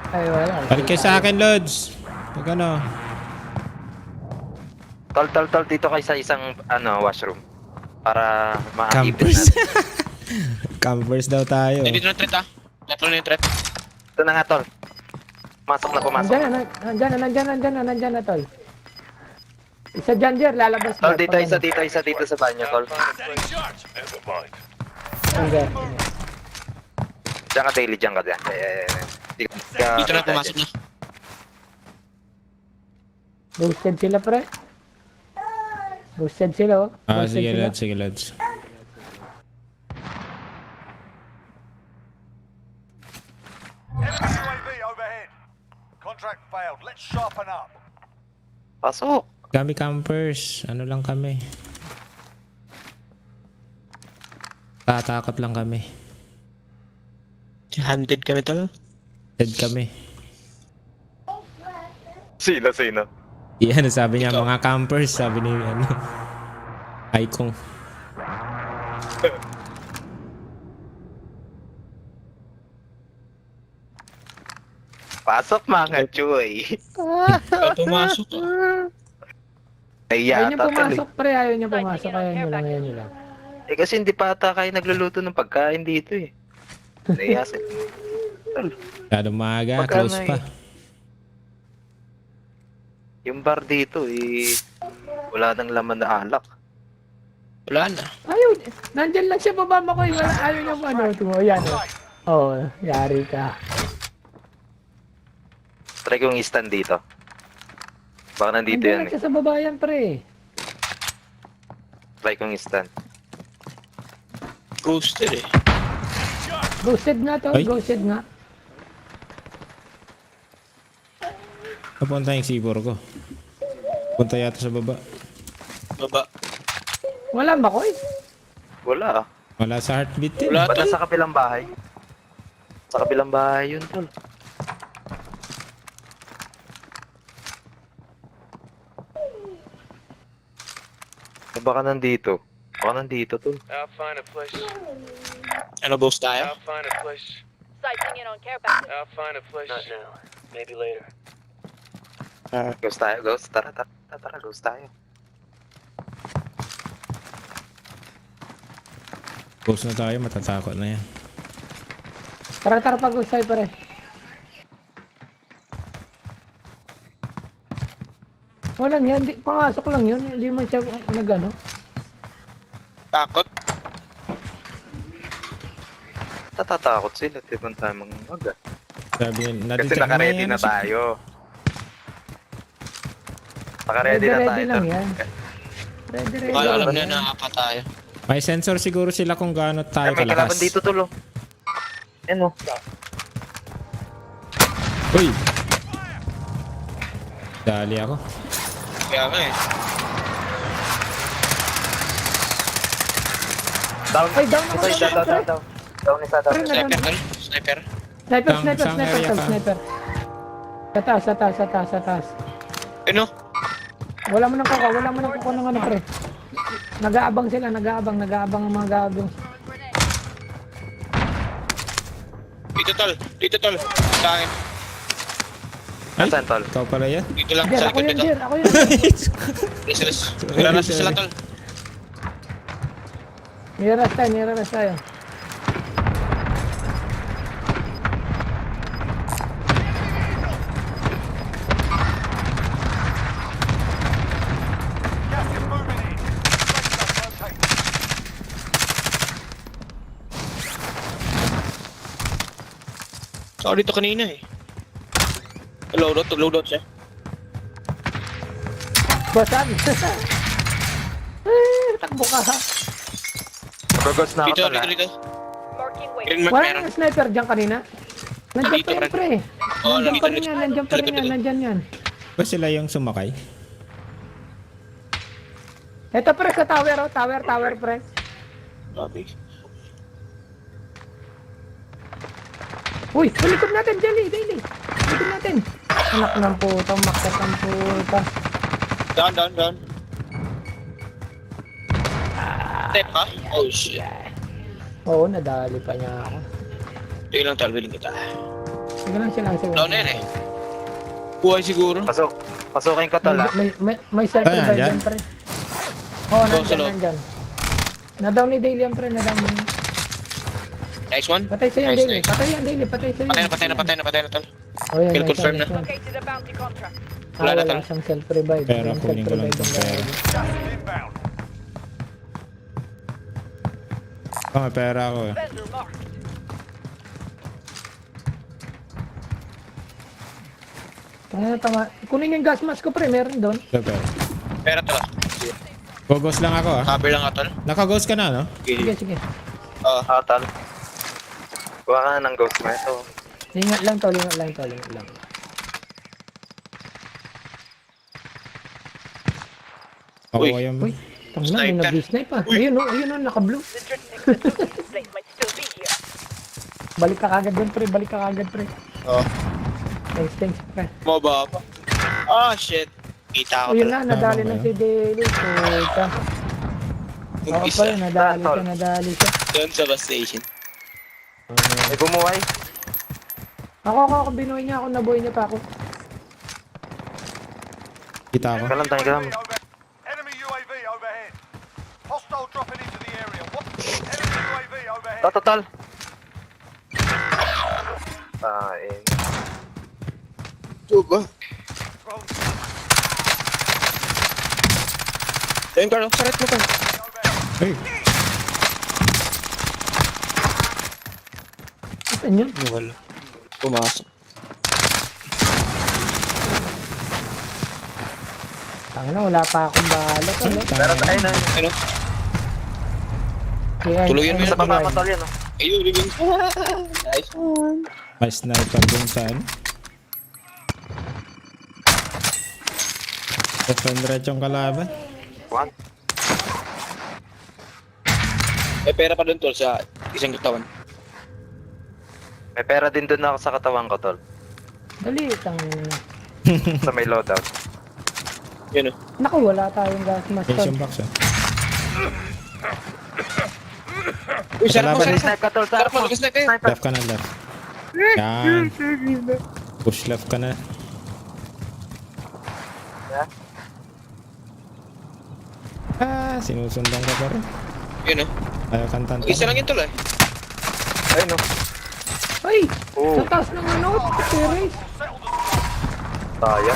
Ay, wala. Balik kayo sa akin, Lods. Pag ano. Tol, dito kayo sa isang washroom. Para ma-activate Campers. natin. Campers daw tayo. Eh, dito na threat ah. Tatlo na yung threat. Ito na nga, Tol. Pumasok. Nandyan na, tol. Isa dyan, Jer, lalabas Tol, na. dito, isa dito sa banyo, Tol. Setting charge. Never mind. Nandyan. Diyan ka, Daily, diyan ka dyan. Dito na pumasok na. Ghosted sila, pre. Ghosted sila, oh. Ghosted Sige, sila. Lods. Sige, Lods. Enemy UAV overhead. Contract failed. Let's sharpen up. Pasok. Kami campers. Ano lang kami. Tatakot lang kami. Hunted kami tol. Dead kami. Sino? Yan, sabi niya mga campers. Sabi ni Icon. Pasok, mga chuy. Pumasok ah. Ayaw niyo Naiya, Tol. pumasok, pre. Ayaw niyo pumasok. Ayaw niyo lang. Eh, kasi hindi pa ata kayo nagluluto ng pagkain dito eh. Naiya sila. Tol, Masyadong maaga. Magkano Close pa. yung bar dito eh, wala nang laman na alak. Wala na. Ayaw. Nandyan lang siya, baba, Makoy. Ayaw niyo ano. Yan, oh. Oh, yari ka. Try kong stand dito. Baka nandito Nandyan yan lang eh. siya sa baba yan, pre. Try kong stand. Ghosted eh. Ghosted nga, to. Ay. Ghosted nga. Napunta yung C4 ko. Punta yata sa baba. Baba. Wala, Makoy. Wala ah. Wala sa heartbeat din. Wala Ba't tol. nasa kabilang bahay? Sa kabilang bahay yun, Tol. Eh, baka nandito. Baka nandito, Tol. I'll find a place. Ano boss tayo? I'll find a place. Sighting in on care package. I'll find a place. Not now. Maybe later. Ghost tayo, ghost. Tara, ghost tayo. Close na tayo, matatakot na yan. Tara, pag-usay pare. Walang yan, pangasok lang yun. Hindi man siya nagano. Takot. Natatakot sila. Di ba tayo mga Sabi niya, Kasi nadetect naka-ready yan na siya. tayo. Naka-ready na tayo. Ready lang yan. Ready Baka alam lang. niya na apa tayo. May sensor siguro sila kung gaano tayo Ay, may kalaban kalakas. dito, tulo. Ano? Uy! Dali ako. Kaya nga eh. Down. Ay, down ako, Isa, down, pre. down. Down isa, down. Pre, na down. Sniper tol. Sniper. Sniper, Sang- sniper, sang sniper, area tol, ka. sniper. Sa taas. Ano? Wala mo nang kukuha ng ano, pre. Nag-aabang sila, nag-aabang ang mga gagawin. Dito tol. Sa akin. Ay, Nasaan, tol? ikaw pala yan? Dito lang. Jer, Sa ako likod yan, dito. Jer, ako yan. Restless. Relax sila tol. Niraras tayo. Gas is moving in. Safe zone located. Ako dito kanina eh. Loadout siya. Basan. Takbo ka ha. Ghost na ako, Dito, tol. dito. Green mark Wala meron. nang sniper dyan kanina. Nandiyan Dito, pa yan, Red. pre. Oo, Nandiyan pa rin dito, yan, dito. nandyan yan. Ba sila yung sumakay? Ito pre, sa tower, oh. Tower, pre. Grabe. Uy, likod natin, Daily. Likod natin. Anak ng puta, maksak ng puta. Down. Step ha? Oh shit. Oo, nadali pa niya ako. Tingin lang tol, willing kita. Sige lang sila. Down na yan eh. Buhay siguro. Pasukin ko, tol, ha? May self-revive Ayan, yan, pre. Oo, Go, sa loob. nandyan. Na-down ni Daily yan, pre. Na-down mo. Nice one. Patay sa'yo, Nice, Daily. nice. Patay yan, Daily. Patay sa'yo. Patay na tol. Oh, yan, Kill nice confirm one, na. nice one. Wala na, Wala tol. siyang self-revive. Pera, Walang kunin ko lang self-revive itong ang pera. gagawin. Gas is inbound. Oh, may pera ako eh. Tama. Kunin yung gas mask ko, pre. Meron doon. Ito, pera. Pera tol. Gogos lang ako ah. Cover lang ka tol. Naka-ghost ka na, no? Sige, sige. Ah, tol. Kuha ka na ng ghost mo ito. Lingat lang to. Ako Uy. yung... Uy, tangina, may Sniper. nag-snipe pa. Ayun o, naka-blue. Balik ka kagad dun, pre. Oh. Thanks, pre. Mababa. Ah shit. Kita ko O yun tol. na, nadali Tama na ba si Deli. Puta. Oo Mag-isa. pala, nadali siya. Doon sa bus station. May bumuhay. Ako, binuhay niya ako, nabuhay niya pa ako. Kita ako. Kalam tayo, kalam. Enemy UAV overhead. Hostile dropping into the area. Enemy UAV overhead. Total. Eh. Tuba. Ayun Carl, saret mo ka. Hey! Saan yun? Wala. Pumasok. Tangina, wala pa akong bala. Pero tayo na. Ano? Tuluyan mo yun Sa baba ko, tol, yan, oh. Ayun, living. Nice one. May sniper dun sa ano. Diretsyong kalaban. One. May pera pa dun tol sa isang katawan. May pera din doon ako sa katawan ko, tol. Dali, tangina. Sa may loadout. Yun o. Naku, wala tayong gas mask. Mission box ah. Uy, sarap mo, Kalaban. sarap mo. Snipe ka, tol. Sarap mo, nag-snipe kayo. Sniper. Left ka na, left. Yan. Push left ka na. Sinusundan ka pa rin. Yun oh. Ayaw kantan. Isa lang yun tol eh. Ay, no. Ay! Oh, Sa taas ng ano? Terrace. taya.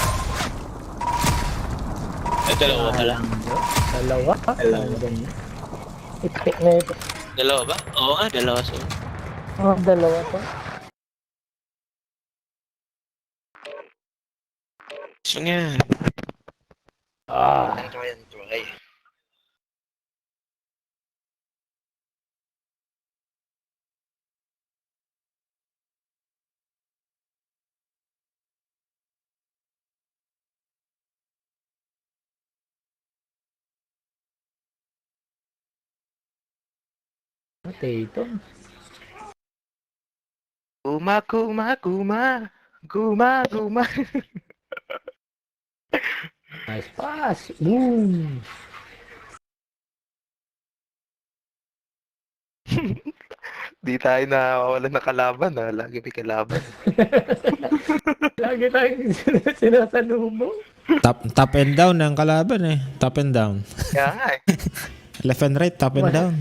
Ay, dalawa pala. Dalawa? Ganyan. Itik na ito. Dalawa ba? Oo nga, dalawa so. Oh, dalawa to. So nga. Try. Potato. Guma. Nice pass. Boom. Di tayo nawawala ng kalaban, ha? Lagi may kalaban. Lagi tayong sinasalubong. Top and down ang kalaban eh. Top and down. Kaya nga eh. Left and right, top and down.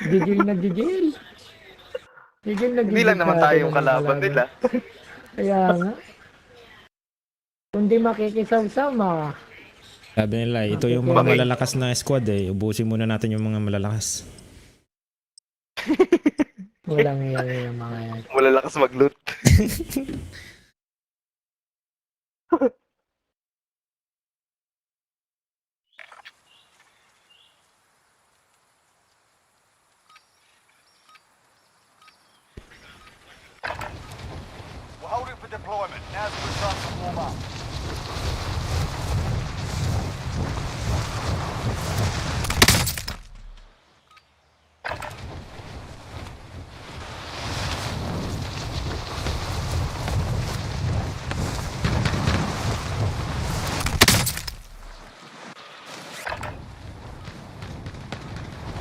Gigil na gigil. Gigil na gigil. Hindi lang naman tayo tayo yung ng kalaban nila. Kaya nga. Kung di makikisaw-saw, Sabi nila, ito yung mga malalakas na squad eh. Ubusin muna natin yung mga malalakas. walang yan yung mga yan. Malalakas mag-loot. We're holding for deployment. Now's a good time to warm up.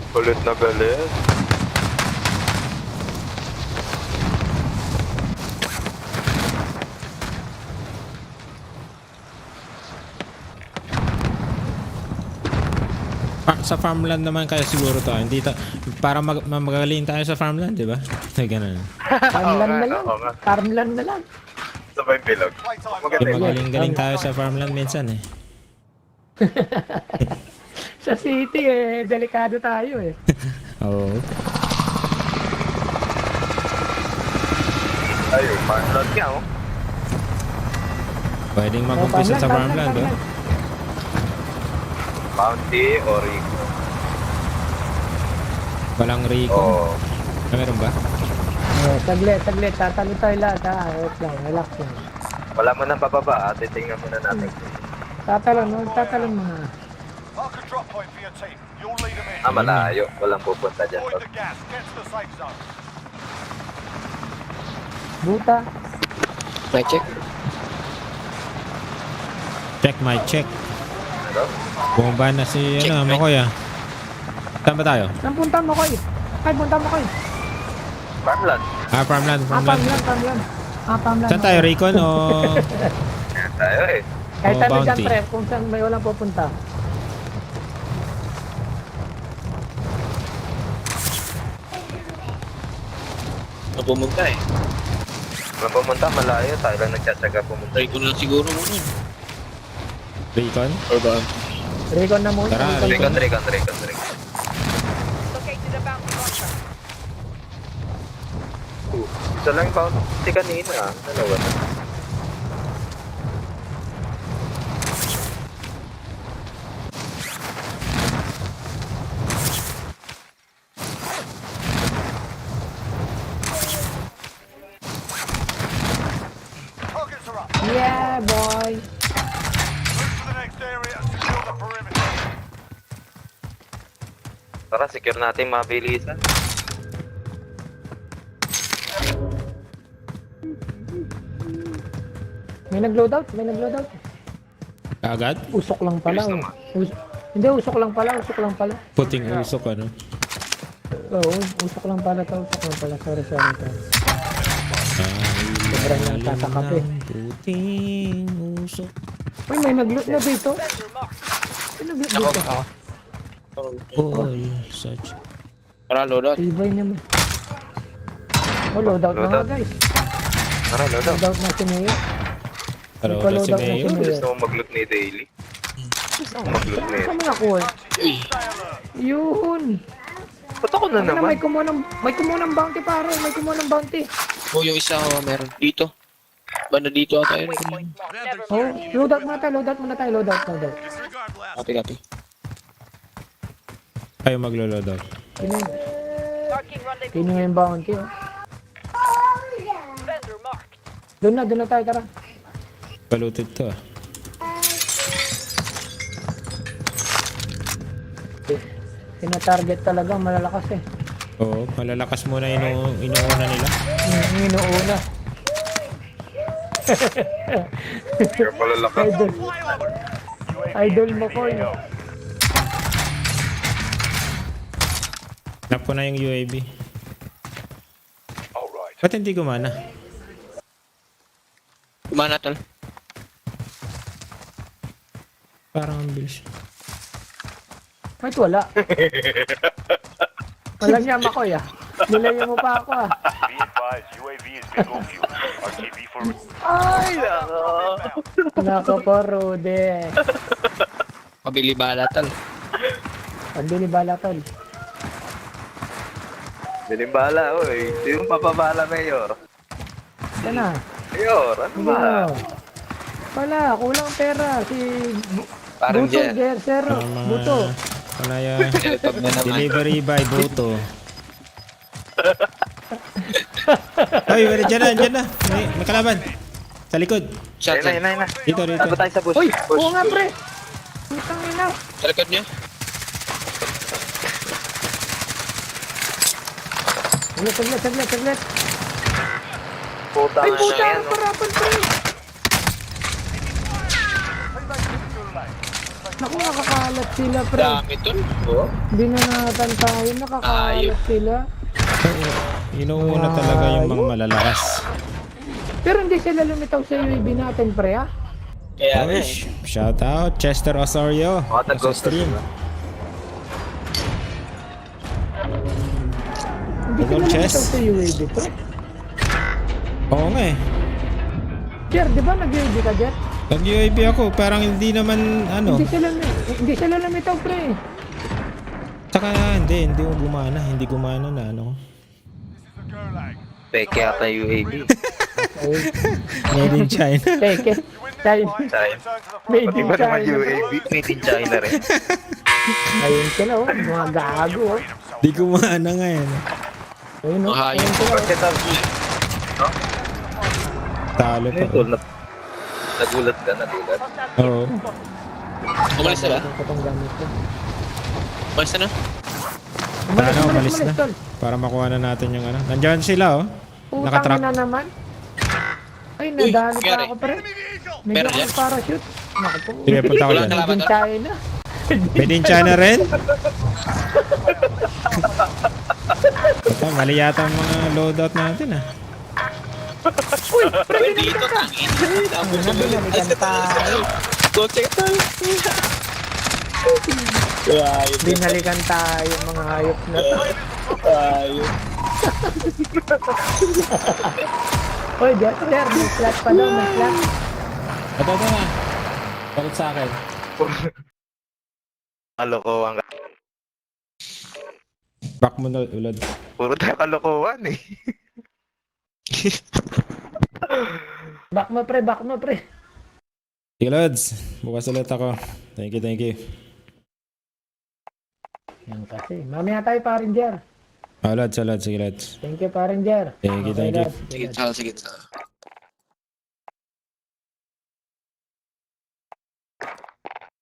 Kulit na galit. Sa farmland naman kaya siguro to. Hindi para magaling tayo sa farmland, di ba? Ganun. Farmland na lang. Oo nga. Farmland na lang. Sabay bilog. Playtime. Maganda. Magaling-galing tayo sa farmland minsan eh. Sa city delikado tayo eh. Oo. Ayun, farmland nga oh. Pwedeng mag-umpisa sa farmland, oh. Bounty or Rico. Walang Rico. Oh. Meron ba? Saglit. Tatalo tayo lahat ha. Wait lang, relax lang. Wala mo nang bababa, titingnan muna natin. Tatalon mga. Mark a drop point for your team. You'll lead them in. Malayo. Walang pupunta dyan. Avoid the gas. Get to the safe zone. Buta. May check. Check my check. Ano? Bumaba na si Check, Makoy ah. Saan ba tayo? Saan punta mo koy? Ay, punta mo koy. Farmland. Farmland. Farmland. Saan tayo, Recon o Yan tayo eh. Kahit Oh, ano dyan, bounty. pre, kung saan may walang pupunta. Pumunta eh. Walang pumunta, malayo. Tayo lang nagtsatsaga pumunta. Try ko lang siguro muna. Recon? Or ba? Recon na muna. Tara, Recon. Recon. Located a bounty launcher. Isa lang yung bounty kanina ah. Dalawa na. Targets are up. Yeah, boy. Move to the next area and secure the perimeter. Tara, secure natin mabilisan. May nag-loadout. Agad? Usok lang pala. Bilis oh. naman. Hindi, usok lang pala. Puting usok ano? Oo, usok lang pala to. Sorry. Sobrang nasa sa kape. Puting usok. Uy, may nag-loot na dito. May nag-loot Ako, dito. ako. Oh, such. Para loadout. Tibay naman. Oh, loadout na nga Loadout. guys. Tara, load out. Loadout na si Mayor. Pero May wala si pa-loadout na si Mayor. Mayor. Gusto mo mag-loot ni Daily? Gusto mo mag-loot ni Saan mo nakuha? Uy, Yun. Ba't ako na Ano, naman? may kumuha ng bounty pare. May kumuha ng bounty. oh, yung isa ko meron. Dito. Banda dito ata yun. Oh, loadout muna tayo. Loadout. Disregard last. Copy, copy. Ayaw maglo-load out. Kino yung bounty oh. Doon na tayo, tara. Paluted to ah. Tina-target talaga, malalakas eh. Oo, malalakas muna inuuna nila. Inuuna. Kaya pala lakas. Idol. Idol mo ko yun. Hanap ko na yung UAV. Alright. Ba't hindi gumana? Kumana tol. Parang ang bilis. Wait, wala. Walang niya makoy ah. Nilayo mo pa ako ah. Be advised, UAV is bingo fuel. RTV for Ay, nako. Nako po, Rude. Pabili bala tol. Pagdili bala tol. Binimbala, oy. Sino papabala, Mayor? Yan na. Mayor, ano Hindi ba? na. Wala, kulang pera. Si Parang Buto, dyan. Gersero. Buto. Panaya. Pag na naman. Delivery by Boto. Ay, wala dyan na. May kalaban. Sa likod. Shot Ayun na. Dito. Tago tayo sa bush. Uy, Bush. oo nga pre. Putang ina. Sa likod niya. Saglit. Puta Ay, nga puta, yan, ang no? parapan pre. Naku, nakakalat sila pre. Dami tol. Oh. Binanatan tayo, nakakalat sila. Inuuna talaga yung mga malalakas. Pero hindi sila lumitaw sa UAV natin pre ah. Kaya nga eh. Oish, shout out Chester Osorio. Mga Sa stream. Hindi sila Double chest. lumitaw sa UAV pre. Oo nga eh. Jer, di ba nag-UAV ka Jer? Nag-UAV ako, parang hindi naman ano. Hindi sila lumitaw pre. Saka hindi gumana. Hindi gumana na ano. Peke yata UAV. Made in China. Teke. China. Tayo. Made Pati in ba naman China. UAV? Made in China rin. Ayun sila oh. Mga gago oh. Di gumana nga yan. Ayun oh. Mahayop. Ayun sila oh. Bakit ang... Talo pa. Ito, nagulat ka, nagulat. Oo. Umalis na ba? Ito itong gamit ko. Umalis na na? Umalis na. tol. Para makuha na natin yung ano. Nandiyan sila oh. Putang Nakatrack. na naman. Ay, nadali pa nangyari? ako pre. May Meron akong yan? parachute. Naku po. Sige, punta ko Wala dyan. na. Made in China. Made in China rin? Ito, mali yata ang mga loadout natin ah. Uy, dito tangin. Dami Ano na binalikan tayo. Kotse ka tol. Ayos. Binalikan tayo mga hayop na to. Ayos. Oy, Jer, may flat pa daw, may flat. Ito na. Bakit sa akin? Kalokohan ka. Back mo na ulad. Puro tayo kalokohan eh. Back mo pre. Sige Lods, bukas ulit ako. Thank you. Yan kasi. Mamaya tayo parin, Jer. Lods. Sige Lods. Thank you parin, Jer. Thank you. Lods. Sige, sige.